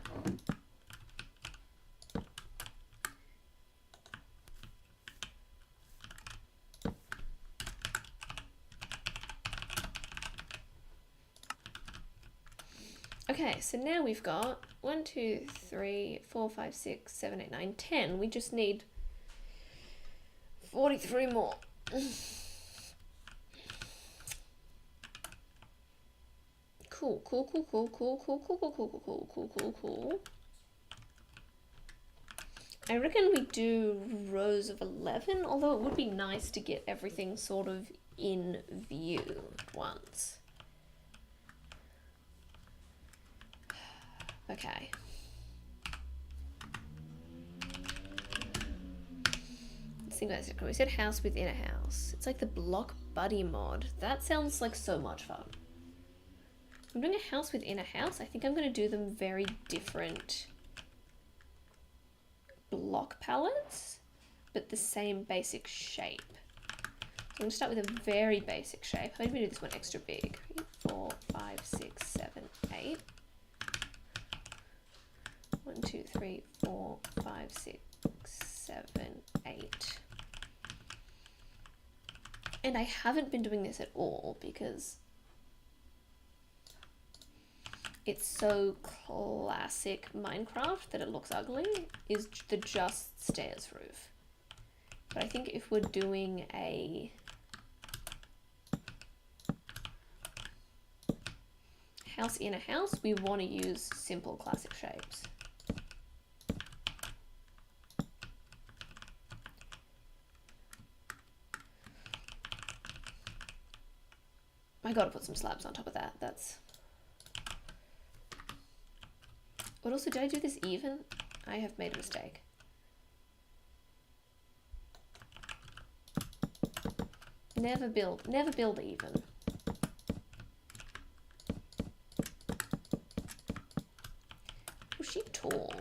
Okay, so now we've got 1, 2, 3, 4, 5, 6, 7, 8, 9, 10. We just need 43 more. Cool. I reckon we do rows of 11, although it would be nice to get everything sort of in view at once. Okay. Let's think about this. We said house within a house. It's like the Block Buddy mod. That sounds like so much fun. I'm doing a house within a house. I think I'm going to do them very different block palettes, but the same basic shape. So I'm going to start with a very basic shape. How do we do this one extra big? 3, 4, 5, 6, 7, 8. 1, 2, 3, 4, 5, 6, 7, 8. And I haven't been doing this at all because it's so classic Minecraft that it looks ugly, is the just stairs roof. But I think if we're doing a house in a house, we want to use simple classic shapes. I gotta put some slabs on top of that. That's... But also, did I do this even? I have made a mistake. Never build even. Was she tall?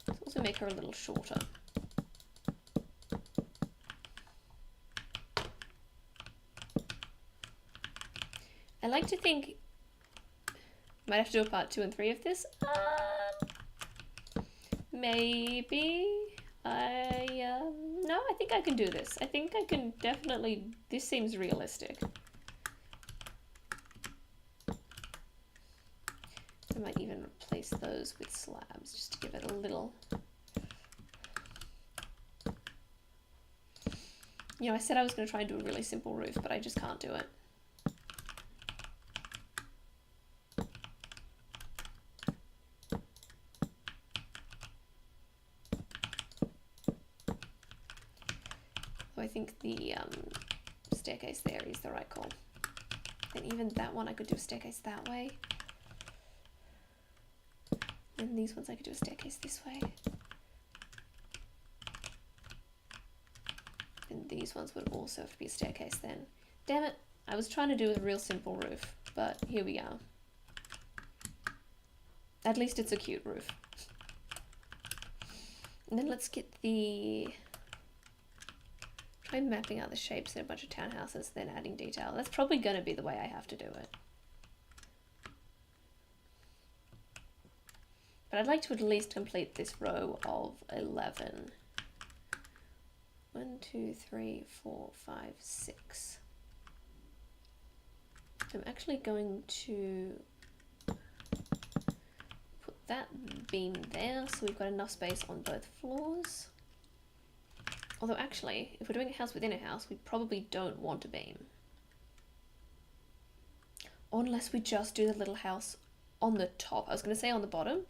Let's also make her a little shorter. I like to think might have to do a part 2 and 3 of this. Maybe. No, I think I can do this. I think I can definitely... This seems realistic. I might even replace those with slabs just to give it a little... You know, I said I was going to try and do a really simple roof, but I just can't do it. I think the staircase there is the right call. And even that one, I could do a staircase that way. And these ones, I could do a staircase this way. And these ones would also have to be a staircase then. Damn it, I was trying to do a real simple roof, but here we are. At least it's a cute roof. And then let's get the... Try mapping out the shapes in a bunch of townhouses, then adding detail. That's probably going to be the way I have to do it. But I'd like to at least complete this row of 11. 1, 2, 3, 4, 5, 6. I'm actually going to put that beam there so we've got enough space on both floors. Although actually, if we're doing a house within a house, we probably don't want a beam. Unless we just do the little house on the top. I was going to say on the bottom.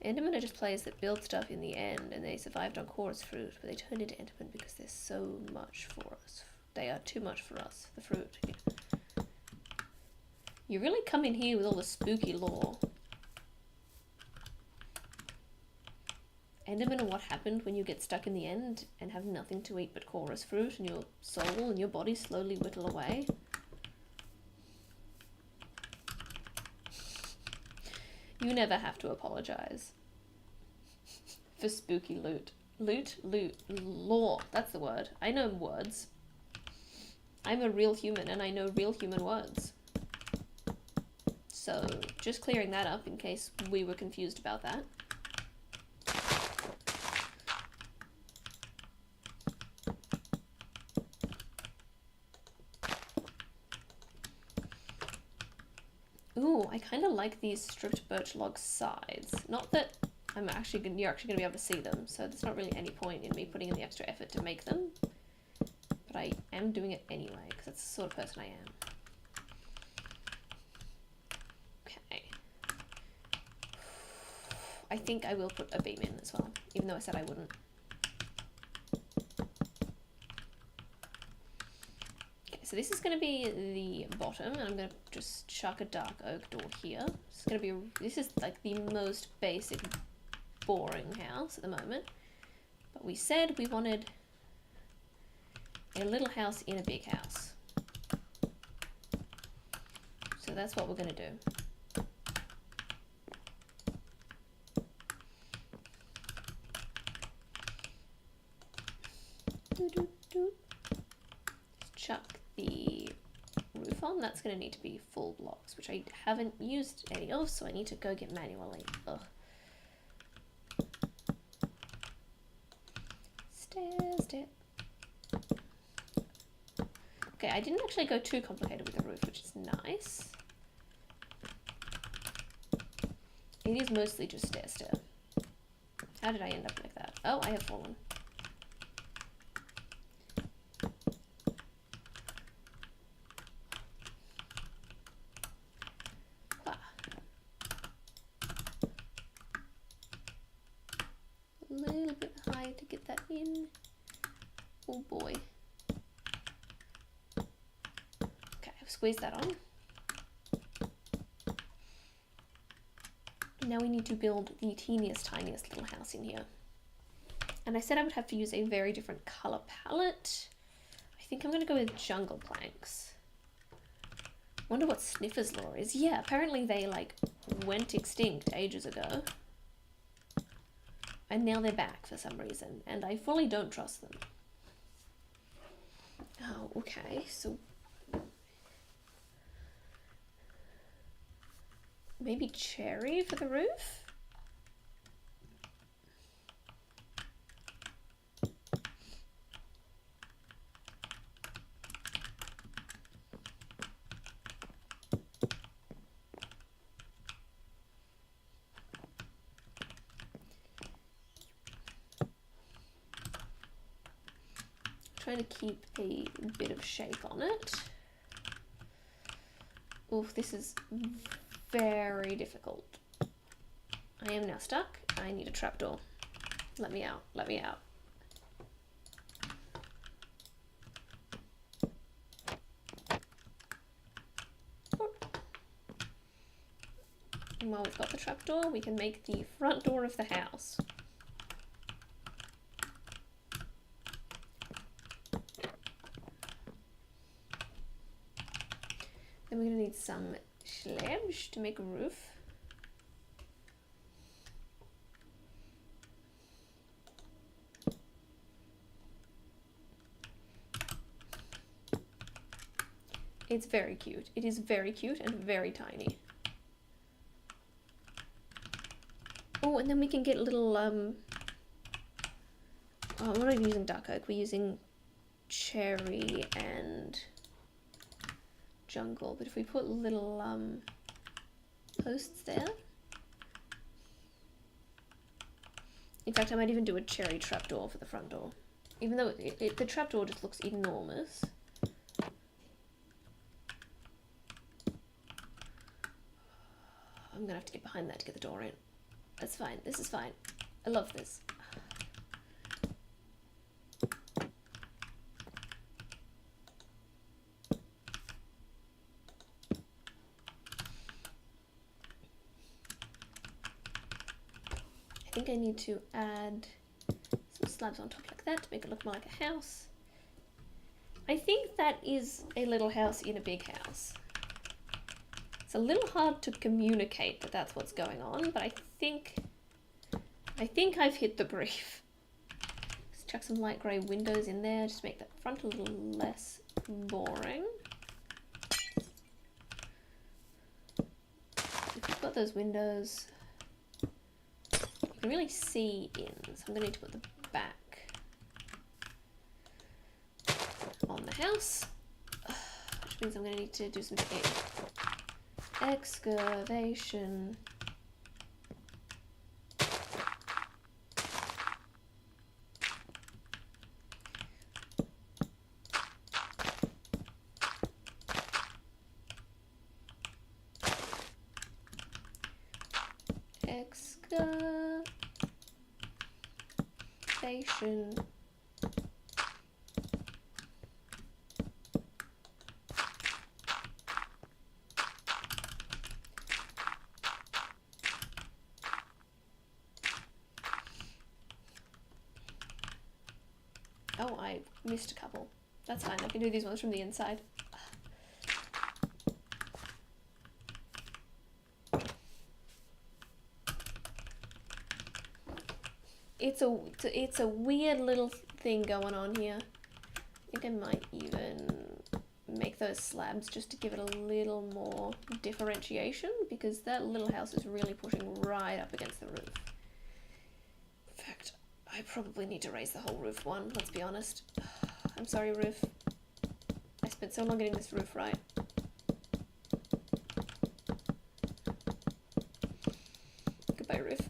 Endermen are just players that build stuff in the end, and they survived on chorus fruit, but they turned into Endermen because they're so much for us. They are too much for us, the fruit. You really come in here with all the spooky lore. Endermen are what happened when you get stuck in the end and have nothing to eat but chorus fruit, and your soul and your body slowly whittle away. You never have to apologize for spooky loot. Lore, that's the word. I know words. I'm a real human and I know real human words. So, just clearing that up in case we were confused about that. Ooh, I kind of like these stripped birch log sides. Not that you're actually going to be able to see them, so there's not really any point in me putting in the extra effort to make them. But I am doing it anyway, because that's the sort of person I am. Okay. I think I will put a beam in as well, even though I said I wouldn't. So this is going to be the bottom, and I'm going to just chuck a dark oak door here. This is like the most basic, boring house at the moment. But we said we wanted a little house in a big house. So that's what we're going to do. Chuck the roof on. That's going to need to be full blocks, which I haven't used any of, so I need to go get manually. Ugh. Step. Okay, I didn't actually go too complicated with the roof, which is nice. It is mostly just stair. How did I end up like that? Oh, I have fallen. To get that in. Oh boy. Okay, I've squeezed that on. Now we need to build the teeniest, tiniest little house in here. And I said I would have to use a very different color palette. I think I'm going to go with jungle planks. Wonder what Sniffer's Lore is. Yeah, apparently they like went extinct ages ago. And now they're back for some reason, and I fully don't trust them. Oh, okay, so maybe cherry for the roof? Trying to keep a bit of shape on it. Oof, this is very difficult. I am now stuck. I need a trapdoor. Let me out. Let me out. And while we've got the trapdoor, we can make the front door of the house. need some slabs to make a roof. It's very cute. It is very cute and very tiny. Oh, and then we can get little, oh, we're not even using dark oak, we're using cherry and jungle. But if we put little, posts there. In fact, I might even do a cherry trapdoor for the front door. Even though the trapdoor just looks enormous. I'm gonna have to get behind that to get the door in. That's fine. This is fine. I love this. I think I need to add some slabs on top like that to make it look more like a house. I think that is a little house in a big house. It's a little hard to communicate that that's what's going on, but I think I've hit the brief. Let's chuck some light grey windows in there, just make that front a little less boring. If you've got those windows, you can really see in, so I'm gonna need to put the back on the house, which means I'm gonna need to do some excavation. Excavation. Oh, I missed a couple. That's fine, I can do these ones from the inside. It's a weird little thing going on here. I think I might even make those slabs just to give it a little more differentiation, because that little house is really pushing right up against the roof. In fact, I probably need to raise the whole roof one, let's be honest. I'm sorry, roof. I spent so long getting this roof right. Goodbye, roof.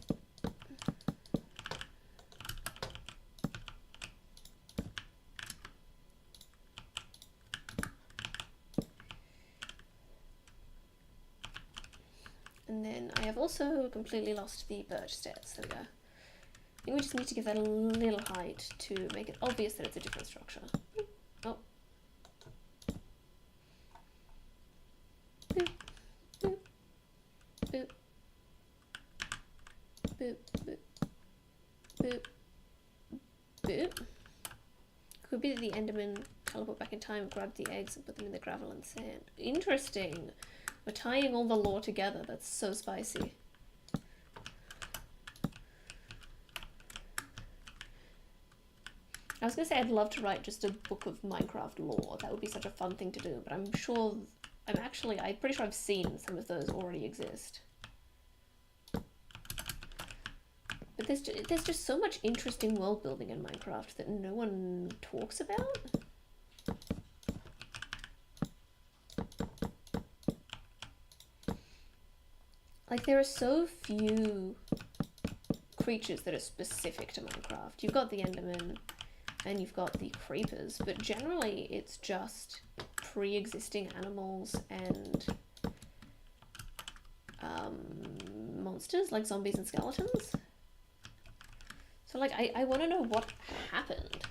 And then I have also completely lost the birch stairs. There we go. I think we just need to give that a little height to make it obvious that it's a different structure. Oh. Boop, boop, boop, boop, boop, boop, boop. Could be that the Enderman teleport back in time, grab the eggs and put them in the gravel and sand. Interesting. We're tying all the lore together. That's so spicy. I was gonna say I'd love to write just a book of Minecraft lore. That would be such a fun thing to do, but I'm pretty sure I've seen some of those already exist. But there's just so much interesting world building in Minecraft that no one talks about. Like, there are so few creatures that are specific to Minecraft. You've got the Enderman and you've got the creepers, but generally it's just pre-existing animals and monsters like zombies and skeletons. So like, I want to know what happened.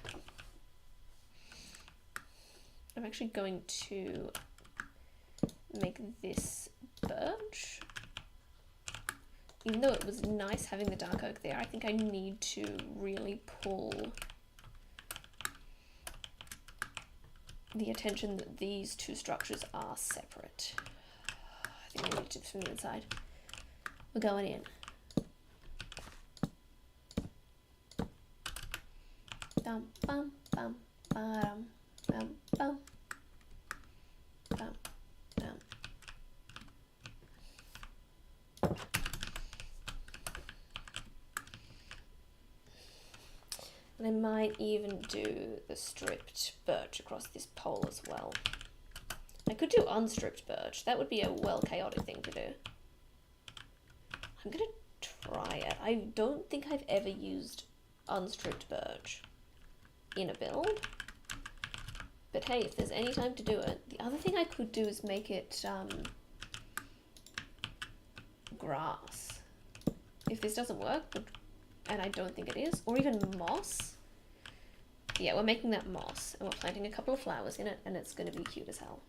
I'm actually going to make this birch. Even though it was nice having the dark oak there, I think I need to really pull the attention that these two structures are separate. fingertips from the inside. We're going in. Bum bum bum bum bum bum bum bum. And I might even do the stripped birch across this pole as well. I could do unstripped birch. That would be a well chaotic thing to do. I'm gonna try it. I don't think I've ever used unstripped birch in a build. But hey, if there's any time to do it. The other thing I could do is make it grass. If this doesn't work, and I don't think it is, or even moss. Yeah, we're making that moss, and we're planting a couple of flowers in it, and it's going to be cute as hell.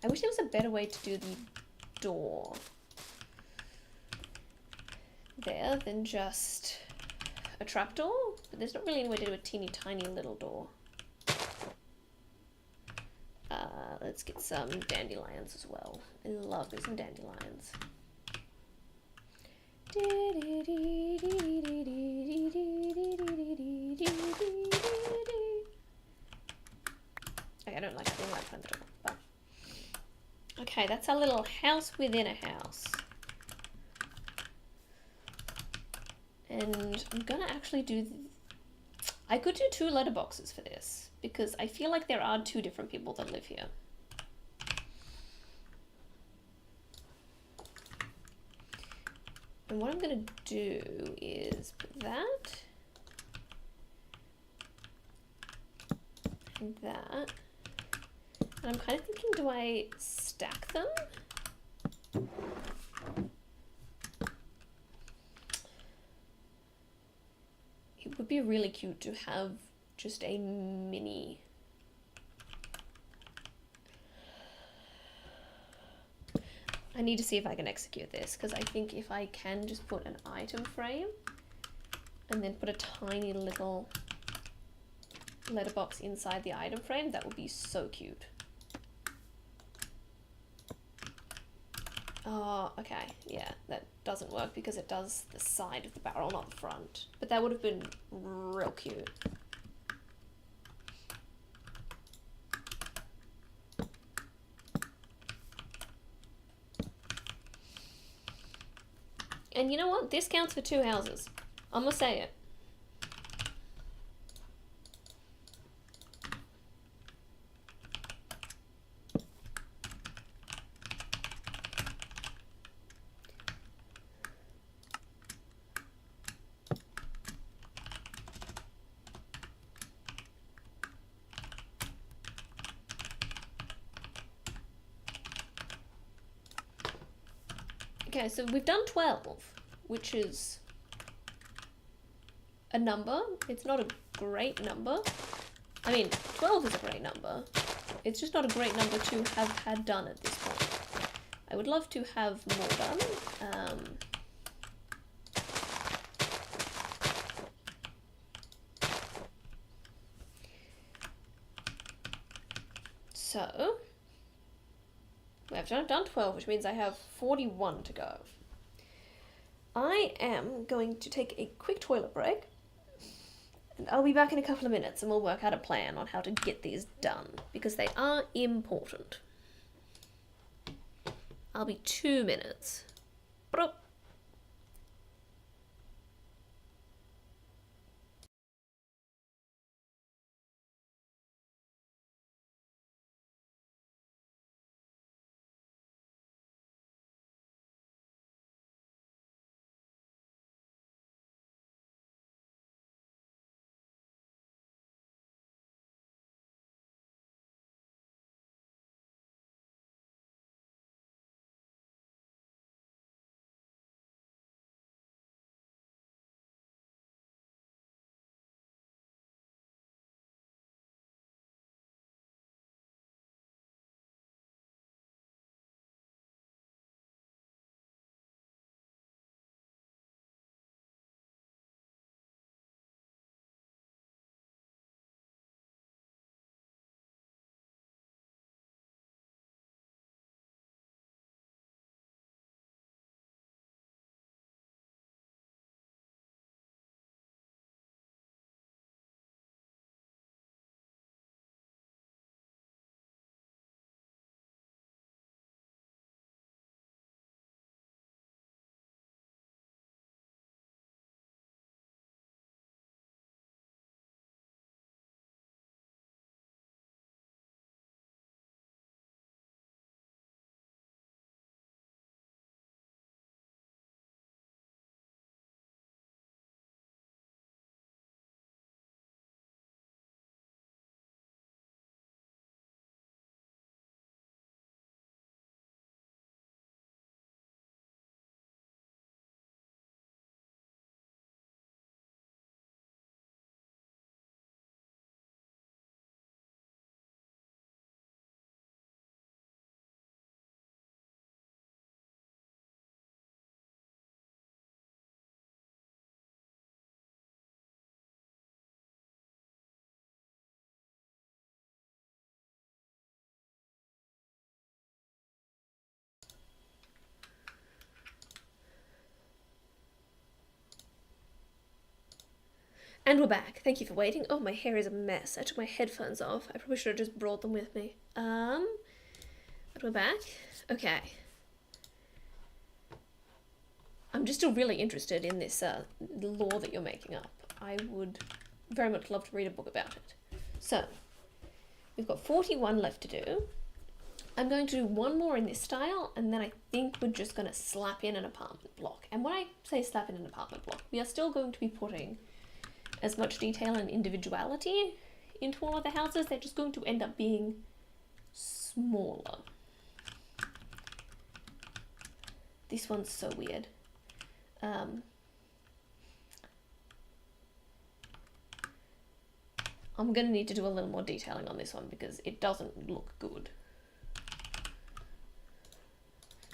I wish there was a better way to do the door there than just a trapdoor, but there's not really any way to do a teeny tiny little door. Let's get some dandelions as well. I love me some dandelions. Okay, I don't like having light behind the door, but okay, that's our little house within a house. And I'm gonna actually do I could do 2 letterboxes for this because I feel like there are 2 different people that live here. And what I'm gonna do is put that and that. And I'm kind of thinking, do I stack them? It would be really cute to have just a mini. I need to see if I can execute this, because I think if I can just put an item frame and then put a tiny little letterbox inside the item frame, that would be so cute. Oh, okay, yeah, that doesn't work because it does the side of the barrel, not the front. But that would have been real cute. And you know what? This counts for 2 houses. I'm gonna say it. Okay, so we've done 12, which is a number. It's not a great number. I mean, 12 is a great number. It's just not a great number to have had done at this point. I would love to have more done. So, I've done 12, which means I have 41 to go. I am going to take a quick toilet break, and I'll be back in a couple of minutes and we'll work out a plan on how to get these done, because they are important. I'll be 2 minutes. And we're back. Thank you for waiting. Oh, my hair is a mess. I took my headphones off. I probably should have just brought them with me. But we're back. Okay. I'm just still really interested in this lore that you're making up. I would very much love to read a book about it. So, we've got 41 left to do. I'm going to do one more in this style, and then I think we're just going to slap in an apartment block. And when I say slap in an apartment block, we are still going to be putting as much detail and individuality into all of the houses. They're just going to end up being smaller. This one's so weird. I'm going to need to do a little more detailing on this one because it doesn't look good.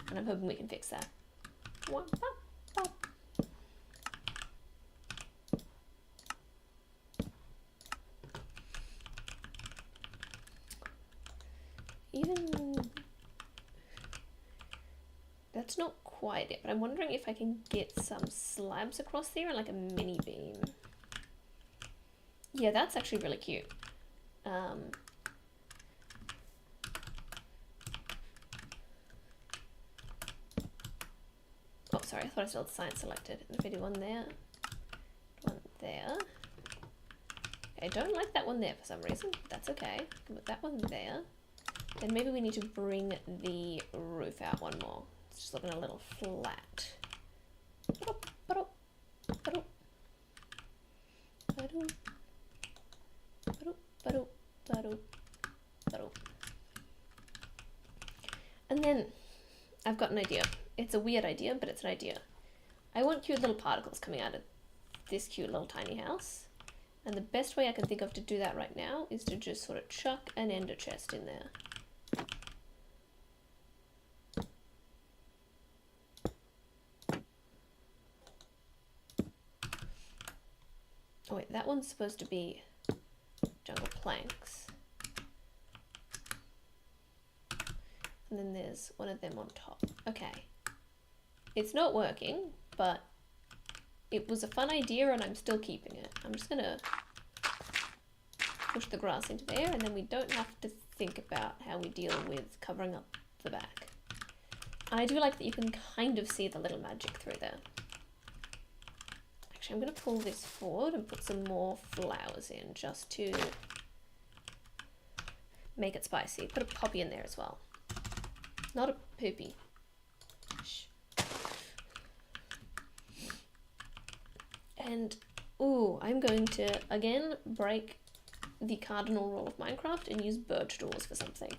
And I'm hoping we can fix that. Even... That's not quite it, but I'm wondering if I can get some slabs across there and like a mini beam. Yeah, that's actually really cute. Oh, sorry, I thought I still had science selected. And if I do one there, one there. Okay, I don't like that one there for some reason. That's okay. Can put that one there. Then maybe we need to bring the roof out one more. It's just looking a little flat. And then I've got an idea. It's a weird idea, but it's an idea. I want cute little particles coming out of this cute little tiny house. And the best way I can think of to do that right now is to just sort of chuck an ender chest in there. Oh wait, that one's supposed to be jungle planks. And then there's one of them on top. Okay. It's not working, but it was a fun idea and I'm still keeping it. I'm just gonna push the grass into there and then we don't have to think about how we deal with covering up the back. I do like that you can kind of see the little magic through there. Actually, I'm gonna pull this forward and put some more flowers in just to make it spicy. Put a poppy in there as well. Not a poopy. Shh. And, ooh, I'm going to, again, break the cardinal rule of Minecraft and use birch doors for something.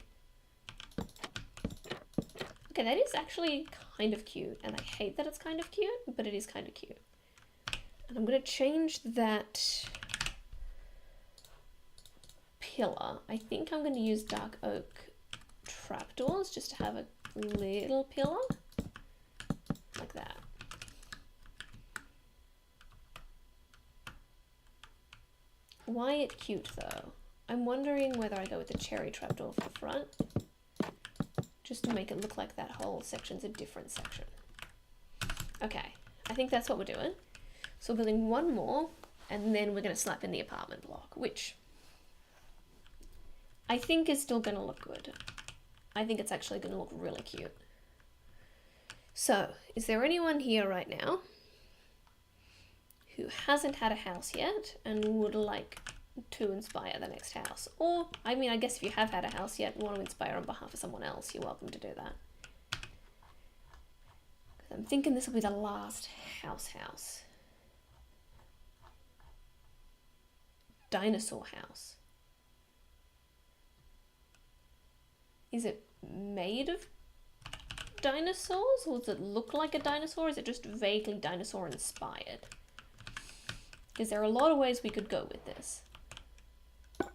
Okay, that is actually kind of cute, and I hate that it's kind of cute, but it is kind of cute. And I'm going to change that pillar. I think I'm going to use dark oak trapdoors just to have a little pillar like that. Why it cute though? I'm wondering whether I go with the cherry trapdoor for the front just to make it look like that whole section's a different section. Okay, I think that's what we're doing. So we're building one more and then we're going to slap in the apartment block, which I think is still going to look good. I think it's actually going to look really cute. So, is there anyone here right now who hasn't had a house yet and would like to inspire the next house? Or, I mean, I guess if you have had a house yet and want to inspire on behalf of someone else, you're welcome to do that. I'm thinking this will be the last house. Dinosaur house. Is it made of dinosaurs, or does it look like a dinosaur? Is it just vaguely dinosaur inspired? Because there are a lot of ways we could go with this. And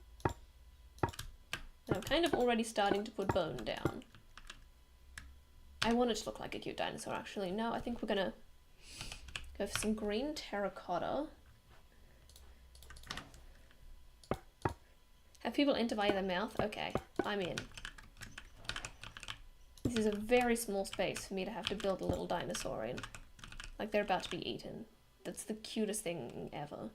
I'm kind of already starting to put bone down. I want it to look like a cute dinosaur, actually. No, I think we're gonna go for some green terracotta. Have people enter via their mouth? Okay, I'm in. This is a very small space for me to have to build a little dinosaur in. Like they're about to be eaten. That's the cutest thing ever.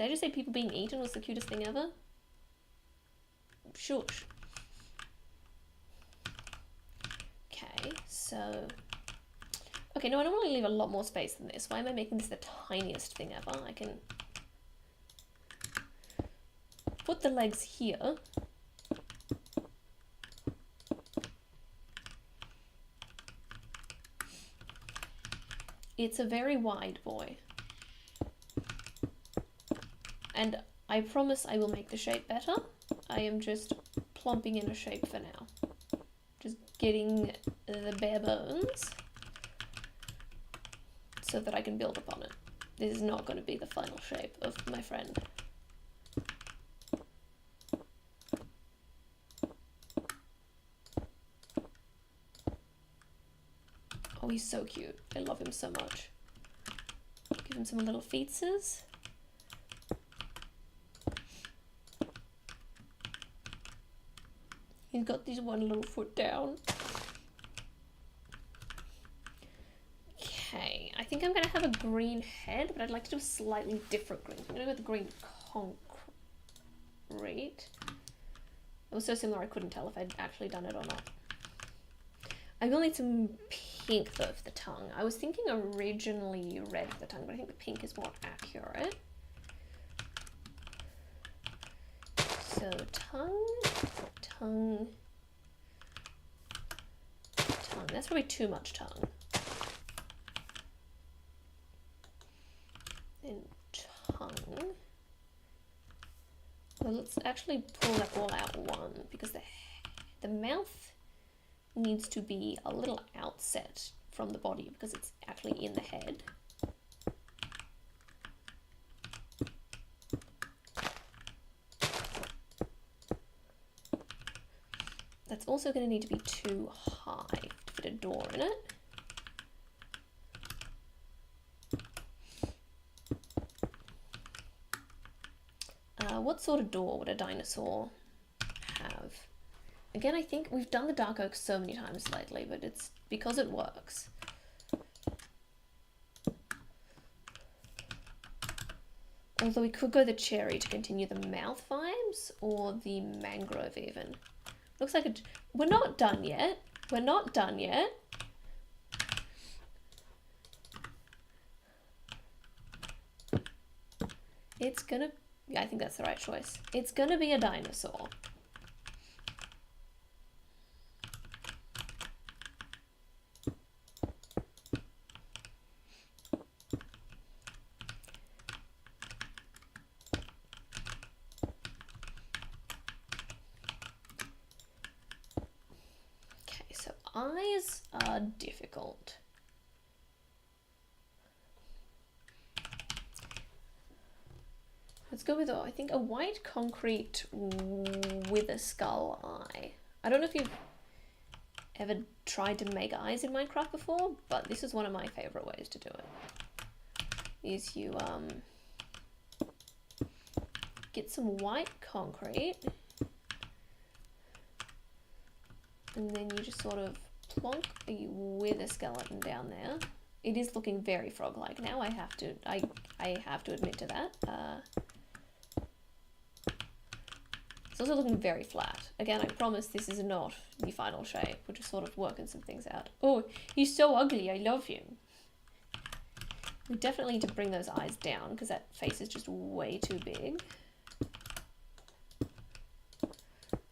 Did I just say people being eaten was the cutest thing ever? Shush. Okay, so... Okay, no, I don't want to leave a lot more space than this. Why am I making this the tiniest thing ever? I can put the legs here. It's a very wide boy. And I promise I will make the shape better. I am just plomping in a shape for now. Just getting the bare bones so that I can build upon it. This is not going to be the final shape of my friend. Oh, he's so cute. I love him so much. Give him some little feetses. He's got this one little foot down. Okay, I think I'm going to have a green head, but I'd like to do a slightly different green. I'm going to go with the green concrete. It was so similar I couldn't tell if I'd actually done it or not. I will need some pink though for the tongue. I was thinking originally red for the tongue, but I think the pink is more accurate. So tongue. That's probably too much tongue. Then tongue. Well, let's actually pull that all out one, because the mouth needs to be a little outset from the body because it's actually in the head. That's also going to need to be too high to fit a door in it. What sort of door would a dinosaur have? Again, I think we've done the dark oak so many times lately, but it's because it works. Although we could go the cherry to continue the mouth vibes, or the mangrove even. Looks like we're not done yet. We're not done yet. It's gonna... Yeah, I think that's the right choice. It's gonna be a dinosaur. Okay, so eyes are difficult. Let's go with, I think, a white concrete with a skull eye. I don't know if you've ever tried to make eyes in Minecraft before, but this is one of my favorite ways to do it. Is you get some white concrete, and then you just sort of plonk with a skeleton down there. It is looking very frog-like now. I have to admit to that. It's also looking very flat. Again, I promise this is not the final shape. We're just sort of working some things out. Oh, he's so ugly. I love him. We definitely need to bring those eyes down because that face is just way too big.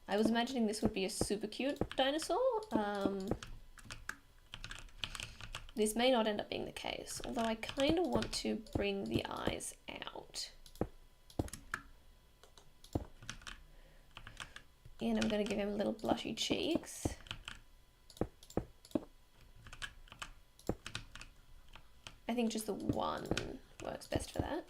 I was imagining this would be a super cute dinosaur. This may not end up being the case, although I kind of want to bring the eyes out. And I'm going to give him little blushy cheeks. I think just the one works best for that.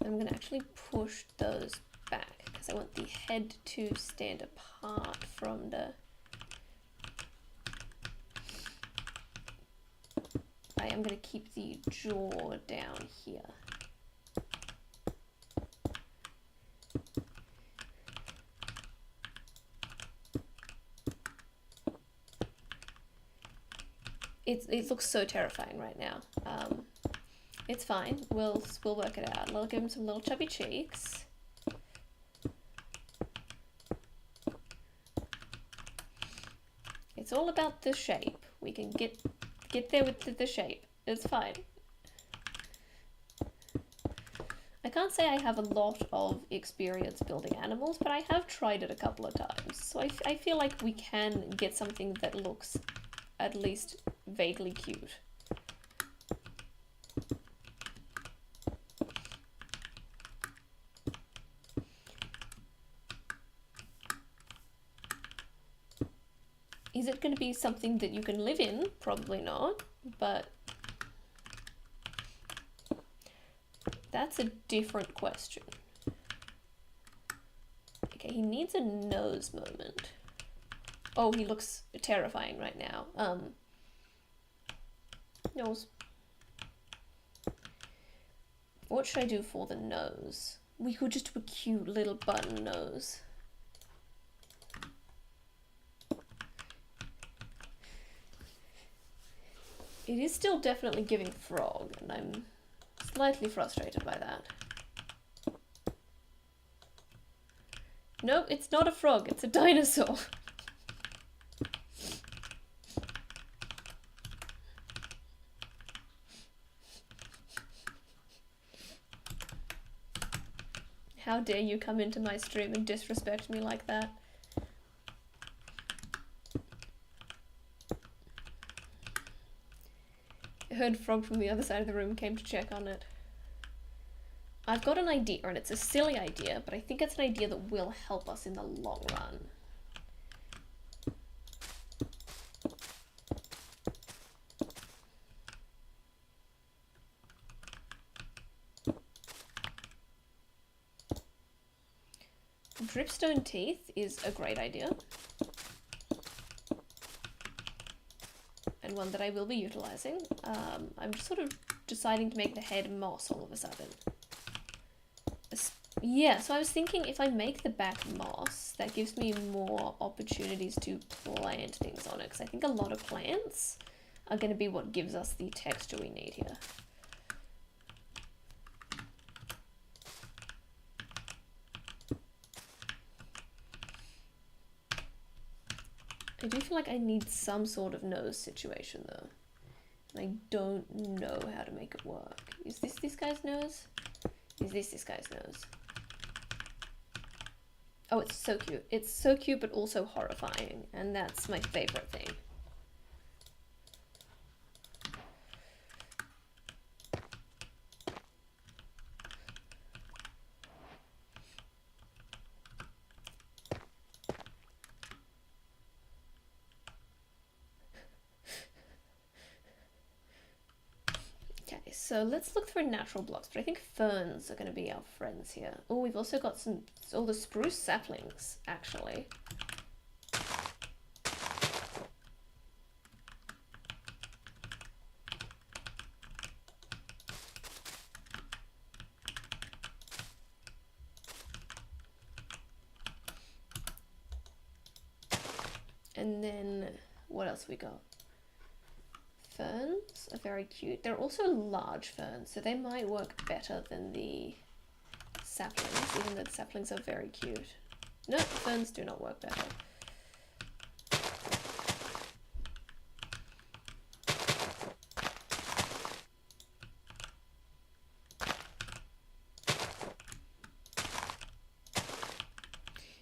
I'm going to actually push those back because I want the head to stand apart from the... I am going to keep the jaw down here. It looks so terrifying right now. It's fine. We'll work it out. I'll give him some little chubby cheeks. It's all about the shape. We can get there with the shape. It's fine. I can't say I have a lot of experience building animals, but I have tried it a couple of times. So I feel like we can get something that looks at least vaguely cute. Is it going to be something that you can live in? Probably not, but that's a different question. Okay, he needs a nose moment. Oh, he looks terrifying right now. Nose. What should I do for the nose? We could just do a cute little button nose. It is still definitely giving frog, and I'm slightly frustrated by that. Nope, it's not a frog, it's a dinosaur. How dare you come into my stream and disrespect me like that? I heard frog from the other side of the room came to check on it. I've got an idea, and it's a silly idea, but I think it's an idea that will help us in the long run. Dripstone teeth is a great idea. And one that I will be utilising. I'm just sort of deciding to make the head moss all of a sudden. Yeah, so I was thinking if I make the back moss, that gives me more opportunities to plant things on it, because I think a lot of plants are going to be what gives us the texture we need here. I do feel like I need some sort of nose situation though. And I don't know how to make it work. Is this guy's nose? Is this guy's nose? Oh, it's so cute. It's so cute but also horrifying, and that's my favorite thing. So let's look through natural blocks, but I think ferns are going to be our friends here. Oh, we've also got all the spruce saplings, actually. And then, what else we got? Ferns are very cute. They're also large ferns, so they might work better than the saplings, even though the saplings are very cute. No, ferns do not work better.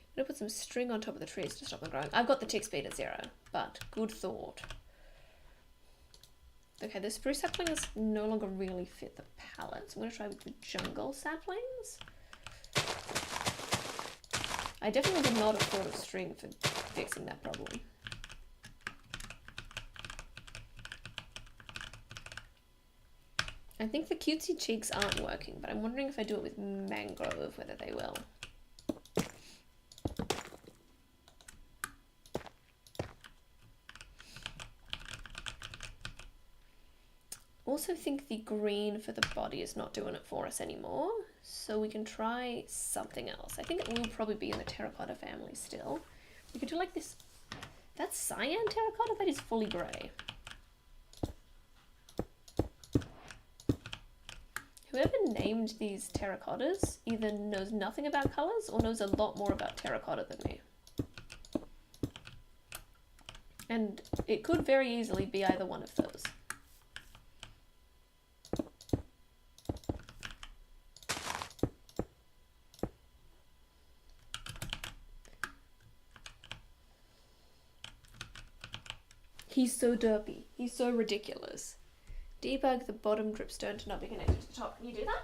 I'm gonna put some string on top of the trees to stop them growing. I've got the tick speed at 0, but good thought. Okay, the spruce saplings no longer really fit the palette, so I'm going to try with the jungle saplings. I definitely did not have thought of string for fixing that problem. I think the cutesy cheeks aren't working, but I'm wondering if I do it with mangrove, whether they will. Also think the green for the body is not doing it for us anymore, so we can try something else. I think it will probably be in the terracotta family still. We could do like this. That's cyan terracotta? That is fully grey. whoever named these terracottas either knows nothing about colours or knows a lot more about terracotta than me. And it could very easily be either one of those. He's so derpy. He's so ridiculous. Debug the bottom dripstone to not be connected to the top. Can you do that?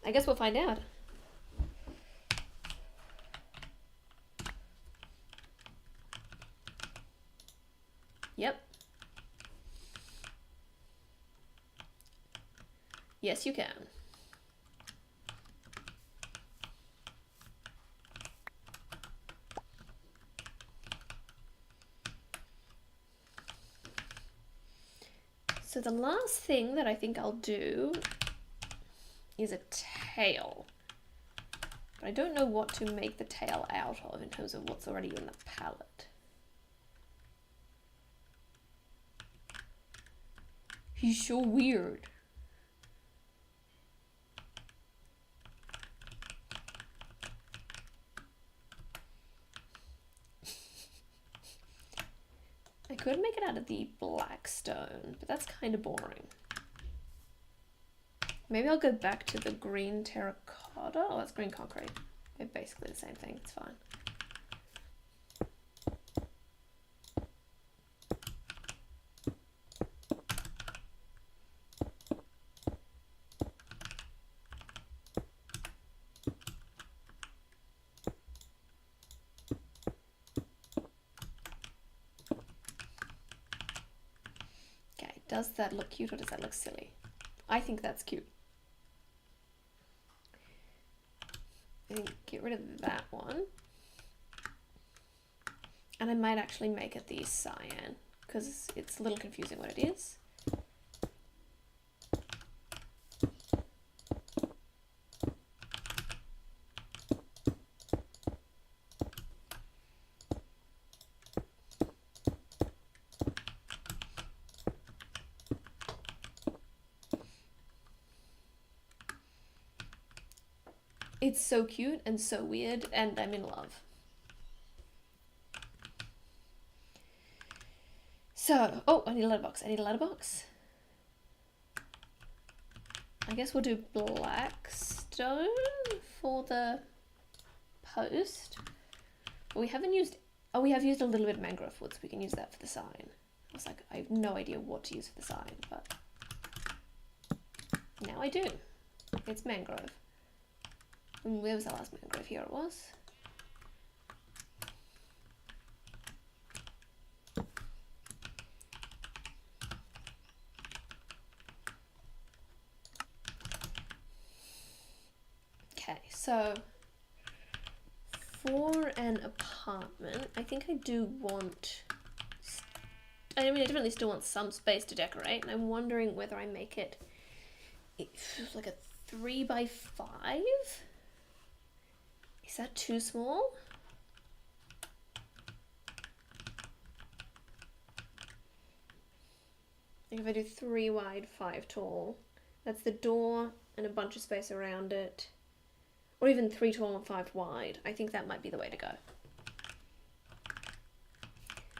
I guess we'll find out. Yep. Yes, you can. So the last thing that I think I'll do is a tail. But I don't know what to make the tail out of in terms of what's already in the palette. He's so weird. I could make it out of the black stone, but that's kind of boring. Maybe I'll go back to the green terracotta. Oh, that's green concrete. They're basically the same thing. It's fine. Okay, does that look cute or does that look silly? I think that's cute. And get rid of that one. And I might actually make it the cyan because it's a little confusing what it is. It's so cute and so weird, and I'm in love. So, oh, I need a letterbox. I need a letterbox. I guess we'll do black stone for the post. But we haven't used, oh, we have used a little bit of mangrove wood, so we can use that for the sign. I was like, I have no idea what to use for the sign, but now I do. It's mangrove. Where was the last mangrove? Here it was. Okay, so for an apartment, I think I do want, I mean, I definitely still want some space to decorate, and I'm wondering whether I make it like a 3x5. Is that too small? I think if I do 3 wide, 5 tall, that's the door and a bunch of space around it. Or even 3 tall and 5 wide. I think that might be the way to go.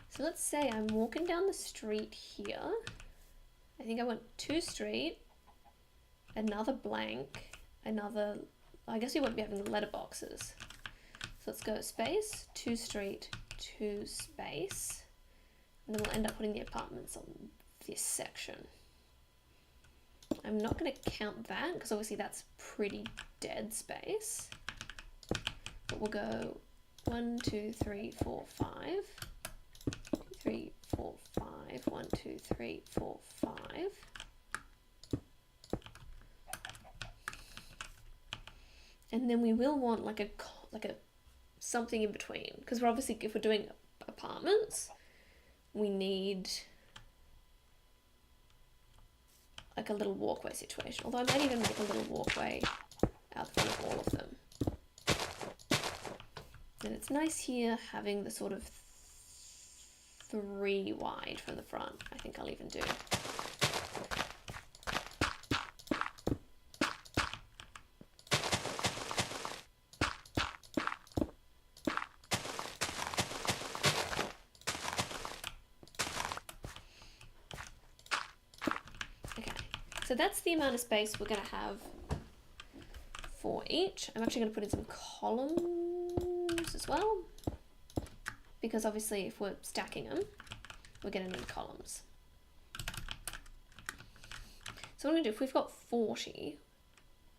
So let's say I'm walking down the street here. I think I want 2 street, another blank, another, I guess we won't be having letterboxes. So let's go space, 2 street, 2 space. And then we'll end up putting the apartments on this section. I'm not going to count that because obviously that's pretty dead space. But we'll go 1, 2, 3, 4, 5. 3, 4, 5. 1, 2, 3, 4, 5. And then we will want like a something in between, because we're obviously, if we're doing apartments, we need like a little walkway situation. Although I might even make a little walkway out front of all of them. And it's nice here having the sort of 3 wide from the front. I think I'll even do So that's the amount of space we're going to have for each. I'm actually going to put in some columns as well, because obviously if we're stacking them, we're going to need columns. So what I'm going to do, if we've got 40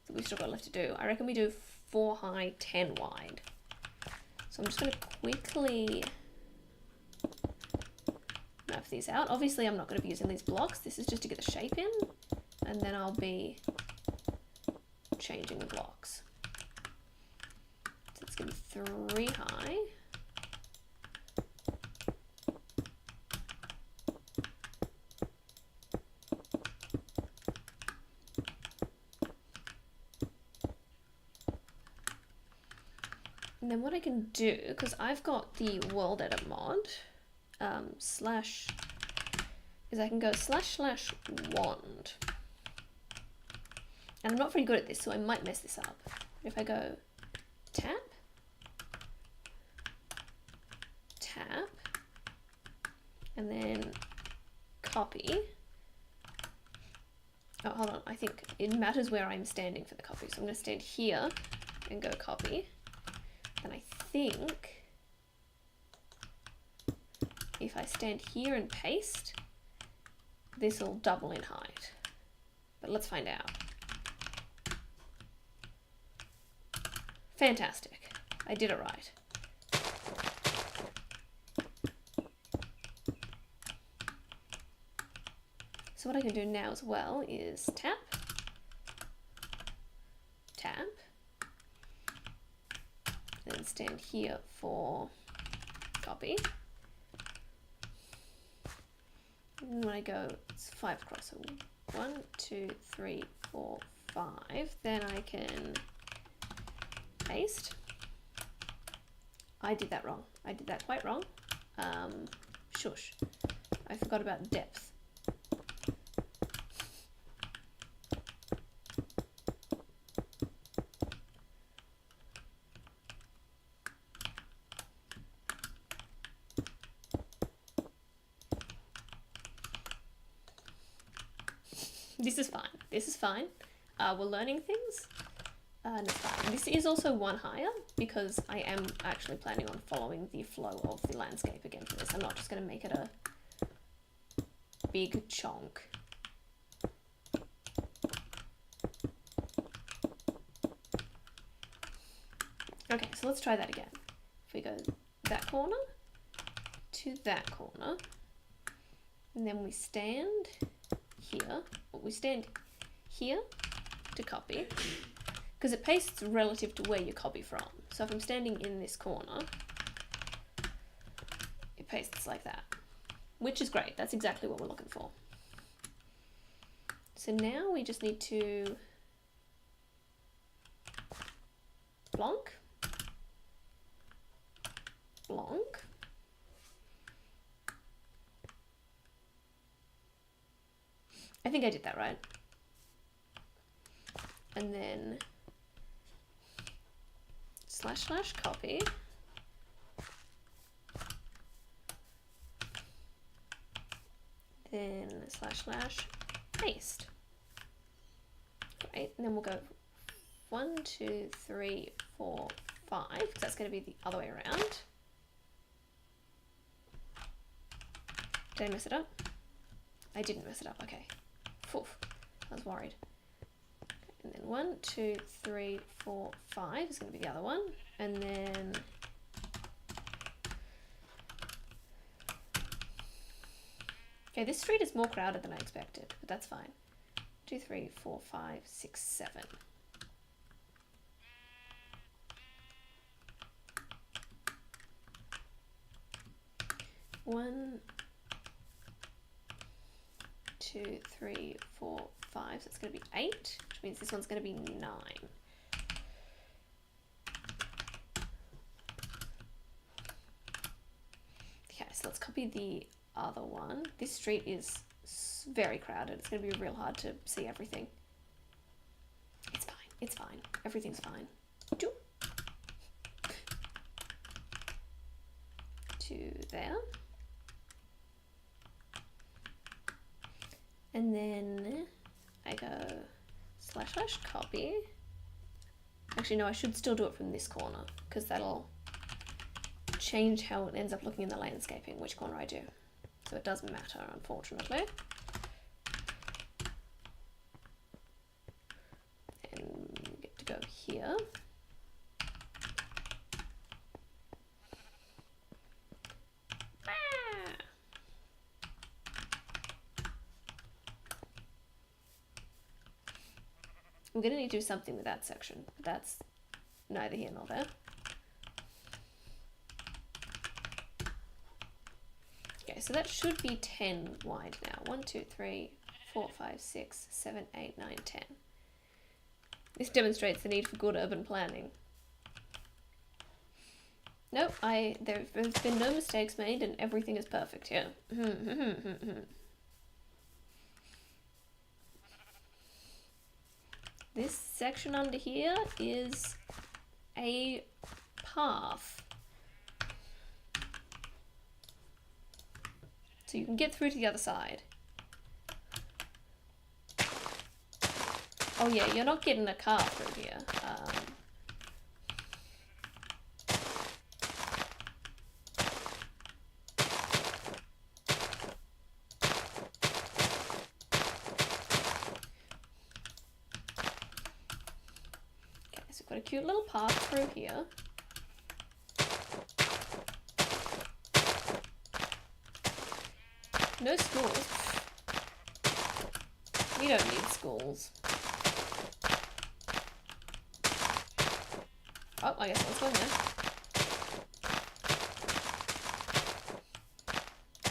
that we've still got left to do, I reckon we do 4 high, 10 wide. So I'm just going to quickly map these out. Obviously I'm not going to be using these blocks. This is just to get the shape in, and then I'll be changing the blocks. So it's going to be 3 high. And then what I can do, because I've got the world edit mod, slash, is I can go // wand. And I'm not very good at this, so I might mess this up. If I go tap, tap, and then copy. Oh, hold on, I think it matters where I'm standing for the copy. So I'm going to stand here and go copy. And I think if I stand here and paste, this will double in height. But let's find out. Fantastic. I did it right. So what I can do now as well is tap, tap, then stand here for copy. And when I go, it's 5 across, so 1, 2, 3, 4, 5, then I can paste. I did that wrong. I did that quite wrong. Shush. I forgot about depth. This is fine. This is fine. We're learning things. And it's fine. This is also 1 higher because I am actually planning on following the flow of the landscape again for this. I'm not just going to make it a big chunk. Okay, so let's try that again. If we go that corner to that corner, and then we stand here, or we stand here to copy, because it pastes relative to where you copy from. So if I'm standing in this corner, it pastes like that, which is great. That's exactly what we're looking for. So now we just need to blonk, blonk, I think I did that right. And then / copy. Then / paste. Great. And then we'll go 1, 2, 3, 4, 5, because that's going to be the other way around. Did I mess it up? I didn't mess it up. Okay. Phew. I was worried. And then 1, 2, 3, 4, 5 is going to be the other one. And then okay, this street is more crowded than I expected, but that's fine. 2, 3, 4, 5, 6, 7. One, 2, 3, 4, 5. So it's going to be 8, which means this one's going to be 9. Okay, so let's copy the other one. This street is very crowded. It's going to be real hard to see everything. It's fine. It's fine. Everything's fine. To there. And then I make a / copy. Actually, no, I should still do it from this corner because that'll change how it ends up looking in the landscaping, which corner I do. So it doesn't matter, unfortunately. And we get to go here. We're going to need to do something with that section, but that's neither here nor there. Okay, so that should be 10 wide now. 1, 2, 3, 4, 5, 6, 7, 8, 9, 10. This demonstrates the need for good urban planning. Nope, there's been no mistakes made and everything is perfect here. This section under here is a path. So you can get through to the other side. Oh yeah, you're not getting a car through here. Got a cute little path through here. No schools. We don't need schools. Oh, I guess let's go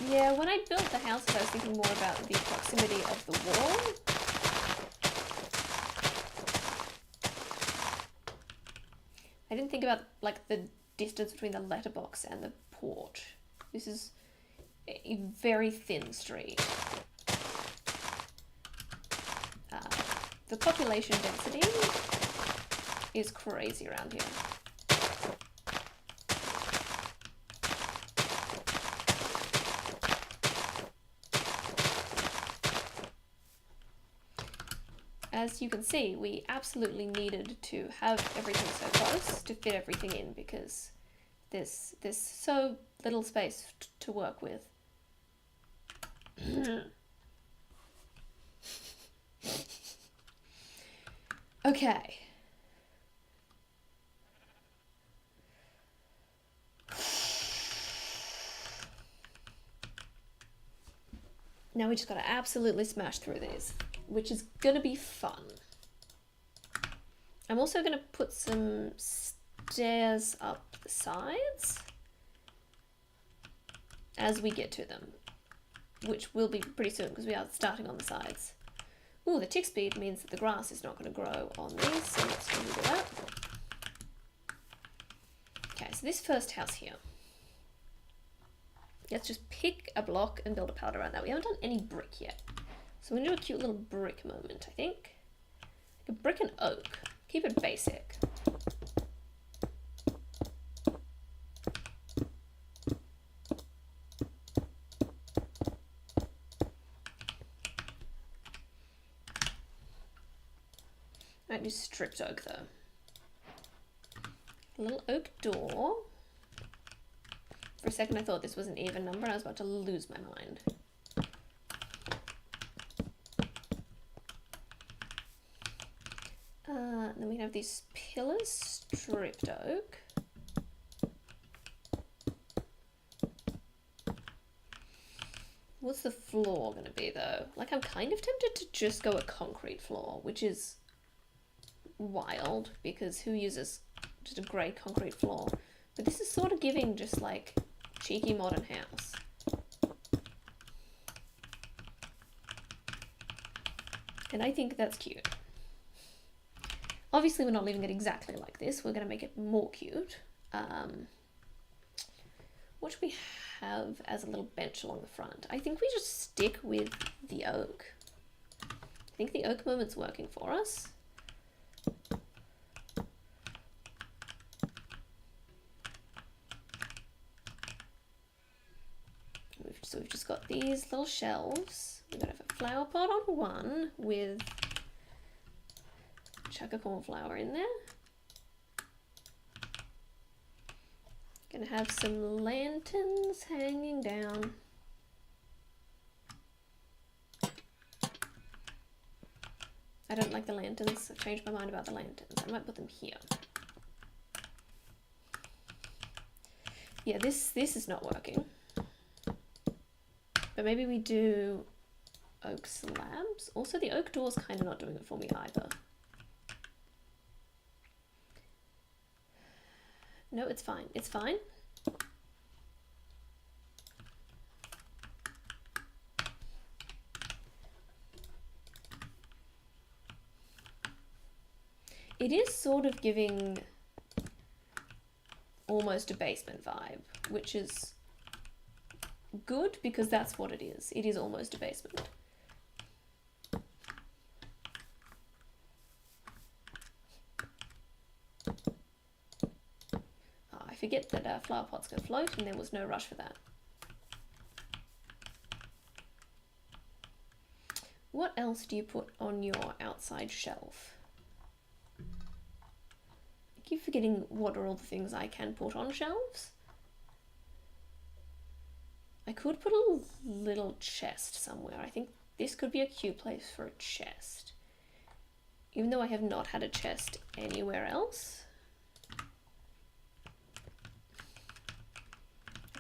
there. Yeah, when I built the houses, I was thinking more about the proximity of the wall. I didn't think about like the distance between the letterbox and the porch. This is a very thin street. The population density is crazy around here. As you can see, we absolutely needed to have everything so close to fit everything in because there's so little space to work with. Okay. Now we just gotta absolutely smash through these, which is gonna be fun. I'm also gonna put some stairs up the sides as we get to them, which will be pretty soon because we are starting on the sides. Ooh, the tick speed means that the grass is not going to grow on these, so let's do that. Okay, so this first house here. Let's just pick a block and build a palette around that. We haven't done any brick yet. So we're going to do a cute little brick moment, I think. Like a brick and oak. Keep it basic. Might be stripped oak though. A little oak door. For a second I thought this was an even number and I was about to lose my mind. Then we have these pillars, stripped oak. What's the floor gonna be though? Like I'm kind of tempted to just go a concrete floor, which is wild because who uses just a grey concrete floor? But this is sort of giving just like cheeky modern house. And I think that's cute. Obviously we're not leaving it exactly like this, we're going to make it more cute. What should we have as a little bench along the front? I think we just stick with the oak. I think the oak moment's working for us. So we've just got these little shelves. We're going to have a flower pot on one with Chuck a cornflower in there. Gonna have some lanterns hanging down. I don't like the lanterns. I've changed my mind about the lanterns. I might put them here. Yeah, this is not working. But maybe we do oak slabs. Also, the oak door's kind of not doing it for me either. No, it's fine. It's fine. It is sort of giving almost a basement vibe, which is good because that's what it is. It is almost a basement. I forget that flower pots can float, and there was no rush for that. What else do you put on your outside shelf? I keep forgetting what are all the things I can put on shelves. I could put a little chest somewhere. I think this could be a cute place for a chest. Even though I have not had a chest anywhere else.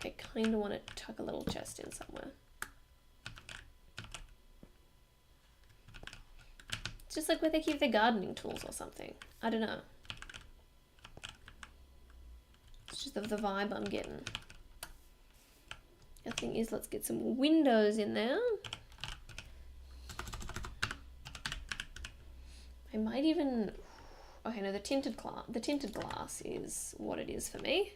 I kind of want to tuck a little chest in somewhere. It's just like where they keep their gardening tools or something. I don't know. It's just the vibe I'm getting. The thing is, let's get some windows in there. I might even... Okay, no, the tinted glass is what it is for me.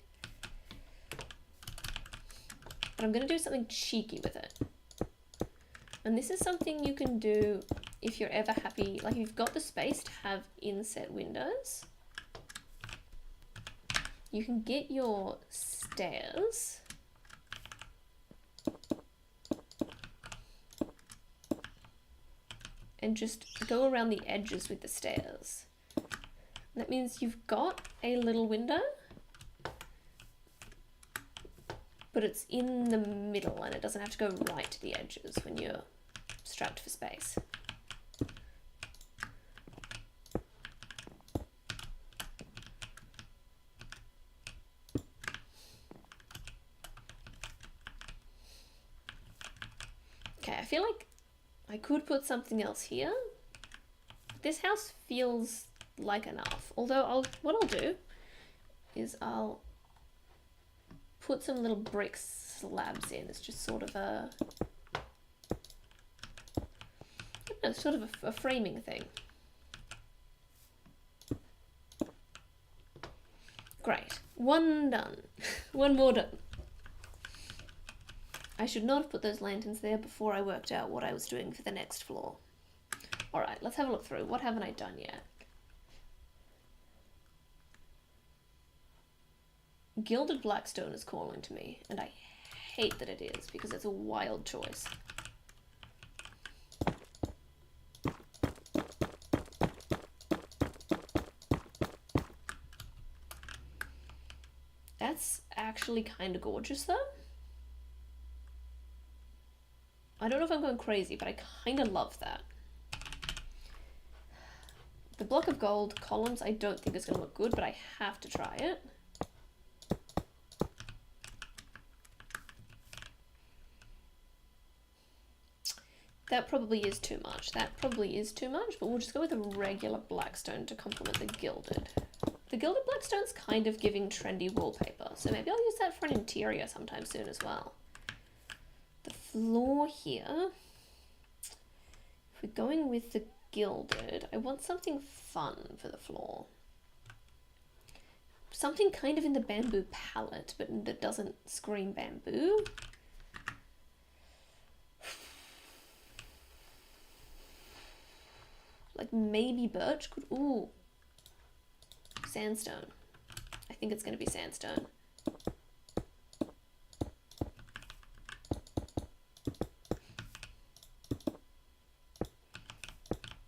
But I'm going to do something cheeky with it. And this is something you can do if you're ever happy, like if you've got the space to have inset windows. You can get your stairs and just go around the edges with the stairs. And that means you've got a little window, but it's in the middle and it doesn't have to go right to the edges when you're strapped for space. Okay, I feel like I could put something else here. This house feels like enough. Although what I'll do is I'll put some little brick slabs in. It's just sort of a, I don't know, sort of a framing thing. Great. One done. One more done. I should not have put those lanterns there before I worked out what I was doing for the next floor. Alright, let's have a look through. What haven't I done yet? Gilded Blackstone is calling to me, and I hate that it is, because it's a wild choice. That's actually kind of gorgeous, though. I don't know if I'm going crazy, but I kind of love that. The block of gold columns I don't think is going to look good, but I have to try it. That probably is too much. That probably is too much, but we'll just go with a regular Blackstone to complement the gilded. The gilded Blackstone's kind of giving trendy wallpaper, so maybe I'll use that for an interior sometime soon as well. The floor here, if we're going with the gilded, I want something fun for the floor. Something kind of in the bamboo palette, but that doesn't scream bamboo. Like maybe birch could, ooh, sandstone. I think it's going to be sandstone.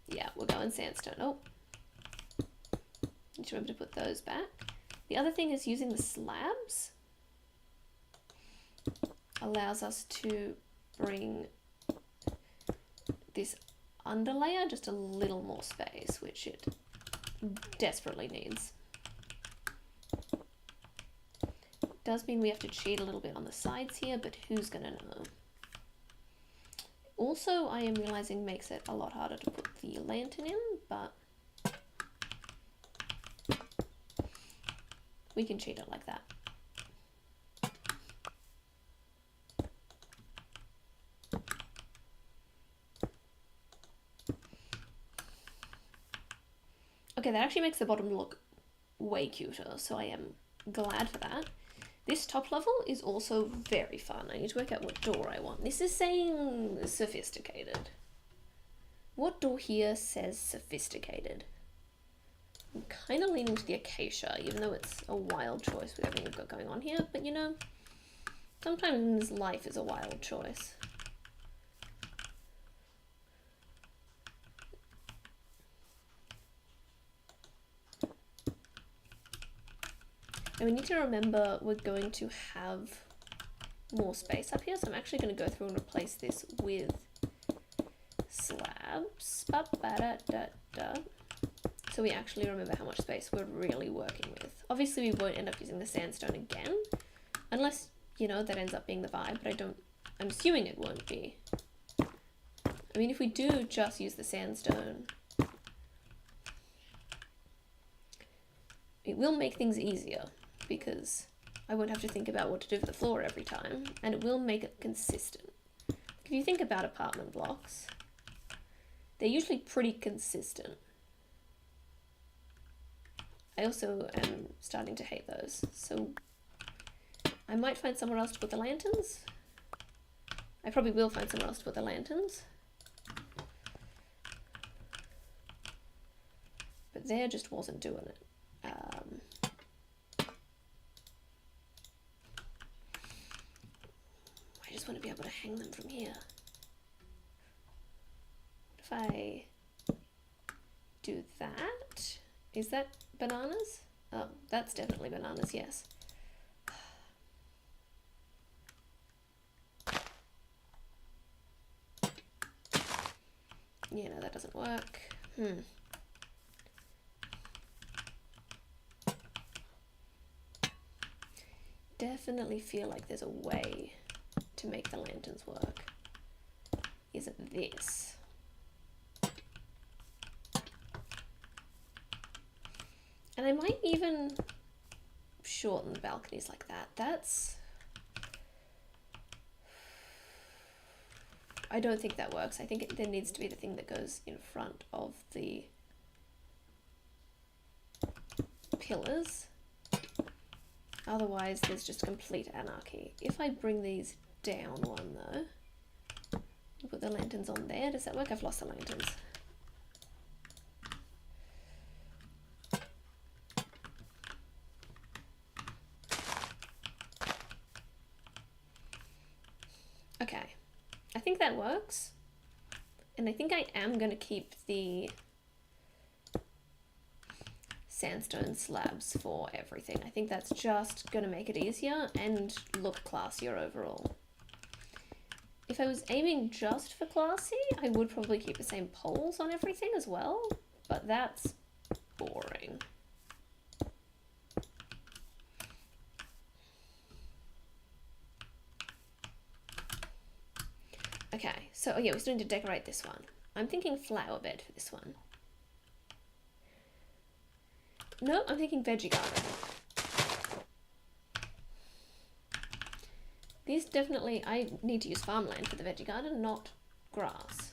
Yeah, we're going sandstone. Oh, Need to remember to put those back. The other thing is using the slabs allows us to bring this underlayer just a little more space, which it desperately needs. Does mean we have to cheat a little bit on the sides here, but who's gonna know? Also, I am realizing makes it a lot harder to put the lantern in, but we can cheat it like that. Okay, that actually makes the bottom look way cuter, so I am glad for that. This top level is also very fun. I need to work out what door I want. This is saying sophisticated. What door here says sophisticated? I'm kind of leaning to the acacia, even though it's a wild choice with everything we've got going on here. But you know, sometimes life is a wild choice. And we need to remember we're going to have more space up here, so I'm actually going to go through and replace this with slabs. So we actually remember how much space we're really working with. Obviously we won't end up using the sandstone again, unless, you know, that ends up being the vibe, but I'm assuming it won't be. I mean, if we do just use the sandstone, it will make things easier, because I won't have to think about what to do for the floor every time, and it will make it consistent. If you think about apartment blocks, they're usually pretty consistent. I also am starting to hate those, so I might find somewhere else to put the lanterns. I probably will find somewhere else to put the lanterns. But there just wasn't doing it. I just want to be able to hang them from here. What if I do that? Is that bananas? Oh, that's definitely bananas, yes. Yeah, no, that doesn't work. Definitely feel like there's a way to make the lanterns work. Is it this? And I might even shorten the balconies like that. That's... I don't think that works. I think there needs to be the thing that goes in front of the pillars. Otherwise, there's just complete anarchy. If I bring these down one, though, and put the lanterns on there, does that work? I've lost the lanterns. Okay, I think that works. And I think I am going to keep the sandstone slabs for everything. I think that's just going to make it easier and look classier overall. If I was aiming just for classy, I would probably keep the same poles on everything as well, but that's boring. Okay, so yeah, we're starting to decorate this one. I'm thinking flower bed for this one. No, I'm thinking veggie garden. These definitely, I need to use farmland for the veggie garden, not grass.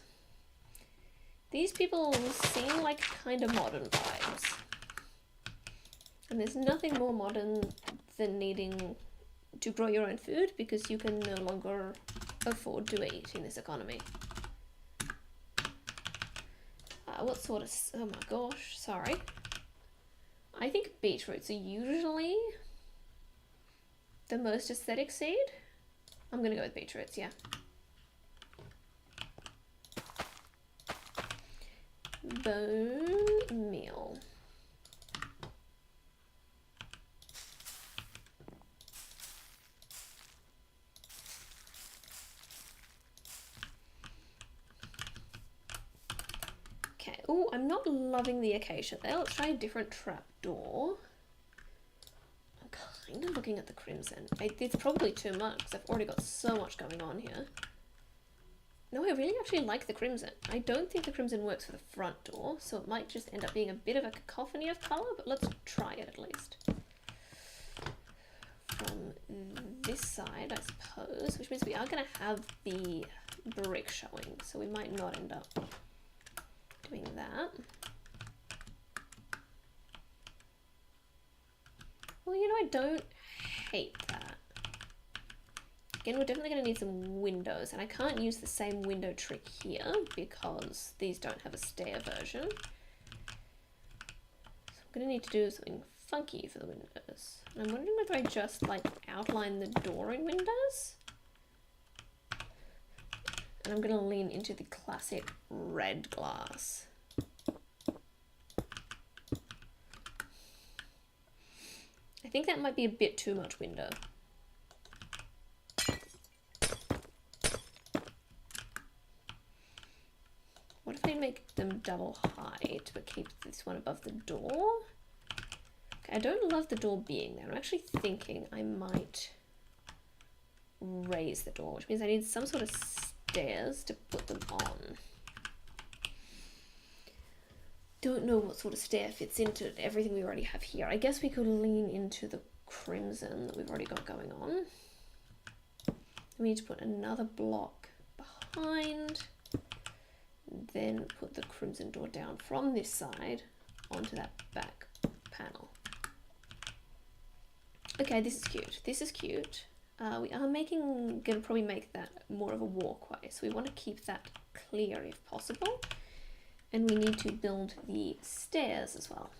These people seem like kind of modern vibes. And there's nothing more modern than needing to grow your own food because you can no longer afford to eat in this economy. What sort of, oh my gosh, sorry. I think beetroots are usually the most aesthetic seed. I'm gonna go with beetroots, yeah. Bone meal. Oh, I'm not loving the acacia there. Let's try a different trapdoor. I'm kind of looking at the crimson. It's probably too much because I've already got so much going on here. No, I really actually like the crimson. I don't think the crimson works for the front door, so it might just end up being a bit of a cacophony of colour, but let's try it at least. From this side, I suppose, which means we are going to have the brick showing, so we might not end up doing that. Well, you know, I don't hate that. Again, we're definitely going to need some windows, and I can't use the same window trick here because these don't have a stair version. So I'm going to need to do something funky for the windows. And I'm wondering whether I just like outline the door in windows. And I'm going to lean into the classic red glass. I think that might be a bit too much window. What if I make them double height, but keep this one above the door? Okay, I don't love the door being there. I'm actually thinking I might raise the door, which means I need some sort of stairs to put them on. Don't know what sort of stair fits into everything we already have here. I guess we could lean into the crimson that we've already got going on. We need to put another block behind. Then put the crimson door down from this side onto that back panel. Okay, this is cute. This is cute. We are gonna probably make that more of a walkway, so we want to keep that clear if possible. And we need to build the stairs as well.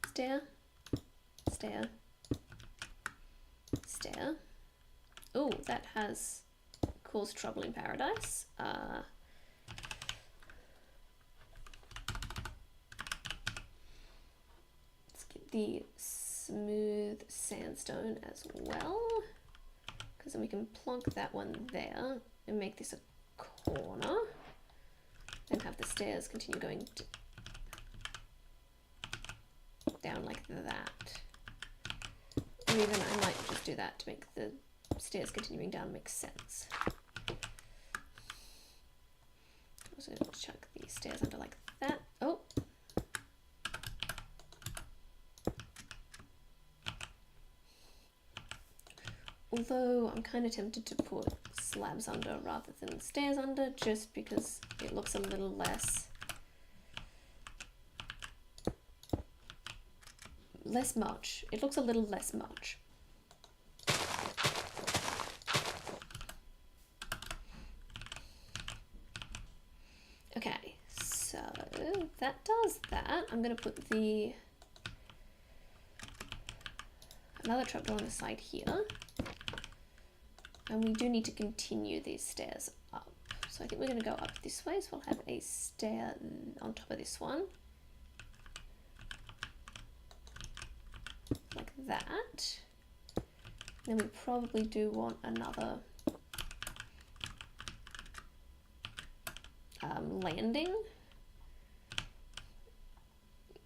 Stair, stair, stair. Oh, that has caused trouble in paradise. Let's get the smooth sandstone as well, because then we can plonk that one there and make this a corner and have the stairs continue going down like that. Or even I might just do that to make the stairs continuing down makes sense. I'm also going to chuck the stairs under like that. Oh! Although I'm kind of tempted to put slabs under rather than stairs under, just because it looks a little less much. It looks a little less much. Okay, so that does that. I'm going to put another trapdoor on the side here. And we do need to continue these stairs up. So I think we're going to go up this way. So we'll have a stair on top of this one. Like that. Then we probably do want another landing.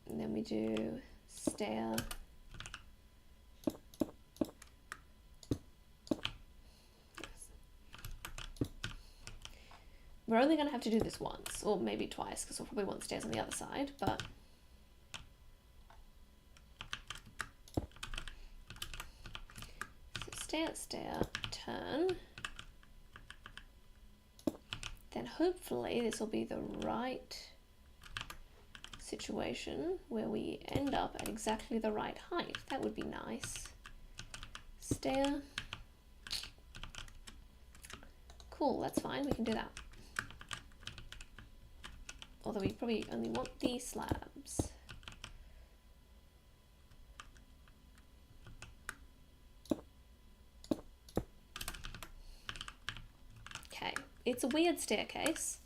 And then we do stair. We're only going to have to do this once, or maybe twice, because we'll probably want stairs on the other side, but so stair, stair, turn. Then hopefully this will be the right situation where we end up at exactly the right height. That would be nice. Stair. Cool, that's fine, we can do that. Although we probably only want these slabs. Okay, it's a weird staircase.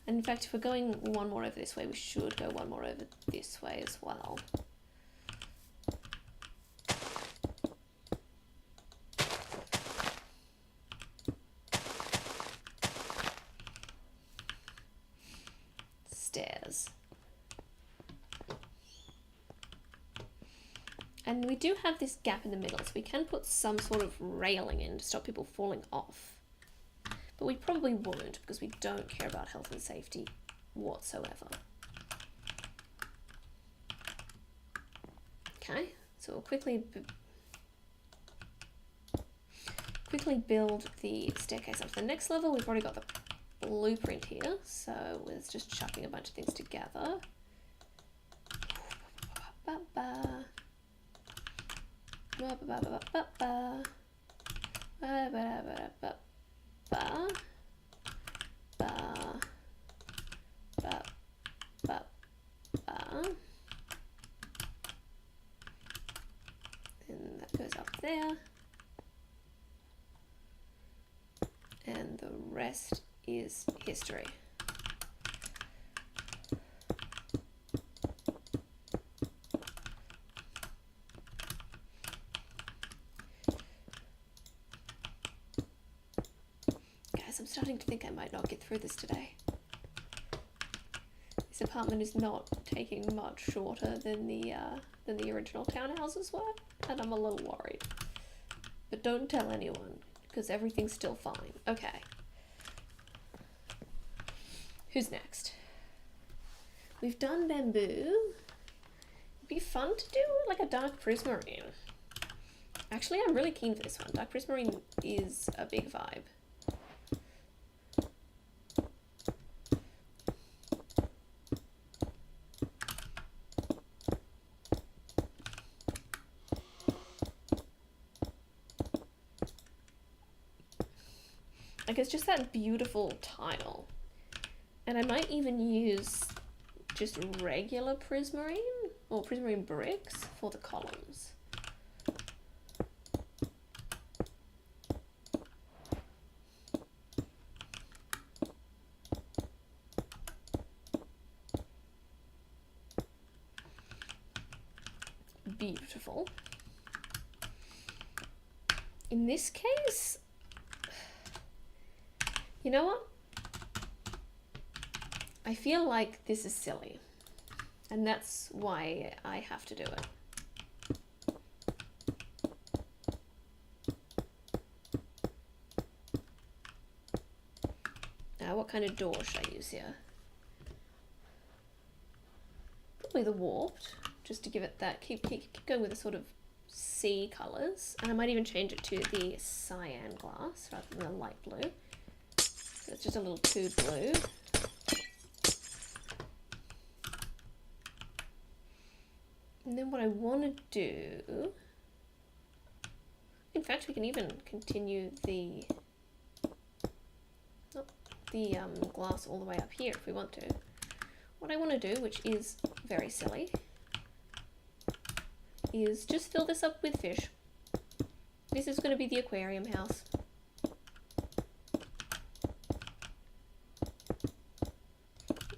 And in fact, if we're going one more over this way, we should go one more over this way as well. stairs. And we do have this gap in the middle, so we can put some sort of railing in to stop people falling off. But we probably won't, because we don't care about health and safety whatsoever. Okay, so we'll quickly build the staircase up to the next level. We've already got the blueprint here, so it's just chucking a bunch of things together. And that goes up there. And the rest is history. Guys, I'm starting to think I might not get through this today. This apartment is not taking much shorter than the original townhouses were, and I'm a little worried. But don't tell anyone, because everything's still fine. Okay. Who's next? We've done bamboo. It'd be fun to do like a dark prismarine. Actually, I'm really keen for this one. Dark prismarine is a big vibe. Like, it's just that beautiful tile. And I might even use just regular prismarine or prismarine bricks for the columns. Beautiful. In this case, you know what? I feel like this is silly, and that's why I have to do it. Now, what kind of door should I use here? Probably the warped, just to give it that, keep going with the sort of sea colours, and I might even change it to the cyan glass rather than the light blue. So it's just a little too blue. And then what I want to do, in fact, we can even continue the glass all the way up here if we want to. What I want to do, which is very silly, is just fill this up with fish. This is going to be the aquarium house.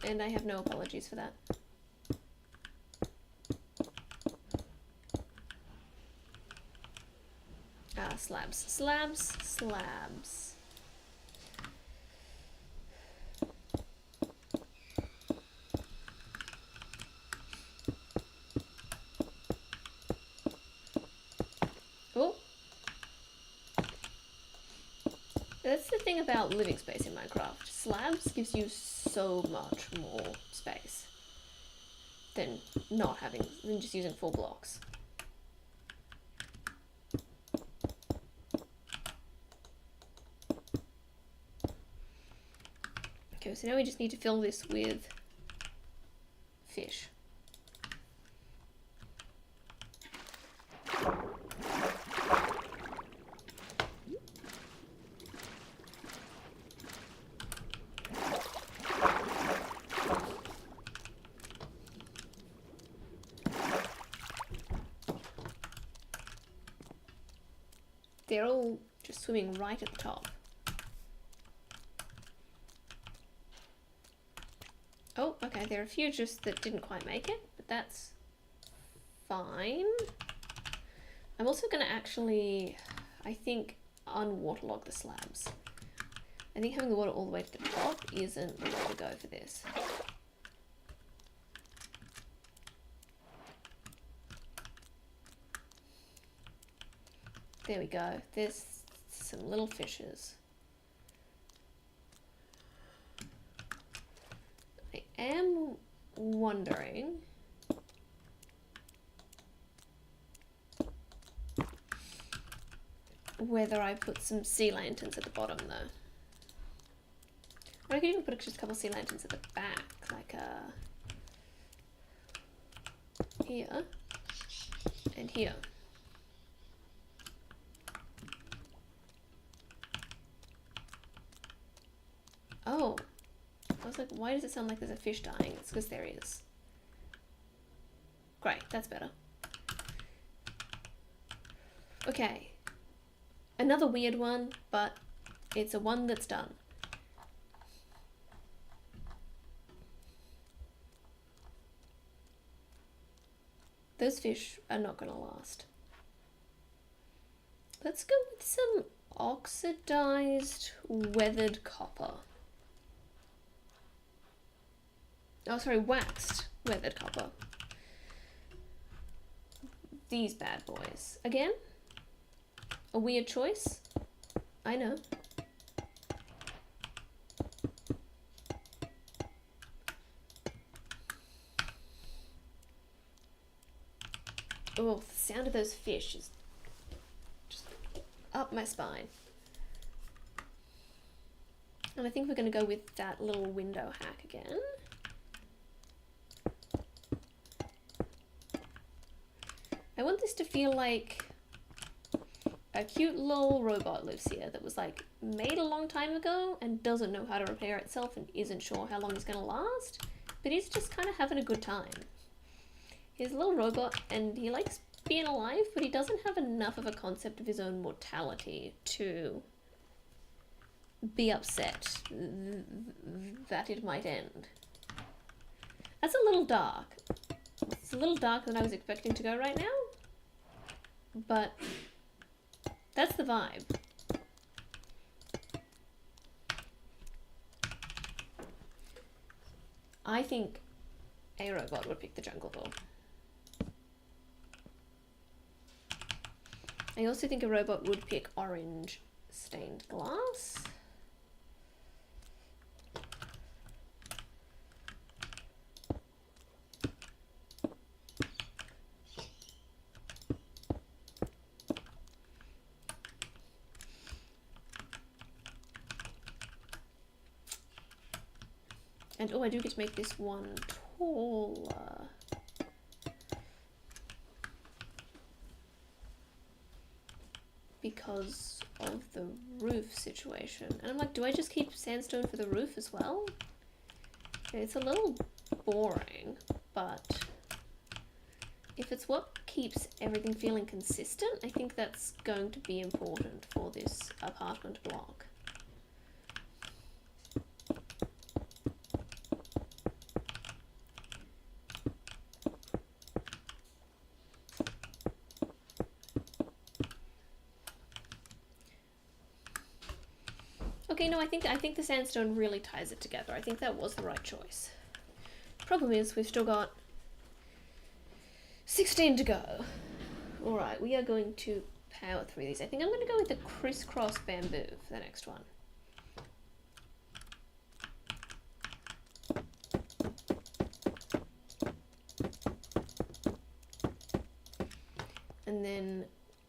And I have no apologies for that. Slabs, slabs, slabs. Oh. That's the thing about living space in Minecraft. Slabs gives you so much more space than just using full blocks. Okay, so now we just need to fill this with fish. They're all just swimming right at the top. Oh, okay, there are a few just that didn't quite make it, but that's fine. I'm also going to actually, I think, unwaterlog the slabs. I think having the water all the way to the top isn't the way to go for this. There we go. There's some little fishes. I am wondering whether I put some sea lanterns at the bottom though. I could even put just a couple sea lanterns at the back, like here and here. Oh, I was like, why does it sound like there's a fish dying? It's because there is. Great, that's better. Okay. Another weird one, but it's a one that's done. Those fish are not going to last. Let's go with some oxidized weathered copper. Oh, sorry, waxed weathered copper. These bad boys. Again, a weird choice. I know. Oh, the sound of those fish is just up my spine. And I think we're going to go with that little window hack again. I want this to feel like a cute little robot lives here that was like made a long time ago and doesn't know how to repair itself and isn't sure how long it's going to last, but he's just kind of having a good time. He's a little robot and he likes being alive, but he doesn't have enough of a concept of his own mortality to be upset that it might end. That's a little dark. It's a little darker than I was expecting to go right now, but that's the vibe. I think a robot would pick the jungle door. I also think a robot would pick orange stained glass. And oh, I do get to make this one taller. Because of the roof situation. And I'm like, do I just keep sandstone for the roof as well? It's a little boring, but if it's what keeps everything feeling consistent, I think that's going to be important for this apartment block. Okay, no, I think the sandstone really ties it together. I think that was the right choice. Problem is, we've still got 16 to go. Alright, we are going to power through these. I think I'm going to go with the crisscross bamboo for the next one. And then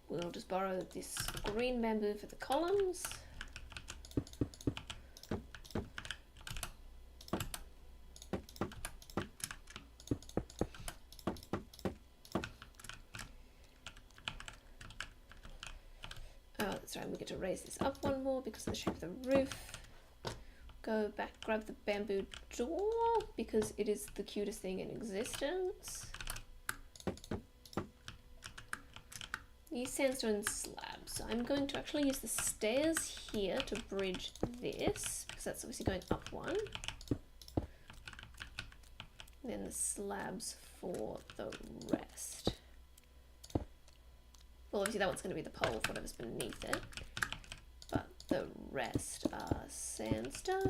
we'll just borrow this green bamboo for the columns. Sorry, we get to raise this up one more because of the shape of the roof. Go back, grab the bamboo door because it is the cutest thing in existence. Use sandstone slabs. So I'm going to actually use the stairs here to bridge this because that's obviously going up one. And then the slabs for the rest. Well, obviously that one's going to be the pole for whatever's beneath it, but the rest are sandstone.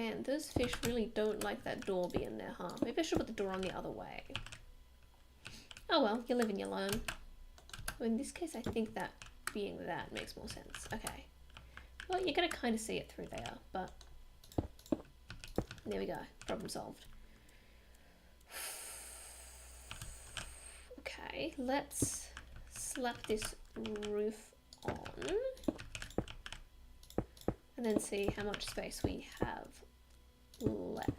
Man, those fish really don't like that door being there, huh? Maybe I should put the door on the other way. Oh well, you live and you learn. Well, in this case, I think that being that makes more sense. Okay. Well, you're gonna kind of see it through there, but there we go. Problem solved. Okay, let's slap this roof on and then see how much space we have left.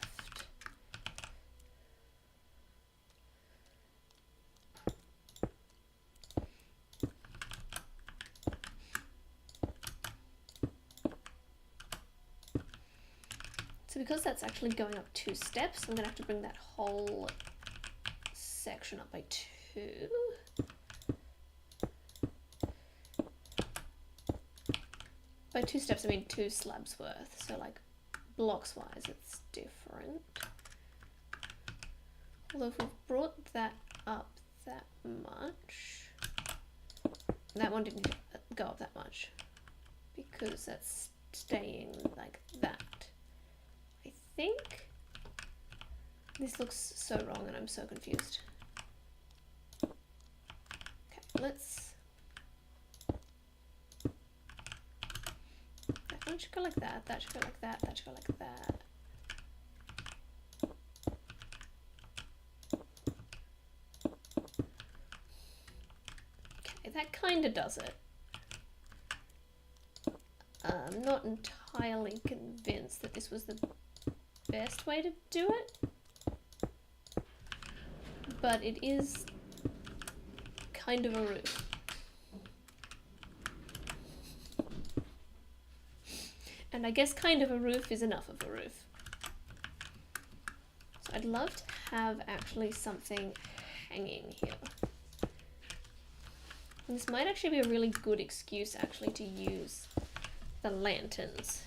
So because that's actually going up 2 steps, I'm gonna have to bring that whole section up by 2. By 2 steps, I mean 2 slabs worth. So like blocks wise, it's different. Although if we've brought that up that much, that one didn't go up that much because that's staying like that. I think this looks so wrong and I'm so confused. Okay, let's. That one should go like that, that should go like that, that should go like that. Okay, that kind of does it. I'm not entirely convinced that this was the best way to do it, but it is kind of a roof. And I guess kind of a roof is enough of a roof. So I'd love to have actually something hanging here. And this might actually be a really good excuse actually to use the lanterns,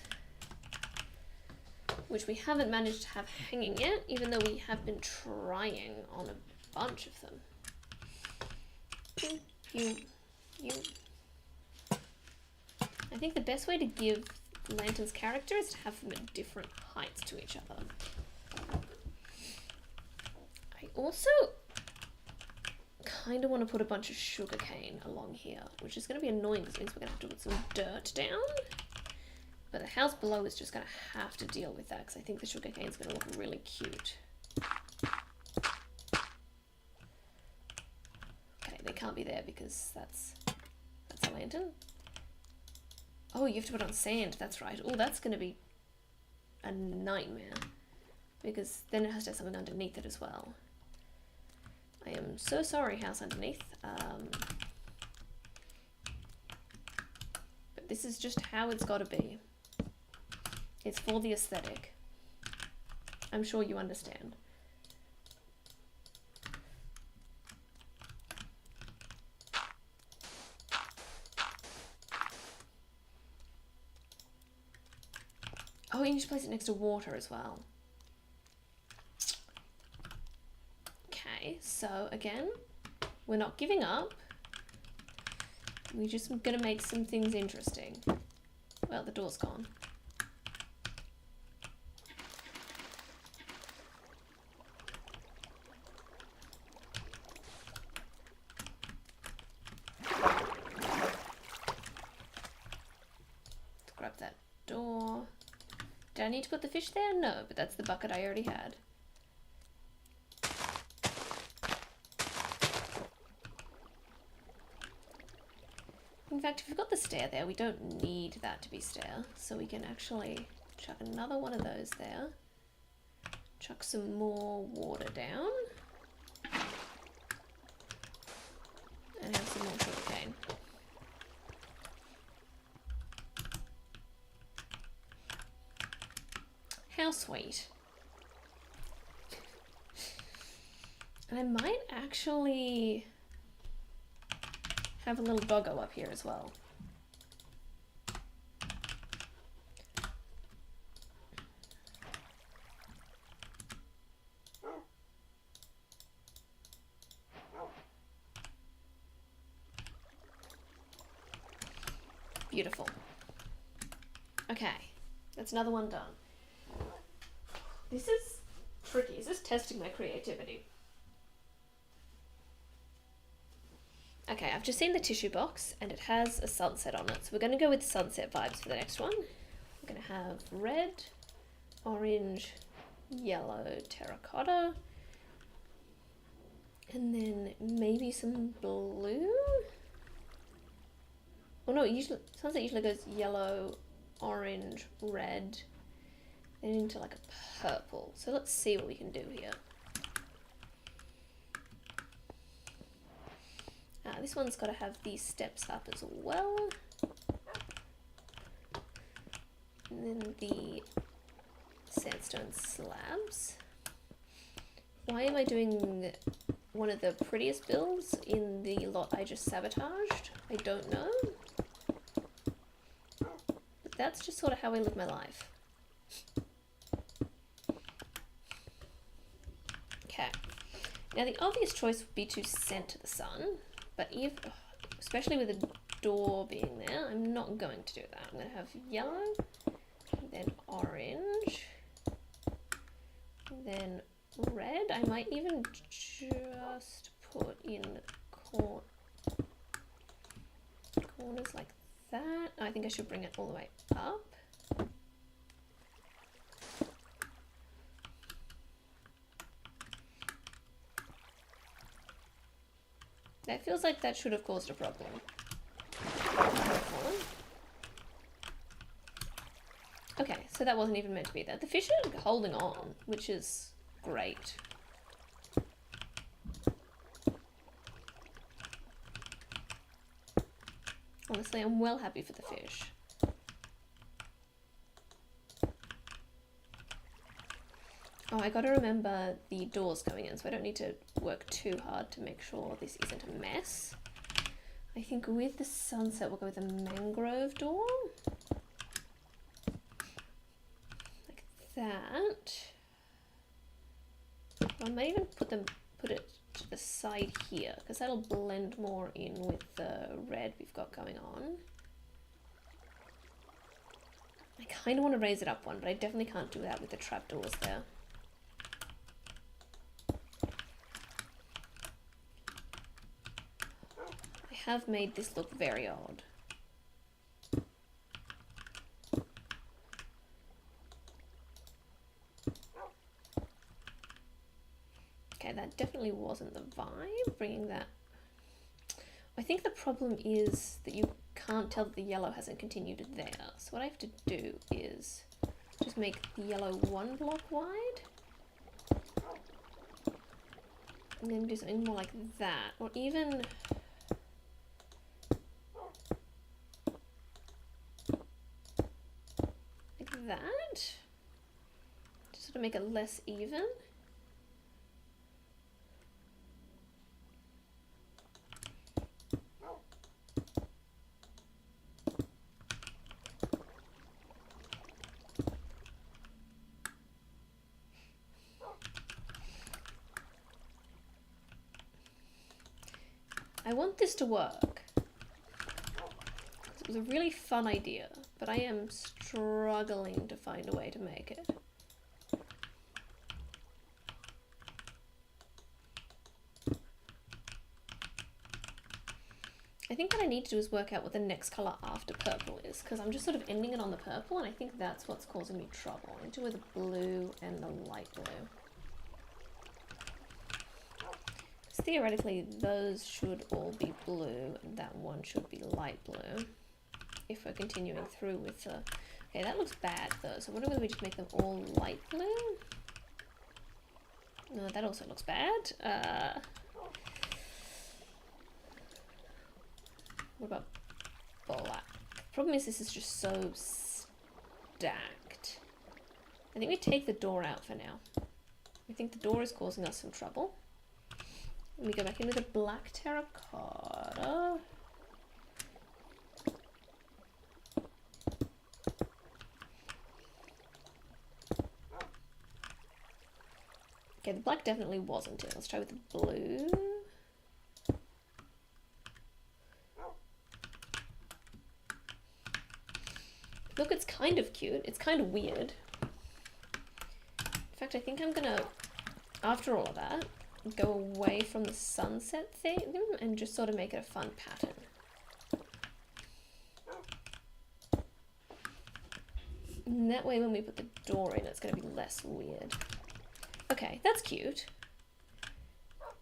which we haven't managed to have hanging yet, even though we have been trying on a bunch of them. You. I think the best way to give lanterns character is to have them at different heights to each other. I also kind of want to put a bunch of sugarcane along here, which is going to be annoying because it means we're going to have to put some dirt down. But the house below is just going to have to deal with that because I think the sugarcane is going to look really cute. Okay, they can't be there because that's a lantern. Oh, you have to put it on sand, that's right. Oh, that's going to be a nightmare because then it has to have something underneath it as well. I am so sorry, house underneath. But this is just how it's got to be. It's for the aesthetic. I'm sure you understand. Oh, you need to place it next to water as well. Okay, so again, we're not giving up. We're just gonna make some things interesting. Well, the door's gone. Let's grab that door. Did I need to put the fish there? No, but that's the bucket I already had. In fact, if we've got the stair there, we don't need that to be stair, so we can actually chuck another one of those there. Chuck some more water down. And have some more sugarcane. How sweet. And I might actually have a little doggo up here as well. Beautiful. Okay, that's another one done. This is tricky. Is this testing my creativity? Okay, I've just seen the tissue box and it has a sunset on it. So we're going to go with sunset vibes for the next one. We're going to have red, orange, yellow, terracotta, and then maybe some blue? Oh no, sunset usually goes yellow, orange, red, then into like a purple. So let's see what we can do here. This one's got to have these steps up as well. And then the sandstone slabs. Why am I doing one of the prettiest builds in the lot I just sabotaged? I don't know. But that's just sort of how I live my life. Okay. Now the obvious choice would be to center the sun. But especially with the door being there, I'm not going to do that. I'm going to have yellow, then orange, then red. I might even just put in corners like that. I think I should bring it all the way up. That feels like that should have caused a problem. Okay, so that wasn't even meant to be there. The fish are holding on, which is great. Honestly, I'm well happy for the fish. Oh, I gotta remember the doors going in, so I don't need to work too hard to make sure this isn't a mess. I think with the sunset, we'll go with a mangrove door. Like that. I might even put it to the side here, because that'll blend more in with the red we've got going on. I kind of want to raise it up one, but I definitely can't do that with the trapdoors there. Have made this look very odd. Okay, that definitely wasn't the vibe, bringing that. I think the problem is that you can't tell that the yellow hasn't continued there. So what I have to do is just make the yellow 1 block wide. And then do something more like that, or even that, to sort of make it less even. I want this to work. It was a really fun idea, but I am struggling to find a way to make it. I think what I need to do is work out what the next colour after purple is, because I'm just sort of ending it on the purple, and I think that's what's causing me trouble. I need to do with the blue and the light blue. Theoretically, those should all be blue, and that one should be light blue. If we're continuing through with the... Okay, that looks bad though, so what if we just make them all light blue? No, that also looks bad. What about black? Problem is this is just so stacked. I think we take the door out for now. I think the door is causing us some trouble. Let me go back in with a black terracotta. Okay, the black definitely wasn't it. Let's try with the blue. Look, it's kind of cute. It's kind of weird. In fact, I think I'm gonna, after all of that, go away from the sunset thing and just sort of make it a fun pattern. And that way when we put the door in, it's going to be less weird. Okay, that's cute.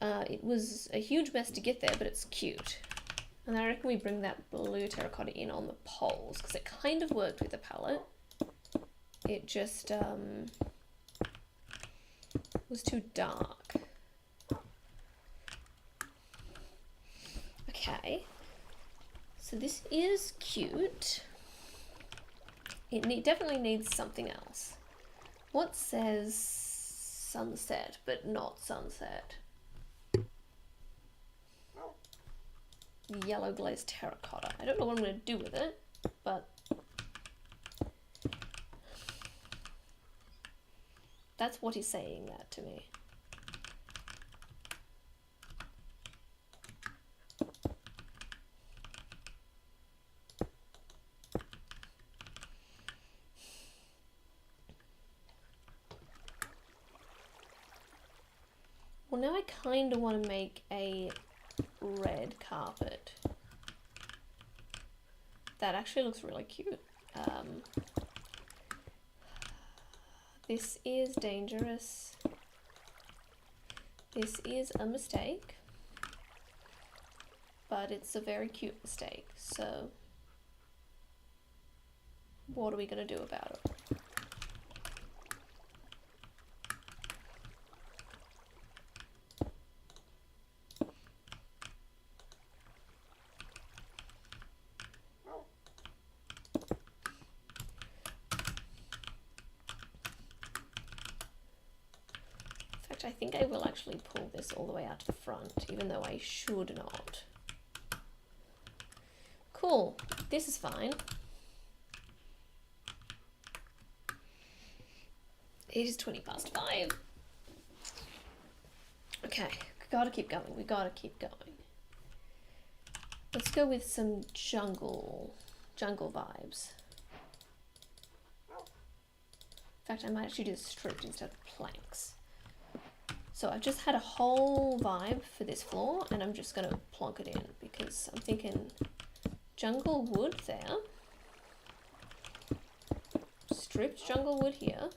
It was a huge mess to get there, but it's cute. And I reckon we bring that blue terracotta in on the poles, because it kind of worked with the palette. It just was too dark. Okay, so this is cute. It definitely needs something else. What says sunset, but not sunset? Yellow glazed terracotta. I don't know what I'm going to do with it, but that's what he's saying that to me. Well, now I kind of want to make a red carpet. That actually looks really cute. This is dangerous. This is a mistake, but it's a very cute mistake. So what are we going to do about it? I think I will actually pull this all the way out to the front, even though I should not. Cool, this is fine. It is 5:20. Okay, we gotta keep going, we gotta keep going. Let's go with some jungle vibes. In fact, I might actually do stripped instead of planks. So I've just had a whole vibe for this floor, and I'm just going to plonk it in, because I'm thinking jungle wood there, stripped jungle wood here,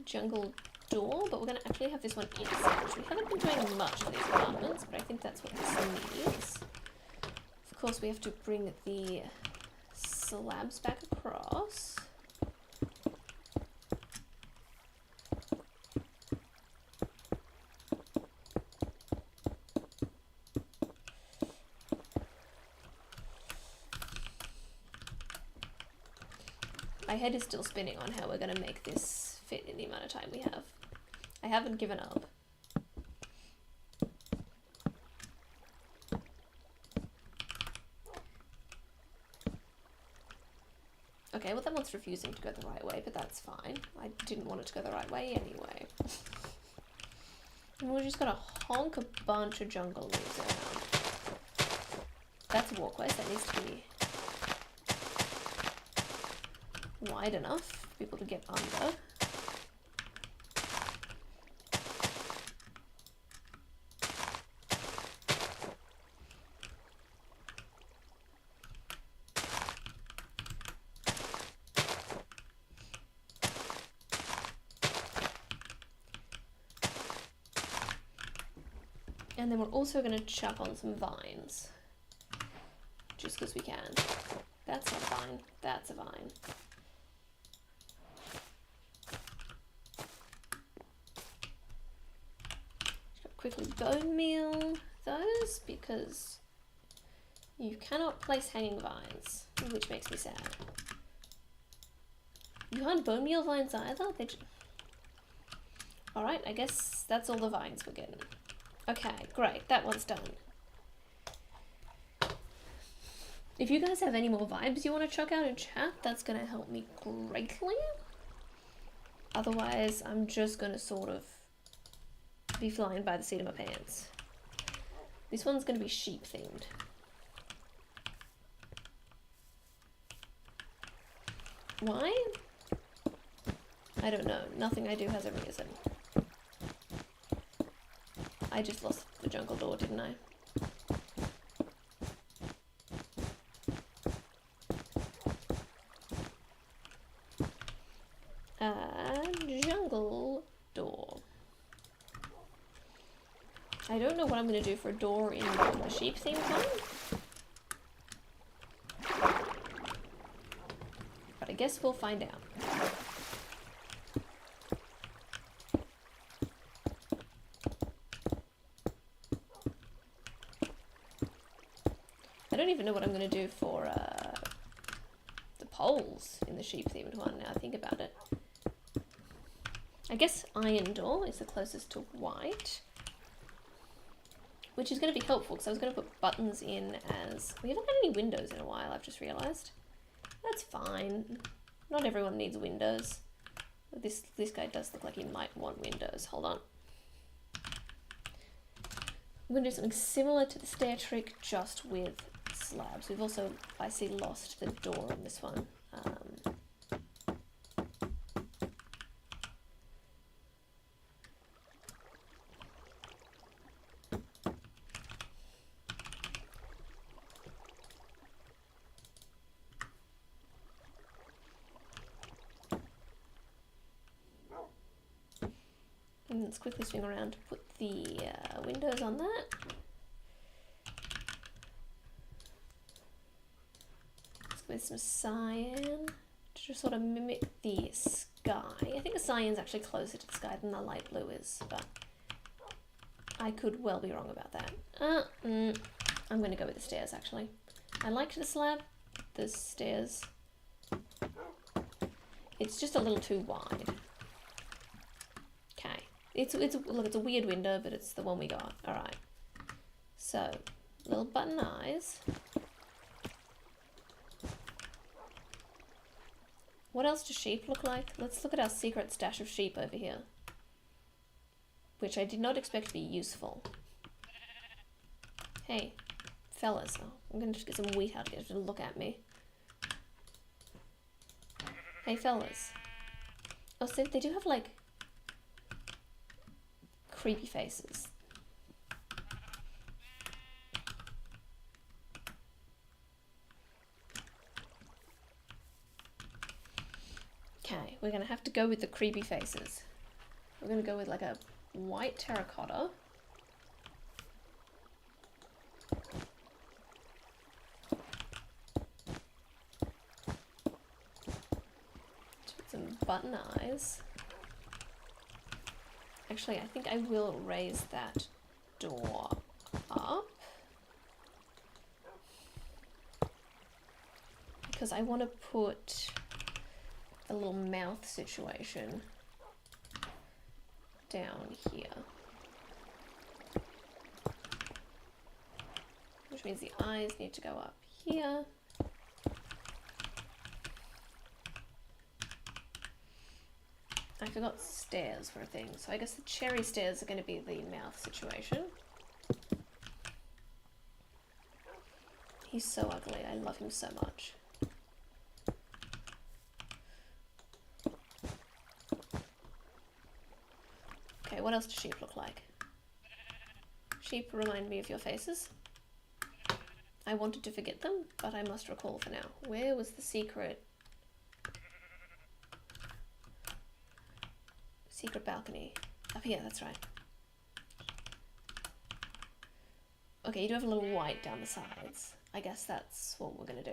jungle door, but we're going to actually have this one inside, which we haven't been doing much in these apartments, but I think that's what this needs. Of course, we have to bring the slabs back across. My head is still spinning on how we're going to make this fit in the amount of time we have. I haven't given up. Okay, well that one's refusing to go the right way, but that's fine. I didn't want it to go the right way anyway. And we're just gonna honk a bunch of jungle leaves around. That's a walkway, so that needs to be wide enough for people to get under. And then we're also going to chuck on some vines, just because we can. That's not a vine, that's a vine. Quickly bone meal those, because you cannot place hanging vines, which makes me sad. You can't bone meal vines either? Alright, I guess that's all the vines we're getting. Okay, great, that one's done. If you guys have any more vibes you want to chuck out in chat, that's going to help me greatly. Otherwise, I'm just gonna sort of be flying by the seat of my pants. This one's gonna be sheep themed. Why? I don't know. Nothing I do has a reason. I just lost the jungle door, didn't I? Jungle door. I don't know what I'm going to do for a door in the sheep themed one. But I guess we'll find out. I don't even know what I'm going to do for the poles in the sheep themed one now I think about it. I guess iron door is the closest to white, which is going to be helpful because I was going to put buttons in as... We haven't had any windows in a while, I've just realised. That's fine. Not everyone needs windows. This guy does look like he might want windows. Hold on. I'm going to do something similar to the stair trick, just with slabs. We've also, I see, lost the door in this one. And let's quickly swing around to put the windows on that. Let's go with some cyan to just sort of mimic the sky. I think the cyan's actually closer to the sky than the light blue is, but I could well be wrong about that. I'm going to go with the stairs, actually. I liked the slab, the stairs. It's just a little too wide. Okay. Look, it's a weird window, but it's the one we got. Alright. So, little button eyes. What else do sheep look like? Let's look at our secret stash of sheep over here. Which I did not expect to be useful. Hey, fellas. Oh, I'm going to just get some wheat out here to look at me. Hey, fellas. Oh, so they do have, like, creepy faces. Okay, we're going to have to go with the creepy faces. We're going to go with, like, a white terracotta. Some button eyes. Actually, I think I will raise that door up. Because I want to put a little mouth situation down here. Which means the eyes need to go up here. I forgot stairs for a thing, so I guess the cherry stairs are going to be the mouth situation. He's so ugly, I love him so much. Okay, what else do sheep look like? Sheep remind me of your faces. I wanted to forget them, but I must recall for now. Where was the secret balcony? Up here, that's right. Okay, you do have a little white down the sides. I guess that's what we're gonna do.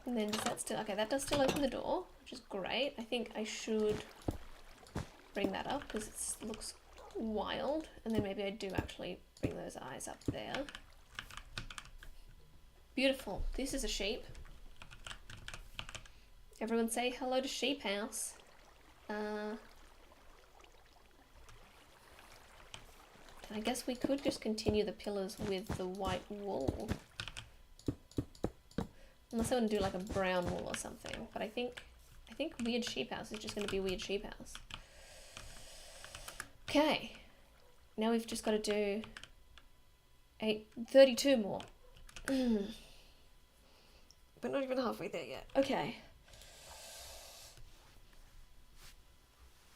And then does that still, okay, that does still open the door, which is great. I think I should bring that up because it looks wild, and then maybe I do actually bring those eyes up there. Beautiful. This is a sheep. Everyone say hello to Sheep House. I guess we could just continue the pillars with the white wool. Unless I want to do like a brown wool or something. But I think Weird Sheep House is just going to be Weird Sheep House. Okay. Now we've just got to do 32 more. We're not even halfway there yet. Okay.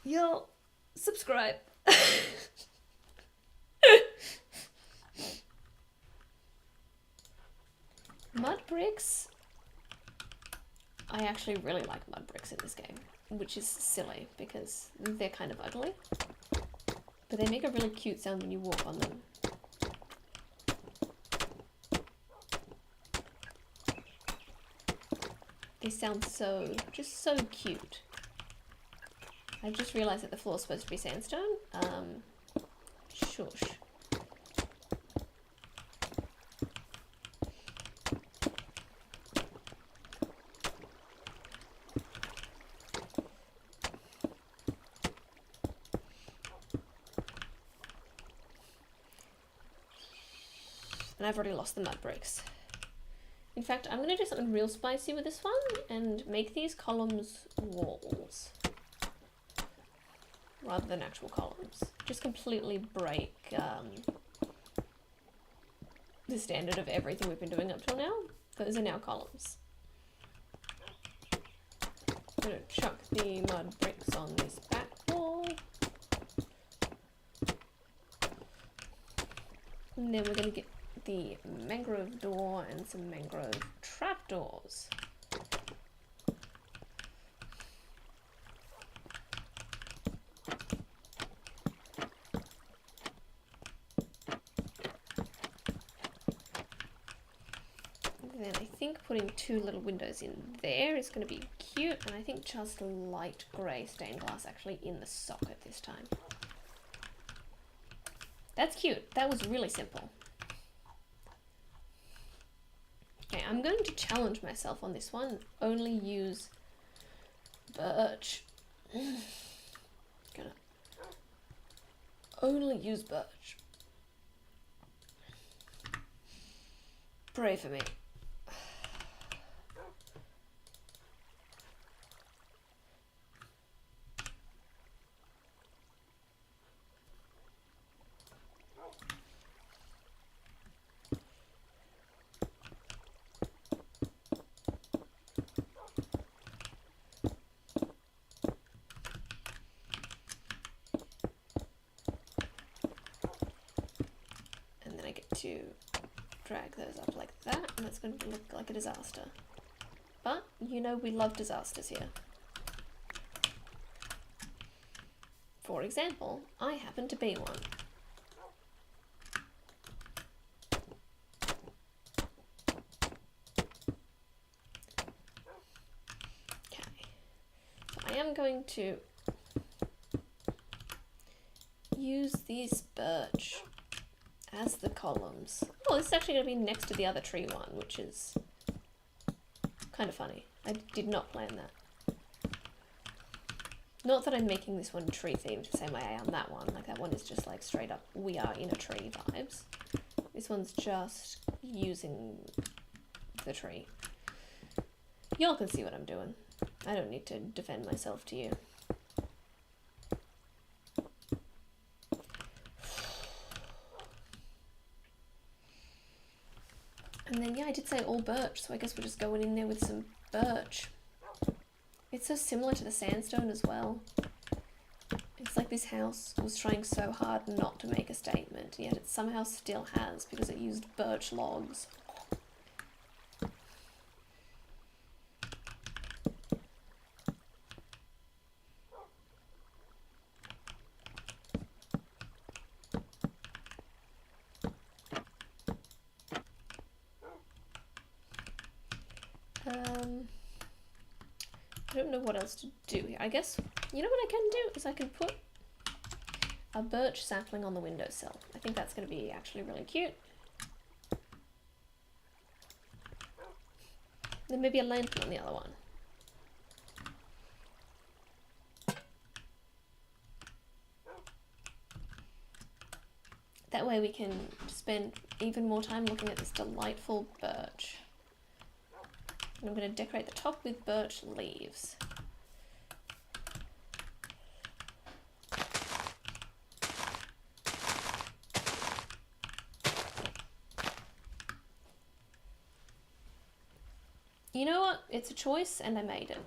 Y'all, subscribe. Mud bricks. I actually really like mud bricks in this game, which is silly because they're kind of ugly. But they make a really cute sound when you walk on them. They sound just so cute. I've just realised that the floor is supposed to be sandstone. Shush. And I've already lost the mud bricks. In fact, I'm going to do something real spicy with this one and make these columns walls rather than actual columns. Just completely break the standard of everything we've been doing up till now. Those are now columns. I'm going to chuck the mud bricks on this back wall. And then we're going to get the mangrove door and some mangrove trapdoors. Then I think putting 2 little windows in there is going to be cute, and I think just light grey stained glass actually in the socket this time. That's cute. That was really simple. Okay, I'm going to challenge myself on this one. Only use birch. Gonna only use birch. Pray for me. To drag those up like that, and that's going to look like a disaster. But, you know, we love disasters here. For example, I happen to be one. Okay. So I am going to use these birch as the columns. Oh, this is actually going to be next to the other tree one, which is kind of funny. I did not plan that. Not that I'm making this one tree themed the same way I am that one. Like, that one is just like straight up, we are in a tree vibes. This one's just using the tree. Y'all can see what I'm doing. I don't need to defend myself to you. And then, yeah, I did say all birch, so I guess we're just going in there with some birch. It's so similar to the sandstone as well. It's like this house was trying so hard not to make a statement, yet it somehow still has, because it used birch logs. I don't know what else to do here. I guess, you know what I can do is I can put a birch sapling on the windowsill. I think that's going to be actually really cute. Then maybe a lantern on the other one. way we can spend even more time looking at this delightful birch. And I'm going to decorate the top with birch leaves. You know what? It's a choice and I made it.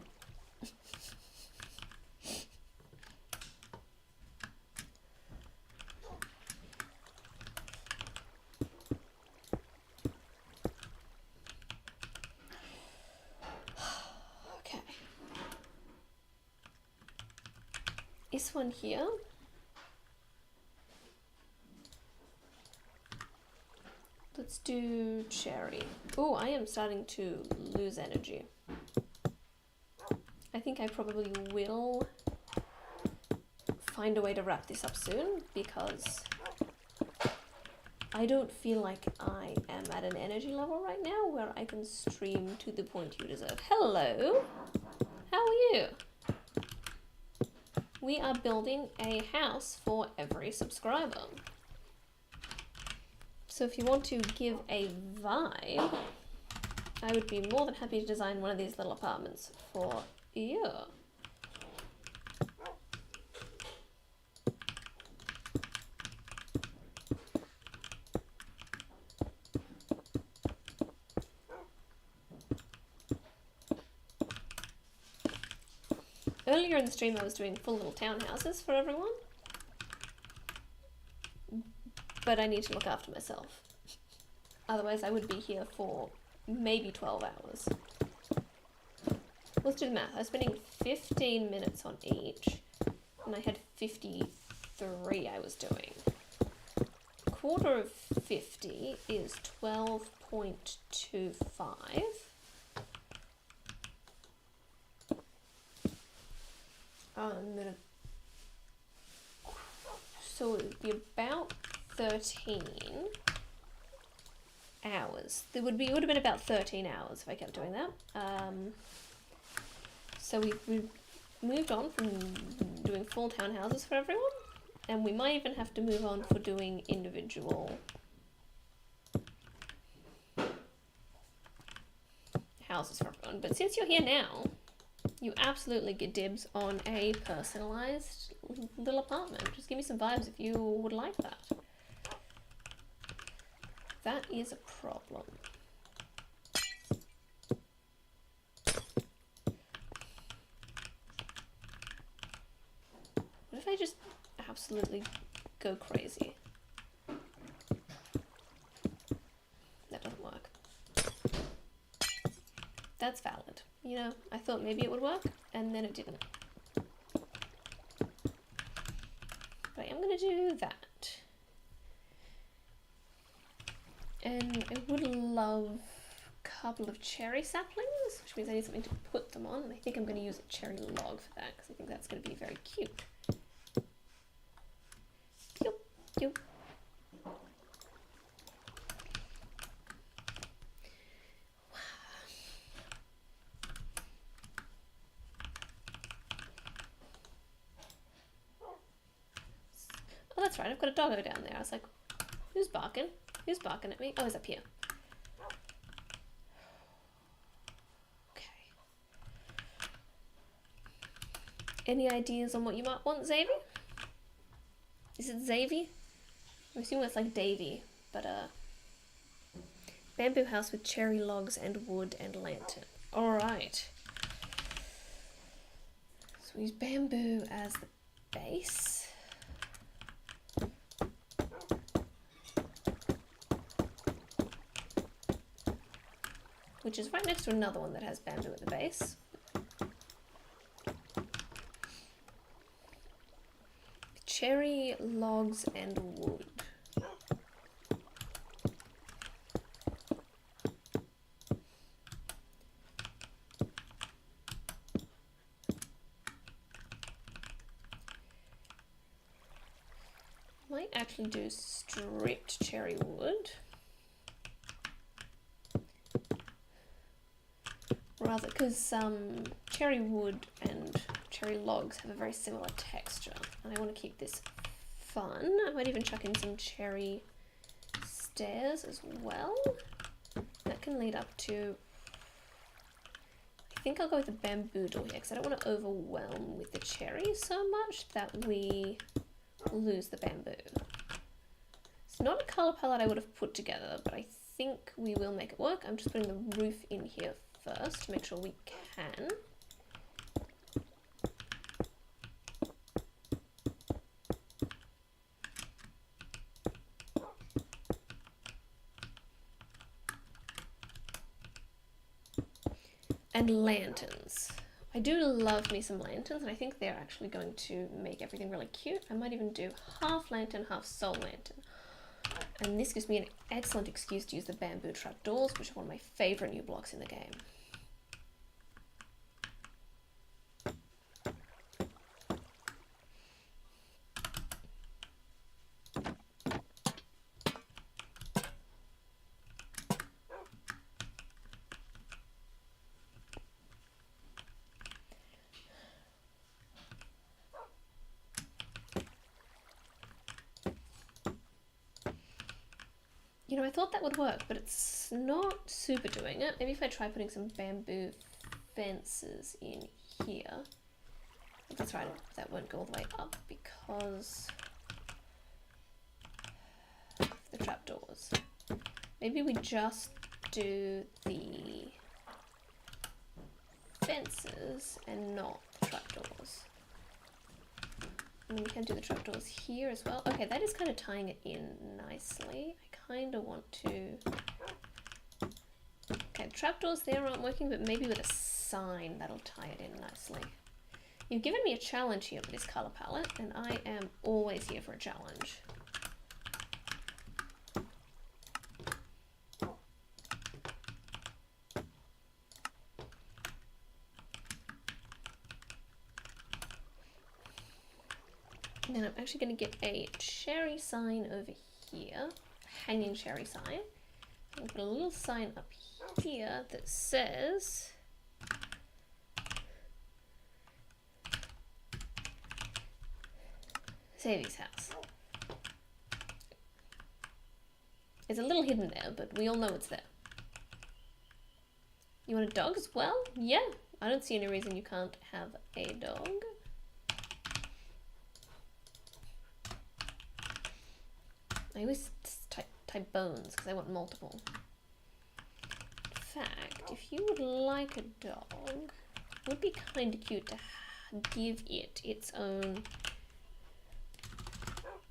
Okay. This one here. Let's do cherry. Oh, I am starting to lose energy. I think I probably will find a way to wrap this up soon because I don't feel like I am at an energy level right now where I can stream to the point you deserve. Hello! How are you? We are building a house for every subscriber. So if you want to give a vibe, I would be more than happy to design one of these little apartments for you. Earlier in the stream I was doing full little townhouses for everyone. But I need to look after myself. Otherwise I would be here for maybe 12 hours. Let's do the math. I was spending 15 minutes on each, and I had 53 I was doing. A quarter of 50 is 12.25. So it would be about 13 hours. It would have been about 13 hours if I kept doing that. So we moved on from doing full townhouses for everyone, and we might even have to move on for doing individual houses for everyone. But since you're here now, you absolutely get dibs on a personalized little apartment. Just give me some vibes if you would like that. That is a problem. What if I just absolutely go crazy? That doesn't work. That's valid. You know, I thought maybe it would work, and then it didn't. But I am going to do that. And I would love a couple of cherry saplings, which means I need something to put them on. And I think I'm going to use a cherry log for that, because I think that's going to be very cute. Pew, pew. Oh, that's right, I've got a doggo down there. I was like, who's barking? Who's barking at me? Oh, he's up here. Okay. Any ideas on what you might want, Xavier? Is it Xavier? I'm assuming it's like Davy, but bamboo house with cherry logs and wood and lantern. Alright. So we use bamboo as the base. Which is right next to another one that has bamboo at the base. Cherry, logs, and wood. Might actually do stripped cherry wood. Rather, because cherry wood and cherry logs have a very similar texture, and I want to keep this fun. I might even chuck in some cherry stairs as well. That can lead up to... I think I'll go with the bamboo door here because I don't want to overwhelm with the cherry so much that we lose the bamboo. It's not a colour palette I would have put together, but I think we will make it work. I'm just putting the roof in here first to make sure we can. And lanterns. I do love me some lanterns, and I think they're actually going to make everything really cute. I might even do half lantern, half soul lantern. And this gives me an excellent excuse to use the bamboo trapdoors, which are one of my favourite new blocks in the game. You know, I thought that would work, but it's not super doing it. Maybe if I try putting some bamboo fences in here. That's right, that won't go all the way up because of the trapdoors. Maybe we just do the fences and not the trapdoors. And we can do the trapdoors here as well. Okay, that is kind of tying it in nicely. I kind of want to... Okay, trapdoors there aren't working, but maybe with a sign that'll tie it in nicely. You've given me a challenge here with this colour palette, and I am always here for a challenge. And then I'm actually going to get a cherry sign over here, a hanging cherry sign. I'm going to put a little sign up here that says... Sadie's house. It's a little hidden there, but we all know it's there. You want a dog as well? Yeah, I don't see any reason you can't have a dog. I always type bones because I want multiple. In fact, if you would like a dog, it would be kind of cute to give it its own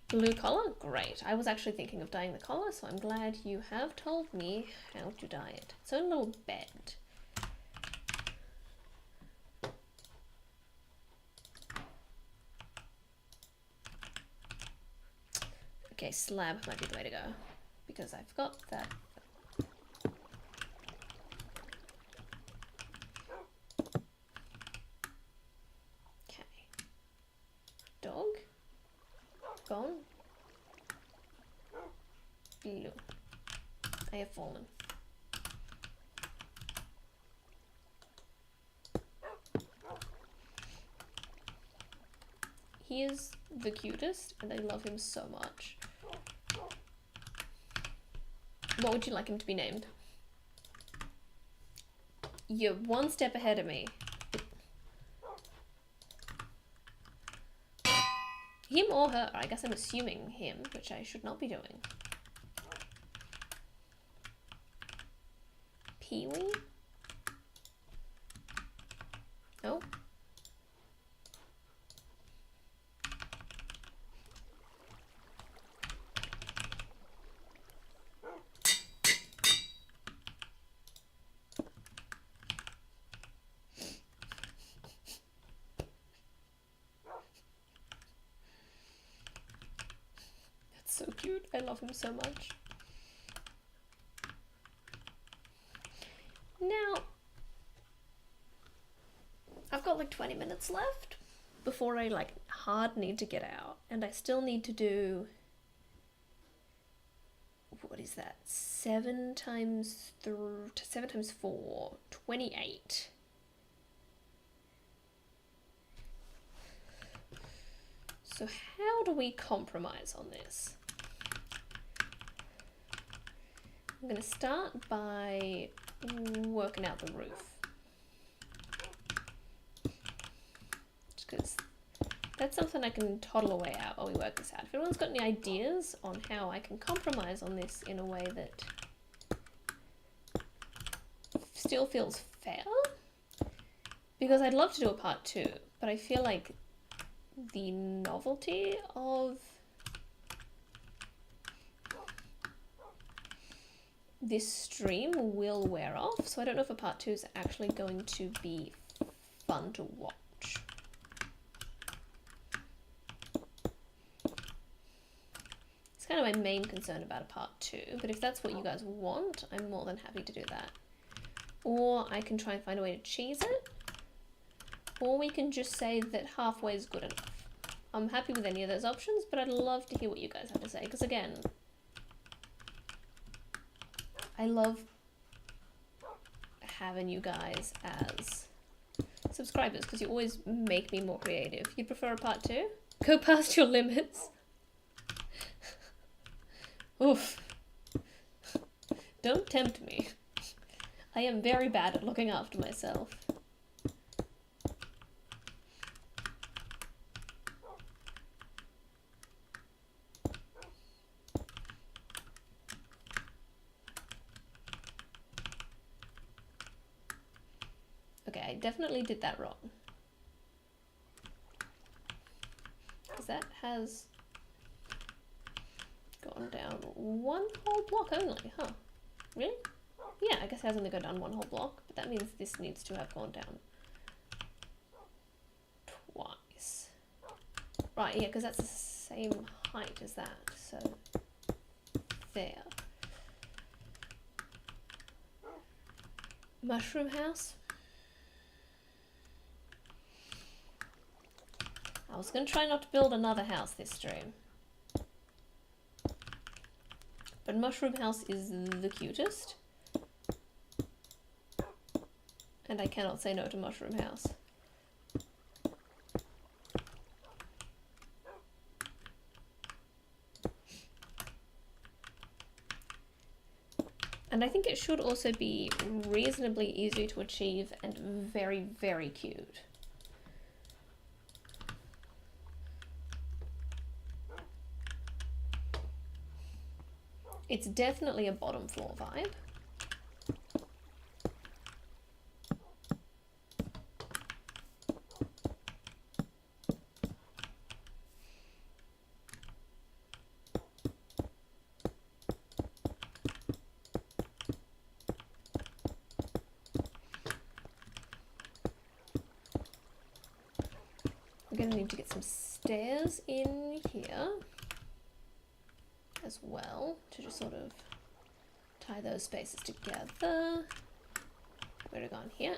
blue collar. Great. I was actually thinking of dyeing the collar, so I'm glad you have told me how to dye it. Its own little bed. Okay, slab might be the way to go, because I've got that. Okay. Dog. Gone. Blue. I have fallen. He is the cutest, and I love him so much. What would you like him to be named? You're one step ahead of me. Him or her? I guess I'm assuming him, which I should not be doing. Pee-wee? No? So cute. I love him so much. Now, I've got like 20 minutes left before I like hard need to get out, and I still need to do, what is that? 7 times 4, 28. So how do we compromise on this? I'm going to start by working out the roof. Just because that's something I can toddle away out while we work this out. If anyone's got any ideas on how I can compromise on this in a way that still feels fair, because I'd love to do a part 2, but I feel like the novelty of this stream will wear off, so I don't know if a part 2 is actually going to be fun to watch. It's kind of my main concern about a part 2, but if that's what you guys want, I'm more than happy to do that. Or I can try and find a way to cheese it, or we can just say that halfway is good enough. I'm happy with any of those options, but I'd love to hear what you guys have to say, because again, I love having you guys as subscribers, because you always make me more creative. You prefer a part 2? Go past your limits. Oof. Don't tempt me. I am very bad at looking after myself. Okay, I definitely did that wrong. Because that has gone down one whole block only, huh? Really? Yeah, I guess it has only gone down one whole block, but that means this needs to have gone down twice. Right, yeah, because that's the same height as that, so there. Mushroom house. I was going to try not to build another house this stream. But Mushroom House is the cutest. And I cannot say no to Mushroom House. And I think it should also be reasonably easy to achieve and very, very cute. It's definitely a bottom floor vibe. We're going to need to get some stairs in here as well to just sort of tie those spaces together. Where to go on here?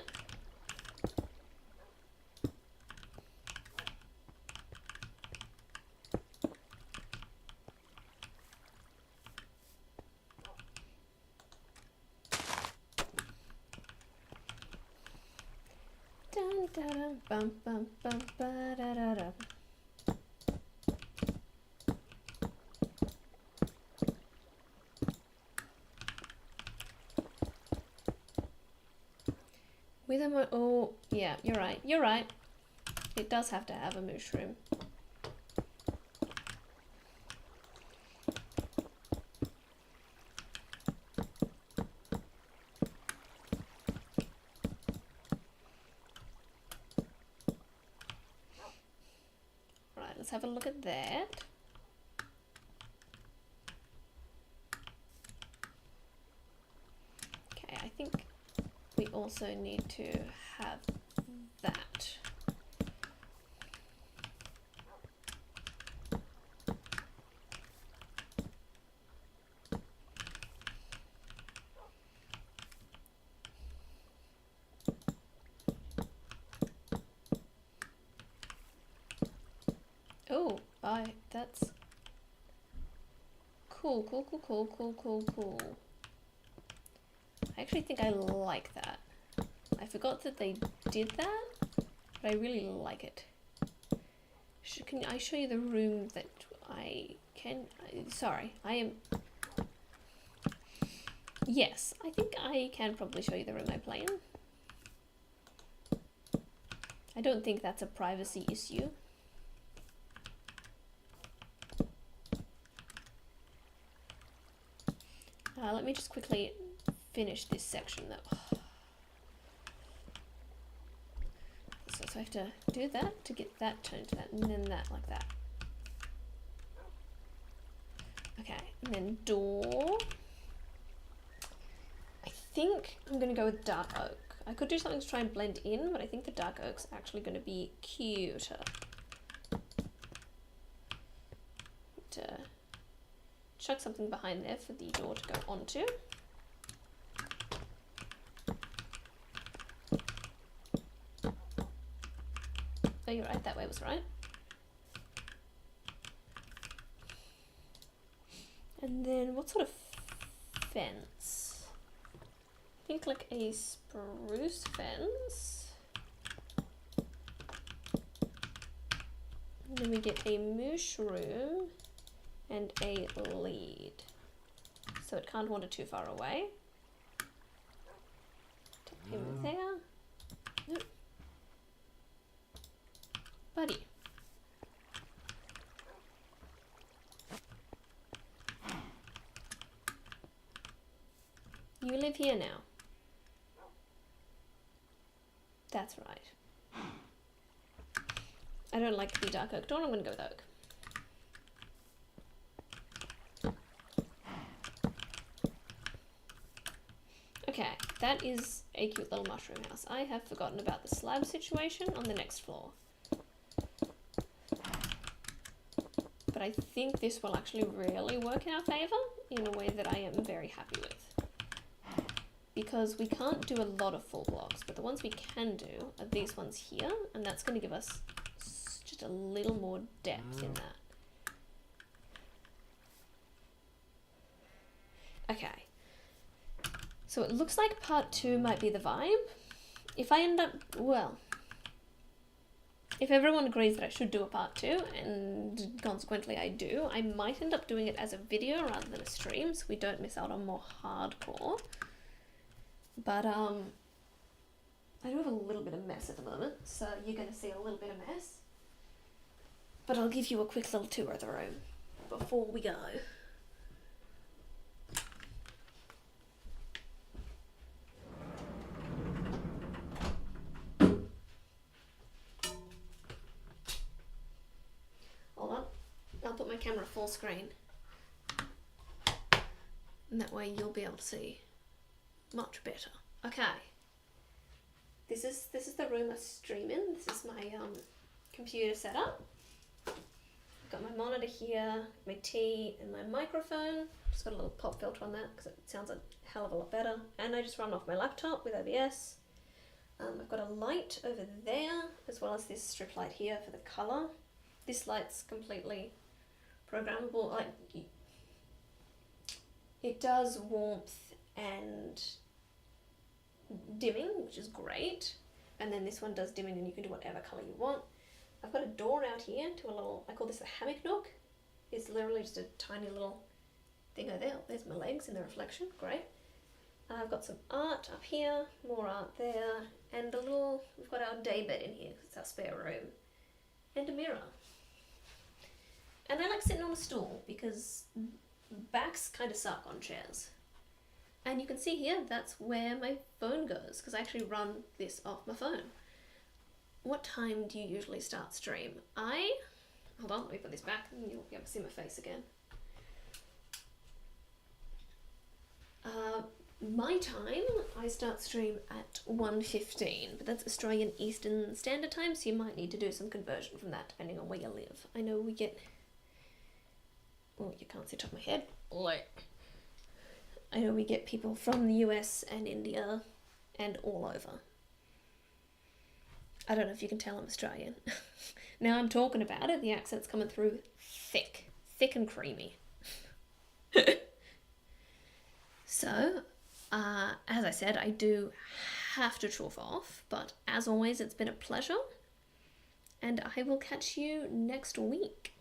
Dun, dun, dun, bum, bum, bum, ba, da, da, da. With a oh, yeah, you're right. You're right. It does have to have a mushroom. Right, let's have a look at that. Okay, I think we also need to have that. Oh, that's cool, cool, cool, cool, cool, cool, cool. I actually think I like that. I forgot that they did that, but I really like it. Can I show you the room that I can? Sorry, I am Yes, I think I can probably show you the room I play in. I don't think that's a privacy issue. Let me just quickly finish this section though. So I have to do that to get that turned to that, and then that like that. Okay, and then door. I think I'm gonna go with dark oak. I could do something to try and blend in, but I think the dark oak's actually gonna be cuter. To chuck something behind there for the door to go onto. Oh, you're right, that way was right. And then what sort of fence? I think like a spruce fence. And then we get a mushroom and a lead. So it can't wander too far away. Tap him there. Nope. Buddy. You live here now. That's right. I don't like the dark oak door, I'm gonna go with oak. Okay, that is a cute little mushroom house. I have forgotten about the slab situation on the next floor. But I think this will actually really work in our favour in a way that I am very happy with. Because we can't do a lot of full blocks, but the ones we can do are these ones here, and that's going to give us just a little more depth in that. Okay. So it looks like part 2 might be the vibe. If I end up, well, if everyone agrees that I should do a part 2, and consequently I do, I might end up doing it as a video rather than a stream, so we don't miss out on more hardcore. But I do have a little bit of mess at the moment, so you're going to see a little bit of mess. But I'll give you a quick little tour of the room before we go. Hold on, I'll put my camera full screen. And that way you'll be able to see much better. Okay. This is the room I stream in. This is my computer setup. I've got my monitor here, my tea, and my microphone. Just got a little pop filter on that because it sounds a hell of a lot better. And I just run off my laptop with OBS. I've got a light over there, as well as this strip light here for the colour. This light's completely programmable. Like, it does warmth and dimming, which is great. And then this one does dimming, and you can do whatever colour you want. I've got a door out here to a little, I call this a hammock nook. It's literally just a tiny little thing over there. There's my legs in the reflection, great. I've got some art up here, more art there, and a little, we've got our day bed in here because it's our spare room, and a mirror. And I like sitting on a stool because backs kind of suck on chairs. And you can see here, that's where my phone goes, because I actually run this off my phone. What time do you usually start stream? Hold on, let me put this back and you'll be able to see my face again. My time, I start stream at 1:15, but that's Australian Eastern Standard Time, so you might need to do some conversion from that depending on where you live. I know we get, oh, you can't see top of my head. I know we get people from the US and India and all over. I don't know if you can tell I'm Australian. Now I'm talking about it, the accent's coming through thick and creamy. So, as I said, I do have to trough off, but as always, it's been a pleasure, and I will catch you next week.